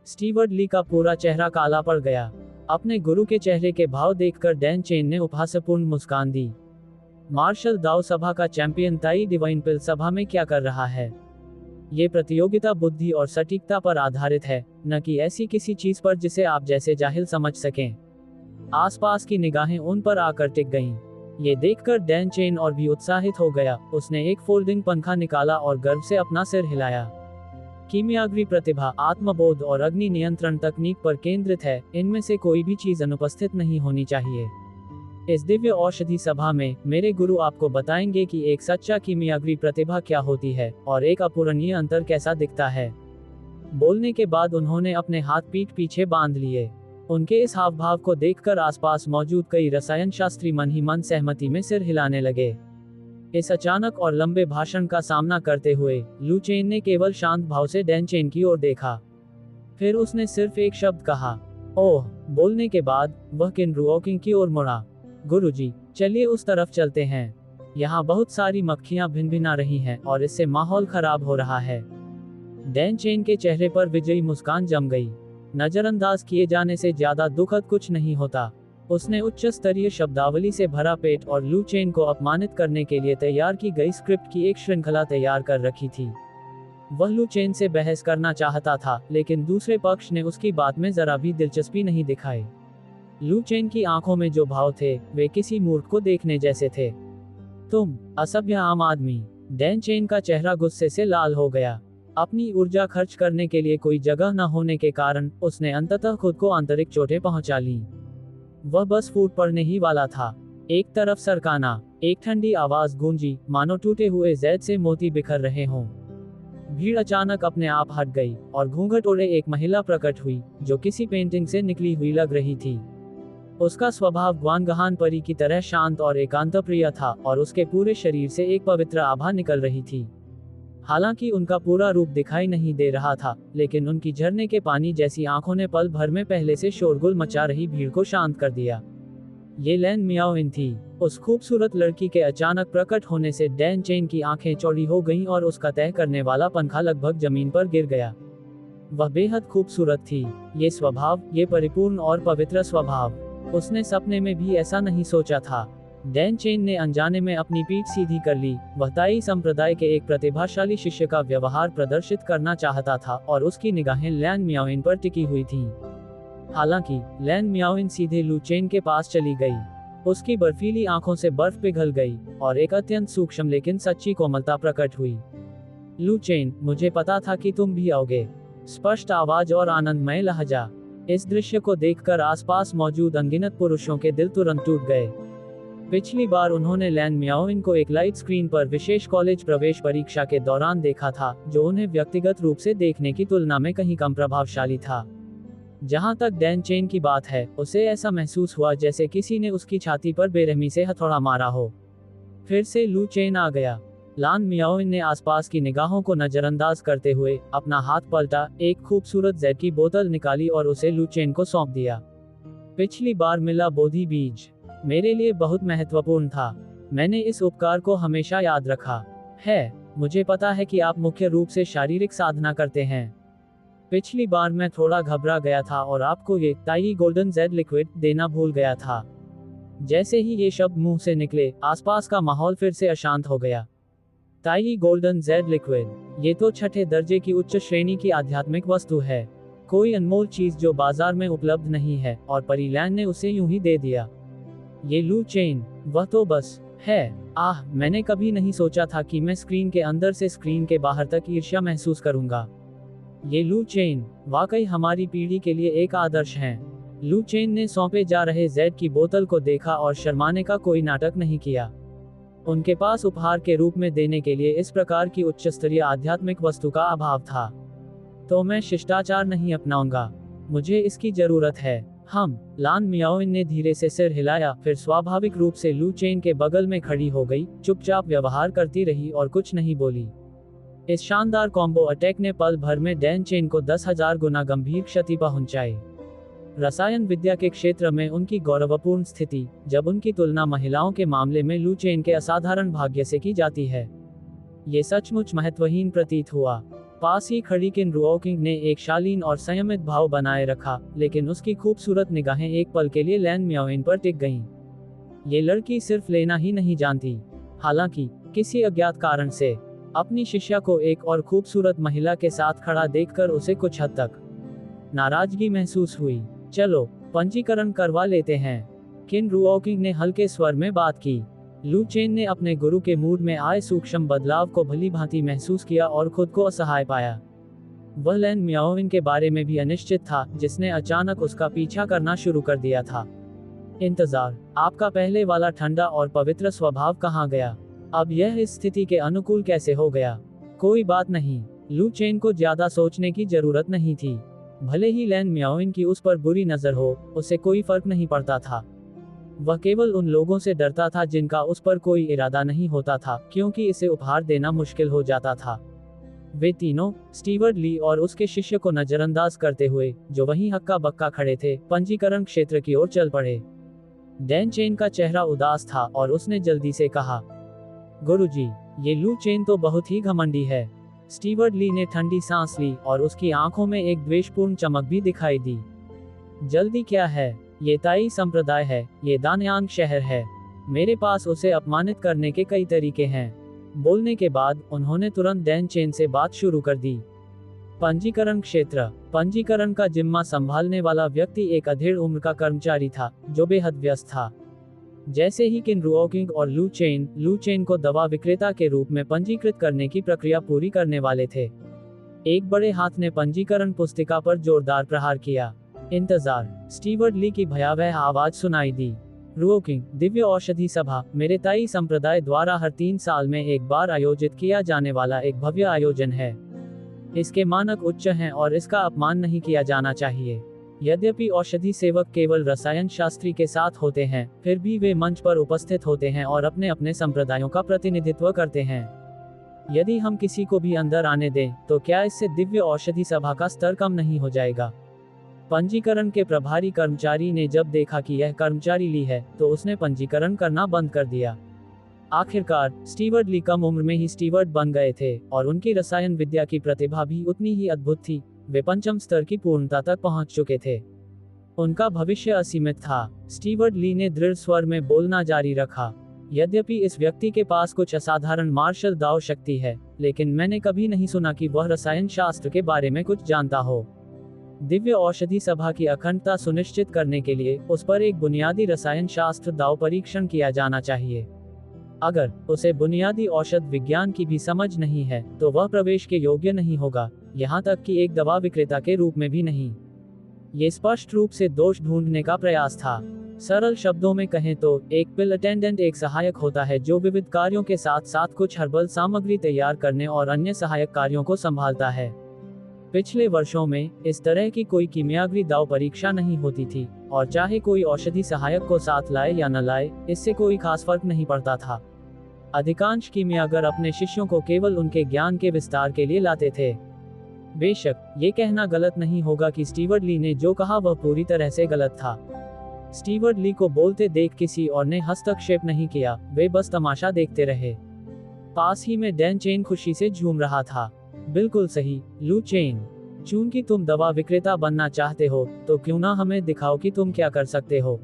स्टीवर्ट ली का पूरा चेहरा काला पड़ गया। अपने गुरु के चेहरे के भाव देखकर डैन चेन ने उपहासपूर्ण मुस्कान दी। मार्शल दाओ सभा का चैंपियन ताई डिवाइन पिल सभा में क्या कर रहा है? ये प्रतियोगिता बुद्धि और सटीकता पर आधारित है, न कि ऐसी किसी चीज पर जिसे आप जैसे जाहिल समझ सकें। आसपास की निगाहें उन पर आकर टिक गईं। ये देखकर डैन चेन और भी उत्साहित हो गया। उसने एक फोल्डिंग पंखा निकाला और गर्व से अपना सिर हिलाया। कीमियागरी प्रतिभा, आत्मबोध और अग्नि नियंत्रण तकनीक पर केंद्रित है। इनमें से कोई भी चीज अनुपस्थित नहीं होनी चाहिए। इस दिव्य औषधि सभा में मेरे गुरु आपको बताएंगे कि एक सच्चा कीमियागरी प्रतिभा क्या होती है और एक अपूरणीय अंतर कैसा दिखता है। बोलने के बाद उन्होंने अपने हाथ पीठ पीछे बांध लिए। उनके इस हाव भाव को देखकर आसपास मौजूद कई रसायन शास्त्री मन ही मन सहमति में सिर हिलाने लगे। इस अचानक और लंबे भाषण का सामना करते हुए लू चेन ने केवल शांत भाव से डैन चेन की ओर देखा। फिर उसने सिर्फ एक शब्द कहा, ओह। बोलने के बाद वह किन रुओकिंग की ओर मुड़ा। गुरुजी, चलिए उस तरफ चलते हैं। यहाँ बहुत सारी मक्खियाँ भिनभिना रही हैं और इससे माहौल खराब हो रहा है। डैन चेन के चेहरे पर विजयी मुस्कान जम गई। नजरअंदाज किए जाने से ज्यादा दुखद कुछ नहीं होता। उसने उच्च स्तरीय शब्दावली से भरा पेट और लू चेन को अपमानित करने के लिए तैयार की गई स्क्रिप्ट की एक श्रृंखला तैयार कर रखी थी। वह लू चेन से बहस करना चाहता था, लेकिन दूसरे पक्ष ने उसकी बात में जरा भी दिलचस्पी नहीं दिखाई। लू चेन की आंखों में जो भाव थे, वे किसी मूर्ख को देखने जैसे थे। तुम असभ्य आम आदमी। डैन चेन का चेहरा गुस्से से लाल हो गया। अपनी ऊर्जा खर्च करने के लिए कोई जगह न होने के कारण उसने अंततः खुद को आंतरिक चोटें पहुंचा लीं। वह बस फूट पड़ने ही वाला था। एक तरफ सरकाना, एक ठंडी आवाज गूंजी, मानो टूटे हुए जैद से मोती बिखर रहे हों। भीड़ अचानक अपने आप हट गई और घूंघट ओढ़े एक महिला प्रकट हुई, जो किसी पेंटिंग से निकली हुई लग रही थी। उसका स्वभाव ग्वानगहान परी की तरह शांत और एकांतप्रिय था और उसके पूरे शरीर से एक पवित्र आभा निकल रही थी। हालांकि उनका पूरा रूप दिखाई नहीं दे रहा था, लेकिन उनकी झरने के पानी जैसी आंखों ने पल भर में पहले से शोरगुल मचा रही भीड़ को शांत कर दिया। ये लैन मियाओइन थी। उस खूबसूरत लड़की के अचानक प्रकट होने से डैन चेन की आंखें चौड़ी हो गईं और उसका तय करने वाला पंखा लगभग जमीन पर गिर गया। वह बेहद खूबसूरत थी। ये स्वभाव, ये परिपूर्ण और पवित्र स्वभाव, उसने सपने में भी ऐसा नहीं सोचा था। डैन चेन ने अनजाने में अपनी पीठ सीधी कर ली। वह ताई संप्रदाय के एक प्रतिभाशाली शिष्य का व्यवहार प्रदर्शित करना चाहता था और उसकी निगाहें लैन मियाओइन पर टिकी हुई थीं। हालांकि लैन मियाओइन सीधे लू चेन के पास चली गई। उसकी बर्फीली आंखों से बर्फ पिघल गई और एक अत्यंत सूक्ष्म लेकिन सच्ची कोमलता प्रकट हुई। लू चेन, मुझे पता था कि तुम भी आओगे। स्पष्ट आवाज और आनंदमय लहजा। इस दृश्य को देखकर आसपास मौजूद अनगिनत पुरुषों के दिल तुरंत टूट गए। पिछली बार उन्होंने लैन मियाओइन को एक लाइट स्क्रीन पर विशेष कॉलेज प्रवेश परीक्षा के दौरान देखा था, जो उन्हें व्यक्तिगत रूप से देखने की तुलना में कहीं कम प्रभावशाली था। जहां तक डैन चेन की बात है, उसे ऐसा महसूस हुआ जैसे किसी ने उसकी छाती पर बेरहमी से हथौड़ा मारा हो। फिर से लू चेन आ गया। लान मियाओइन ने आसपास की निगाहों को नजरअंदाज करते हुए अपना हाथ पलटा, एक खूबसूरत जेड की बोतल निकाली और उसे लू चेन को सौंप दिया। पिछली बार मिला बोधि बीज मेरे लिए बहुत महत्वपूर्ण था। मैंने इस उपकार को हमेशा याद रखा है। मुझे पता है कि आप मुख्य रूप से शारीरिक साधना करते हैं। पिछली बार मैं थोड़ा घबरा गया था और आपको ये ताई गोल्डन जेड लिक्विड देना भूल गया था। जैसे ही ये शब्द मुंह से निकले, आसपास का माहौल फिर से अशांत हो गया। ताई गोल्डन जेड लिक्विड, ये तो छठे दर्जे की उच्च श्रेणी की आध्यात्मिक वस्तु है। कोई अनमोल चीज जो बाजार में उपलब्ध नहीं है, और परीलैंड ने उसे यूं ही दे दिया। ये लू चेन, वह तो बस है। आह, मैंने कभी नहीं सोचा था कि मैं स्क्रीन के अंदर से स्क्रीन के बाहर तक ईर्ष्या महसूस करूंगा। ये लू चेन वाकई हमारी पीढ़ी के लिए एक आदर्श हैं। लू चेन ने सौंपे जा रहे जेड की बोतल को देखा और शर्माने का कोई नाटक नहीं किया। उनके पास उपहार के रूप में देने के लिए इस प्रकार की उच्च स्तरीय आध्यात्मिक वस्तु का अभाव था। तो मैं शिष्टाचार नहीं अपनाऊंगा, मुझे इसकी जरूरत है। लान मियाओइन ने धीरे से सिर हिलाया, फिर स्वाभाविक रूप से लू चेन के बगल में खड़ी हो गई, चुपचाप व्यवहार करती रही और कुछ नहीं बोली। इस शानदार कॉम्बो अटैक ने पल भर में डैन चेन को 10,000 गुना गंभीर क्षति पहुंचाई। रसायन विद्या के क्षेत्र में उनकी गौरवपूर्ण स्थिति, जब उनकी तुलना महिलाओं के मामले में लू चेन के असाधारण भाग्य से की जाती है, ये सचमुच महत्वहीन प्रतीत हुआ। पास ही खड़ी किन रुओकिंग ने एक शालीन और संयमित भाव बनाए रखा, लेकिन उसकी खूबसूरत निगाहें एक पल के लिए लैन मियाओइन पर टिक गईं। ये लड़की सिर्फ लेना ही नहीं जानती, हालांकि किसी अज्ञात कारण से अपनी शिष्या को एक और खूबसूरत महिला के साथ खड़ा देखकर उसे कुछ हद तक नाराजगी महसूस हुई। चलो पंजीकरण करवा लेते हैं, किन रुओकिंग ने हल्के स्वर में बात की। लू चेन ने अपने गुरु के मूड में आए सूक्ष्म बदलाव को भली भांति महसूस किया और खुद को असहाय पाया। वह लैन मियाओइन के बारे में भी अनिश्चित था, जिसने अचानक उसका पीछा करना शुरू कर दिया था। इंतजार, आपका पहले वाला ठंडा और पवित्र स्वभाव कहाँ गया? अब यह इस स्थिति के अनुकूल कैसे हो गया? कोई बात नहीं, लू चेन को ज्यादा सोचने की जरूरत नहीं थी। भले ही लैन मियाओइन की उस पर बुरी नजर हो, उसे कोई फर्क नहीं पड़ता था। वह केवल उन लोगों से डरता था जिनका उस पर कोई इरादा नहीं होता था, क्योंकि इसे उपहार देना मुश्किल हो जाता था। वे तीनों, स्टीवर्ड ली और उसके शिष्य को नजरअंदाज करते हुए, जो वहीं हक्का बक्का खड़े थे, पंजीकरण क्षेत्र की ओर चल पड़े। डैन चेन का चेहरा उदास था और उसने जल्दी से कहा, गुरुजी, ये लू चेन तो बहुत ही घमंडी है। स्टीवर्ड ली ने ठंडी सांस ली और उसकी आंखों में एक द्वेषपूर्ण चमक भी दिखाई दी। जल्दी क्या है? ये ताई संप्रदाय है, ये दानयांग शहर है। मेरे पास उसे अपमानित करने के कई तरीके हैं। बोलने के बाद उन्होंने तुरंत डैन चेन से बात शुरू कर दी। पंजीकरण क्षेत्र। पंजीकरण का जिम्मा संभालने वाला व्यक्ति एक अधेड़ उम्र का कर्मचारी था, जो बेहद व्यस्त था। जैसे ही किन रुओकिंग और लू चेन को दवा विक्रेता के रूप में पंजीकृत करने की प्रक्रिया पूरी करने वाले थे, एक बड़े हाथ ने पंजीकरण पुस्तिका पर जोरदार प्रहार किया। इंतजार, स्टीवर्ड ली की भयावह आवाज सुनाई दी। रुओकिंग, दिव्य औषधि सभा मेरे ताई संप्रदाय द्वारा हर 3 साल में एक बार आयोजित किया जाने वाला एक भव्य आयोजन है। इसके मानक उच्च हैं और इसका अपमान नहीं किया जाना चाहिए। यद्यपि औषधि सेवक केवल रसायन शास्त्री के साथ होते हैं, फिर भी वे मंच पर उपस्थित होते हैं और अपने अपने संप्रदायों का प्रतिनिधित्व करते हैं। यदि हम किसी को भी अंदर आने दें, तो क्या इससे दिव्य औषधि सभा का स्तर कम नहीं हो जाएगा? पंजीकरण के प्रभारी कर्मचारी ने जब देखा कि यह कर्मचारी ली है, तो उसने पंजीकरण करना बंद कर दिया। आखिरकार स्टीवर्ड ली कम उम्र में ही स्टीवर्ड बन गए थे और उनकी रसायन विद्या की प्रतिभा भी उतनी ही अद्भुत थी। वे पंचम स्तर की पूर्णता तक पहुंच चुके थे। उनका भविष्य असीमित था। स्टीवर्ड ली ने दृढ़ स्वर में बोलना जारी रखा, यद्यपि इस व्यक्ति के पास कुछ असाधारण मार्शल दाव शक्ति है, लेकिन मैंने कभी नहीं सुना कि वह रसायन शास्त्र के बारे में कुछ जानता हो। दिव्य औषधि सभा की अखंडता सुनिश्चित करने के लिए उस पर एक बुनियादी रसायन शास्त्र दाव परीक्षण किया जाना चाहिए। अगर उसे बुनियादी औषध विज्ञान की भी समझ नहीं है, तो वह प्रवेश के योग्य नहीं होगा, यहाँ तक कि एक दवा विक्रेता के रूप में भी नहीं। ये स्पष्ट रूप से दोष ढूंढने का प्रयास था। सरल शब्दों में कहें तो एक पिल अटेंडेंट एक सहायक होता है जो विविध कार्यों के साथ साथ कुछ हर्बल सामग्री तैयार करने और अन्य सहायक कार्यों को संभालता है। पिछले वर्षों में इस तरह की कोई कीमियागरी दाव परीक्षा नहीं होती थी, और चाहे कोई औषधि सहायक को साथ लाए या न लाए, इससे कोई खास फर्क नहीं पड़ता था। अधिकांश कीमियागर अपने शिष्यों को केवल उनके ज्ञान के विस्तार के लिए लाते थे। बेशक ये कहना गलत नहीं होगा कि स्टीवर्ड ली ने जो कहा वह पूरी तरह से गलत था। स्टीवर्ड ली को बोलते देख किसी और ने हस्तक्षेप नहीं किया, वे बस तमाशा देखते रहे। पास ही में डैन चेन खुशी से झूम रहा था। बिल्कुल सही, लू चेन। चूंकि तुम दवा विक्रेता बनना चाहते हो, तो क्यों ना हमें दिखाओ कि तुम क्या कर सकते हो।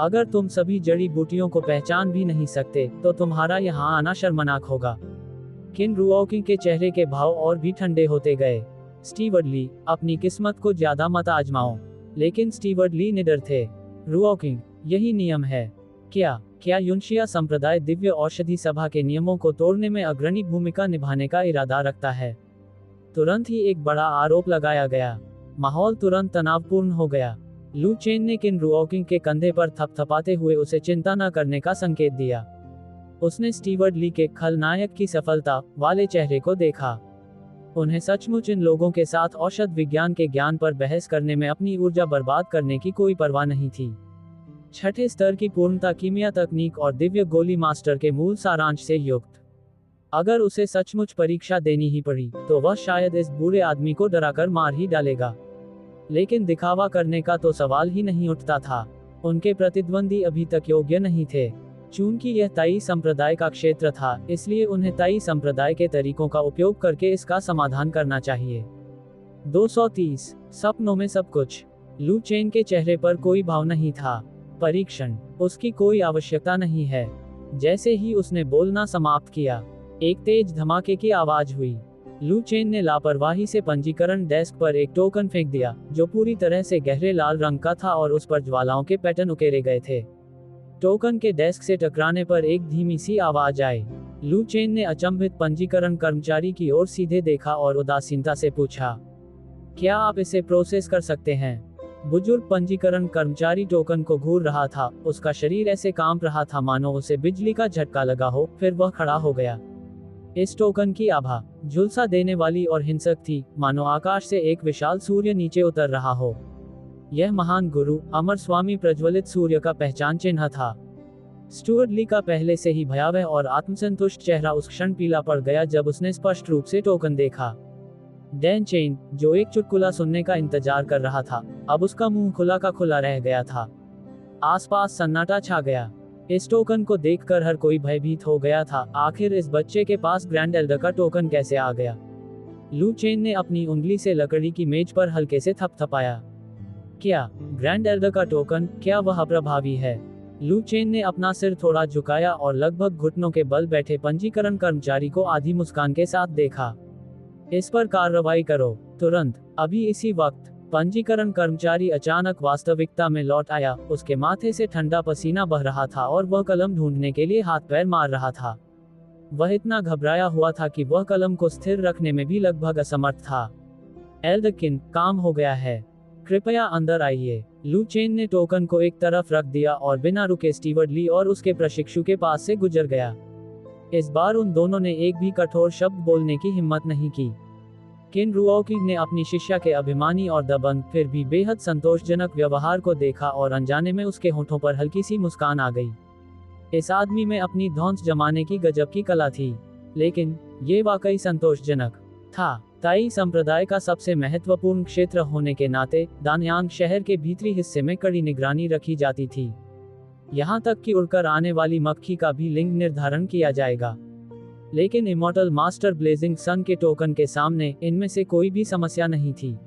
अगर तुम सभी जड़ी बूटियों को पहचान भी नहीं सकते, तो तुम्हारा यहाँ आना शर्मनाक होगा। किन रुओकिंग के चेहरे के भाव और भी ठंडे होते गए। स्टीवर्ड ली, अपनी किस्मत को ज्यादा मत आजमाओ। लेकिन स्टीवर्ड ली निडर थे। रुओकिंग, यही नियम है। क्या यूनशिया संप्रदाय दिव्य औषधि सभा के नियमों को तोड़ने में अग्रणी भूमिका निभाने का इरादा रखता है? तुरंत ही एक बड़ा आरोप लगाया गया। माहौल तुरंत तनावपूर्ण हो गया। लू चेन ने किन रुओकिंग के कंधे पर थपथपाते हुए उसे चिंता न करने का संकेत दिया। उसने स्टीवर्ड ली के खलनायक की सफलता वाले चेहरे को देखा। उन्हें सचमुच इन लोगों के साथ औषध विज्ञान के ज्ञान पर बहस करने में अपनी ऊर्जा बर्बाद करने की कोई परवाह नहीं थी। छठे स्तर की पूर्णता कीमिया तकनीक और दिव्य गोली मास्टर के मूल सारांश से युक्त। अगर उसे सचमुच परीक्षा देनी ही पड़ी, तो वह शायद इस बुरे आदमी को डराकर मार ही डालेगा। लेकिन दिखावा करने का तो सवाल ही नहीं उठता था। उनके प्रतिद्वंदी अभी तक योग्य नहीं थे। चूंकि यह ताई संप्रदाय का क्षेत्र था, इसलिए उन्हें ताई संप्रदाय के तरीकों का उपयोग करके इसका समाधान करना चाहिए। 230 सपनों में सब कुछ। लू चेन के चेहरे पर कोई भाव नहीं था। परीक्षण, उसकी कोई आवश्यकता नहीं है। जैसे ही उसने बोलना समाप्त किया, एक तेज धमाके की आवाज हुई। लू चेन ने लापरवाही से पंजीकरण डेस्क पर एक टोकन फेंक दिया, जो पूरी तरह से गहरे लाल रंग का था और उस पर ज्वालाओं के पैटर्न उकेरे गए थे। टोकन के डेस्क से टकराने पर एक धीमी सी आवाज आई। लू चेन ने अचंभित पंजीकरण कर्मचारी की ओर सीधे देखा और उदासीनता से पूछा, क्या आप इसे प्रोसेस कर सकते हैं? बुजुर्ग पंजीकरण कर्मचारी टोकन को घूर रहा था। उसका शरीर ऐसे कांप रहा था मानो उसे बिजली का झटका लगा हो। फिर वह खड़ा हो गया। इस टोकन की आभा झुलसा देने वाली और हिंसक थी, मानो आकाश से एक विशाल सूर्य नीचे उतर रहा हो। यह महान गुरु अमर स्वामी प्रज्वलित सूर्य का पहचान चिन्ह था। स्टुअर्ट ली का पहले से ही भयावह और आत्मसंतुष्ट चेहरा उस क्षण पीला पड़ गया जब उसने स्पष्ट रूप से टोकन देखा। डैन चेन, जो एक चुटकुला सुनने का इंतजार कर रहा था, अब उसका मुंह खुला का खुला रह गया था। आसपास सन्नाटा छा गया। इस टोकन को देखकर हर कोई भयभीत हो गया था। आखिर इस बच्चे के पास ग्रैंड एल्डर का टोकन कैसे आ गया? लू चेन ने अपनी उंगली से लकड़ी की मेज पर हल्के से थपथपाया। क्या ग्रैंड एल्डर का टोकन? क्या वह प्रभावी है? लू चेन ने अपना सिर थोड़ा झुकाया और लगभग घुटनों के बल बैठे पंजीकरण कर्मचारी को आधी मुस्कान के साथ देखा। इस पर कार्रवाई करो, तुरंत, अभी इसी वक्त। पंजीकरण कर्मचारी अचानक वास्तविकता में लौट आया। उसके माथे से ठंडा पसीना बह रहा था और वह कलम ढूंढने के लिए हाथ पैर मार रहा था। वह इतना घबराया हुआ था कि वह कलम को स्थिर रखने में भी लगभग असमर्थ था। एल्डकिन, काम हो गया है, कृपया अंदर आइए। लू चेन ने टोकन को एक तरफ रख दिया और बिना रुके स्टीवर्ड ली और उसके प्रशिक्षु के पास से गुजर गया। इस बार उन दोनों ने एक भी कठोर शब्द बोलने की हिम्मत नहीं की। किन रुओकिंग ने अपनी शिष्या के अभिमानी और दबंग फिर भी बेहद संतोषजनक व्यवहार को देखा और अनजाने में उसके होठों पर हल्की सी मुस्कान आ गई। इस आदमी में अपनी धौंस जमाने की गजब की कला थी, लेकिन ये वाकई संतोषजनक था। ताई संप्रदाय का सबसे महत्वपूर्ण क्षेत्र होने के नाते दानयांग शहर के भीतरी हिस्से में कड़ी निगरानी रखी जाती थी। यहाँ तक कि उड़कर आने वाली मक्खी का भी लिंग निर्धारण किया जाएगा। लेकिन इमॉर्टल मास्टर ब्लेजिंग सन के टोकन के सामने इनमें से कोई भी समस्या नहीं थी।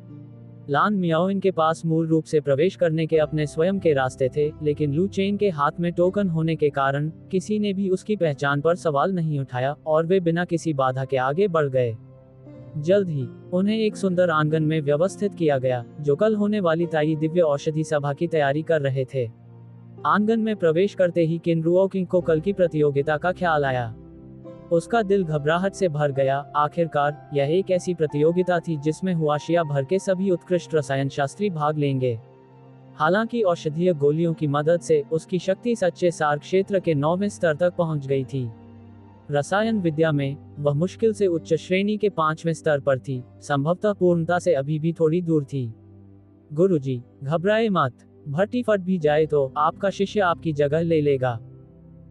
लान मियाओइन के पास मूल रूप से प्रवेश करने के अपने स्वयं के रास्ते थे, लेकिन लू चेन के हाथ में टोकन होने के कारण किसी ने भी उसकी पहचान पर सवाल नहीं उठाया और वे बिना किसी बाधा के आगे बढ़ गए। जल्द ही उन्हें एक सुंदर आंगन में व्यवस्थित किया गया, जो कल होने वाली ताई दिव्य औषधि सभा की तैयारी कर रहे थे। आंगन में प्रवेश करते ही किन रुओकिंग को कल की प्रतियोगिता का ख्याल आया। उसका दिल घबराहट से भर गया। आखिरकार यह एक ऐसी प्रतियोगिता थी जिसमें हुआशिया भर के सभी उत्कृष्ट रसायन शास्त्री भाग लेंगे। हालांकि औषधीय गोलियों की मदद से उसकी शक्ति सच्चे सार क्षेत्र के 9वें स्तर तक पहुंच गई थी। रसायन विद्या में वह मुश्किल से उच्च श्रेणी के 5वें स्तर पर थी, संभवतः पूर्णता से अभी भी थोड़ी दूर थी। गुरुजी, घबराए मत, भट्टी फट भी जाए तो आपका शिष्य आपकी जगह ले लेगा।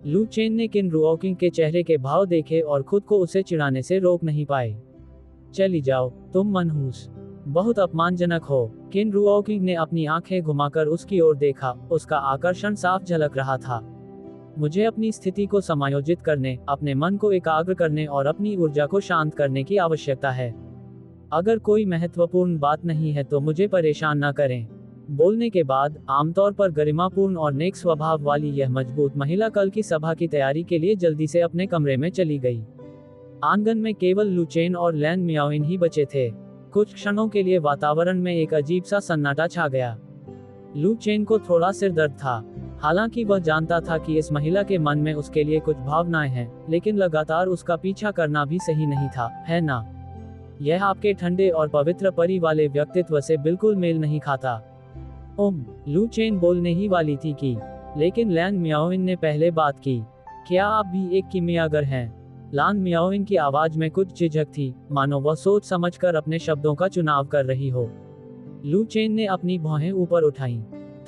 लू चेन ने किन रुओकिंग के चेहरे के भाव देखे और खुद को उसे चिढ़ाने से रोक नहीं पाए। चली जाओ, तुम मनहूस, बहुत अपमानजनक हो। किन रुओकिंग ने अपनी आंखें घुमाकर उसकी ओर देखा, उसका आकर्षण साफ झलक रहा था। मुझे अपनी स्थिति को समायोजित करने, अपने मन को एकाग्र करने और अपनी ऊर्जा को शांत करने की आवश्यकता है। अगर कोई महत्वपूर्ण बात नहीं है तो मुझे परेशान न करें। बोलने के बाद आमतौर पर गरिमापूर्ण और नेक स्वभाव वाली यह मजबूत महिला कल की सभा की तैयारी के लिए जल्दी से अपने कमरे में चली गई। आंगन में केवल लू चेन और लैन मियाओइन ही बचे थे। कुछ क्षणों के लिए वातावरण में एक अजीब सा सन्नाटा छा गया। लू चेन को थोड़ा सिर दर्द था। हालांकि वह जानता था कि इस महिला के मन में उसके लिए कुछ भावनाएं हैं, लेकिन लगातार उसका पीछा करना भी सही नहीं था, है ना? यह आपके ठंडे और पवित्र परी वाले व्यक्तित्व से बिल्कुल मेल नहीं खाता। लू चेन बोलने ही वाली थी कि, लेकिन लैन मियाओइन ने पहले बात की। क्या आप भी एक किमियागर हैं? लान मियाओइन की आवाज में कुछ झिझक थी, मानो वह सोच समझकर अपने शब्दों का चुनाव कर रही हो। लू चेन ने अपनी भौहें ऊपर उठाई।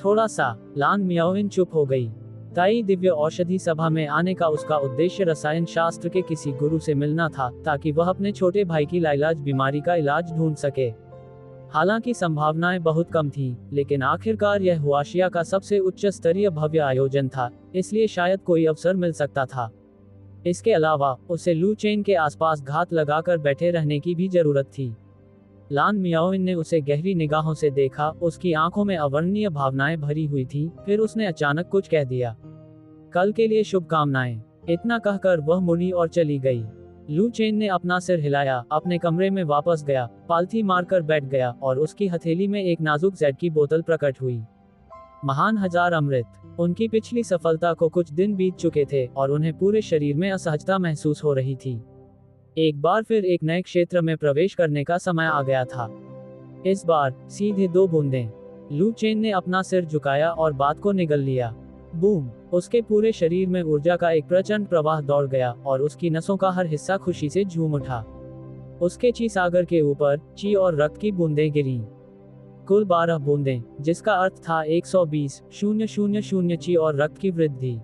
थोड़ा सा। लान मियाओइन चुप हो गई। ताई दिव्य औषधि सभा में आने का उसका उद्देश्य रसायन शास्त्र के किसी गुरु से मिलना था, ताकि वह अपने छोटे भाई की लाइलाज बीमारी का इलाज ढूंढ सके। हालांकि संभावनाएं बहुत कम थीं, लेकिन आखिरकार यह हुआशिया का सबसे उच्च स्तरीय भव्य आयोजन था, इसलिए शायद कोई अवसर मिल सकता था। इसके अलावा उसे लू चेन के आसपास घात लगाकर बैठे रहने की भी जरूरत थी। लान मियाओइन ने उसे गहरी निगाहों से देखा, उसकी आंखों में अवर्णनीय भावनाएं भरी हुई थी। फिर उसने अचानक कुछ कह दिया। कल के लिए शुभकामनाएं। इतना कहकर वह मुड़ी और चली गई। लू चेन ने अपना सिर हिलाया, अपने कमरे में वापस गया, पालथी मारकर बैठ गया और उसकी हथेली में एक नाजुक जेड की बोतल प्रकट हुई। महान हजार अमृत। उनकी पिछली सफलता को कुछ दिन बीत चुके थे और उन्हें पूरे शरीर में असहजता महसूस हो रही थी। एक बार फिर एक नए क्षेत्र में प्रवेश करने का समय आ गया था। इस बार सीधे 2 बूंदें। लू चेन ने अपना सिर झुकाया और बात को निगल लिया। बूम! उसके पूरे शरीर में ऊर्जा का एक प्रचंड प्रवाह दौड़ गया और उसकी नसों का हर हिस्सा खुशी से झूम उठा। उसके ची सागर के ऊपर ची और रक्त की बूंदें गिरीं। कुल 12 बूंदें, जिसका अर्थ था 120,000 ची और रक्त की वृद्धि।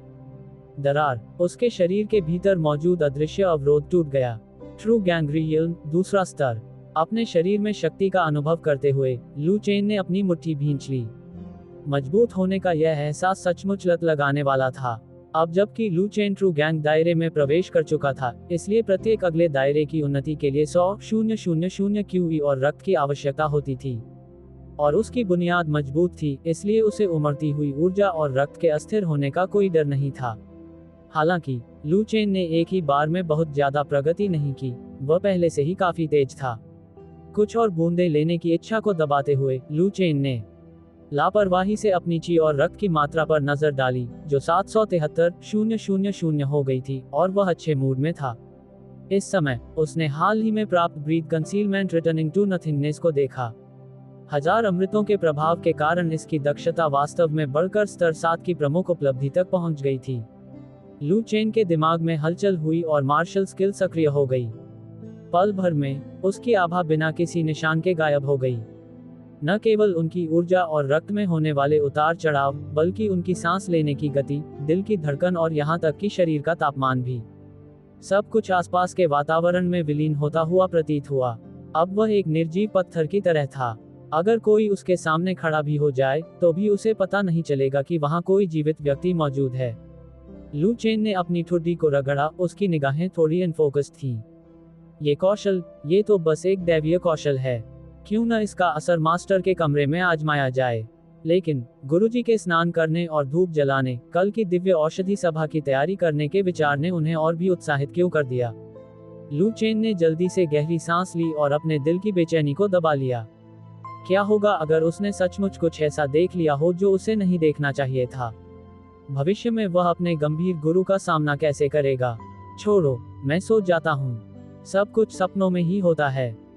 दरार। उसके शरीर के भीतर मौजूद अदृश्य अवरोध टूट गया। ट्रू गैंग्रियल, दूसरा स्तर। अपने शरीर में शक्ति का अनुभव करते हुए लू चेन ने अपनी मुट्ठी भींच ली। मजबूत होने का यह एहसास सचमुच लत लगाने वाला था। अब जबकि लू चेन ट्रू गैंग दायरे में प्रवेश कर चुका था, इसलिए प्रत्येक अगले दायरे की उन्नति के लिए 100,000 क्यूई और रक्त की आवश्यकता होती थी। और उसकी बुनियाद मजबूत थी, इसलिए उसे उमड़ती हुई ऊर्जा और रक्त के अस्थिर होने का कोई डर नहीं था। हालांकि लू चेन ने एक ही बार में बहुत ज्यादा प्रगति नहीं की, वह पहले से ही काफी तेज था। कुछ और बूंदें लेने की इच्छा को दबाते हुए लू चेन ने लापरवाही से अपनी ची और रक्त की मात्रा पर नजर डाली, जो 773,000 हो गई थी, और वह अच्छे मूड में था। इस समय उसने हाल ही में प्राप्त breath concealment returning to nothingness को देखा। हजार अमृतों के प्रभाव के कारण इसकी दक्षता वास्तव में बढ़कर स्तर 7 की प्रमुख उपलब्धि तक पहुंच गई थी। लू चेन के दिमाग में हलचल हुई और मार्शल स्किल सक्रिय हो गई। पल भर में उसकी आभा बिना किसी निशान के गायब हो गई। न केवल उनकी ऊर्जा और रक्त में होने वाले उतार चढ़ाव, बल्कि उनकी सांस लेने की गति, दिल की धड़कन और यहाँ तक कि शरीर का तापमान भी। सब कुछ आसपास के वातावरण में विलीन होता हुआ प्रतीत हुआ। अब वह एक निर्जीव पत्थर की तरह था। अगर कोई उसके सामने खड़ा भी हो जाए तो भी उसे पता नहीं चलेगा कि वहां कोई जीवित व्यक्ति मौजूद है। लू चेन ने अपनी ठुड्डी को रगड़ा, उसकी निगाहें थोड़ी अनफोकस थीं। ये कौशल, ये तो बस एक दैवीय कौशल है। क्यों न इसका असर मास्टर के कमरे में आजमाया जाए। लेकिन गुरुजी के स्नान करने और धूप जलाने, कल की दिव्य औषधि सभा की तैयारी करने के विचार ने उन्हें और भी उत्साहित क्यों कर दिया। लू चेन ने जल्दी से गहरी सांस ली और अपने दिल की बेचैनी को दबा लिया। क्या होगा अगर उसने सचमुच कुछ ऐसा देख लिया हो जो उसे नहीं देखना चाहिए था। भविष्य में वह अपने गंभीर गुरु का सामना कैसे करेगा। छोड़ो, मैं सो जाता हूँ। सब कुछ सपनों में ही होता है।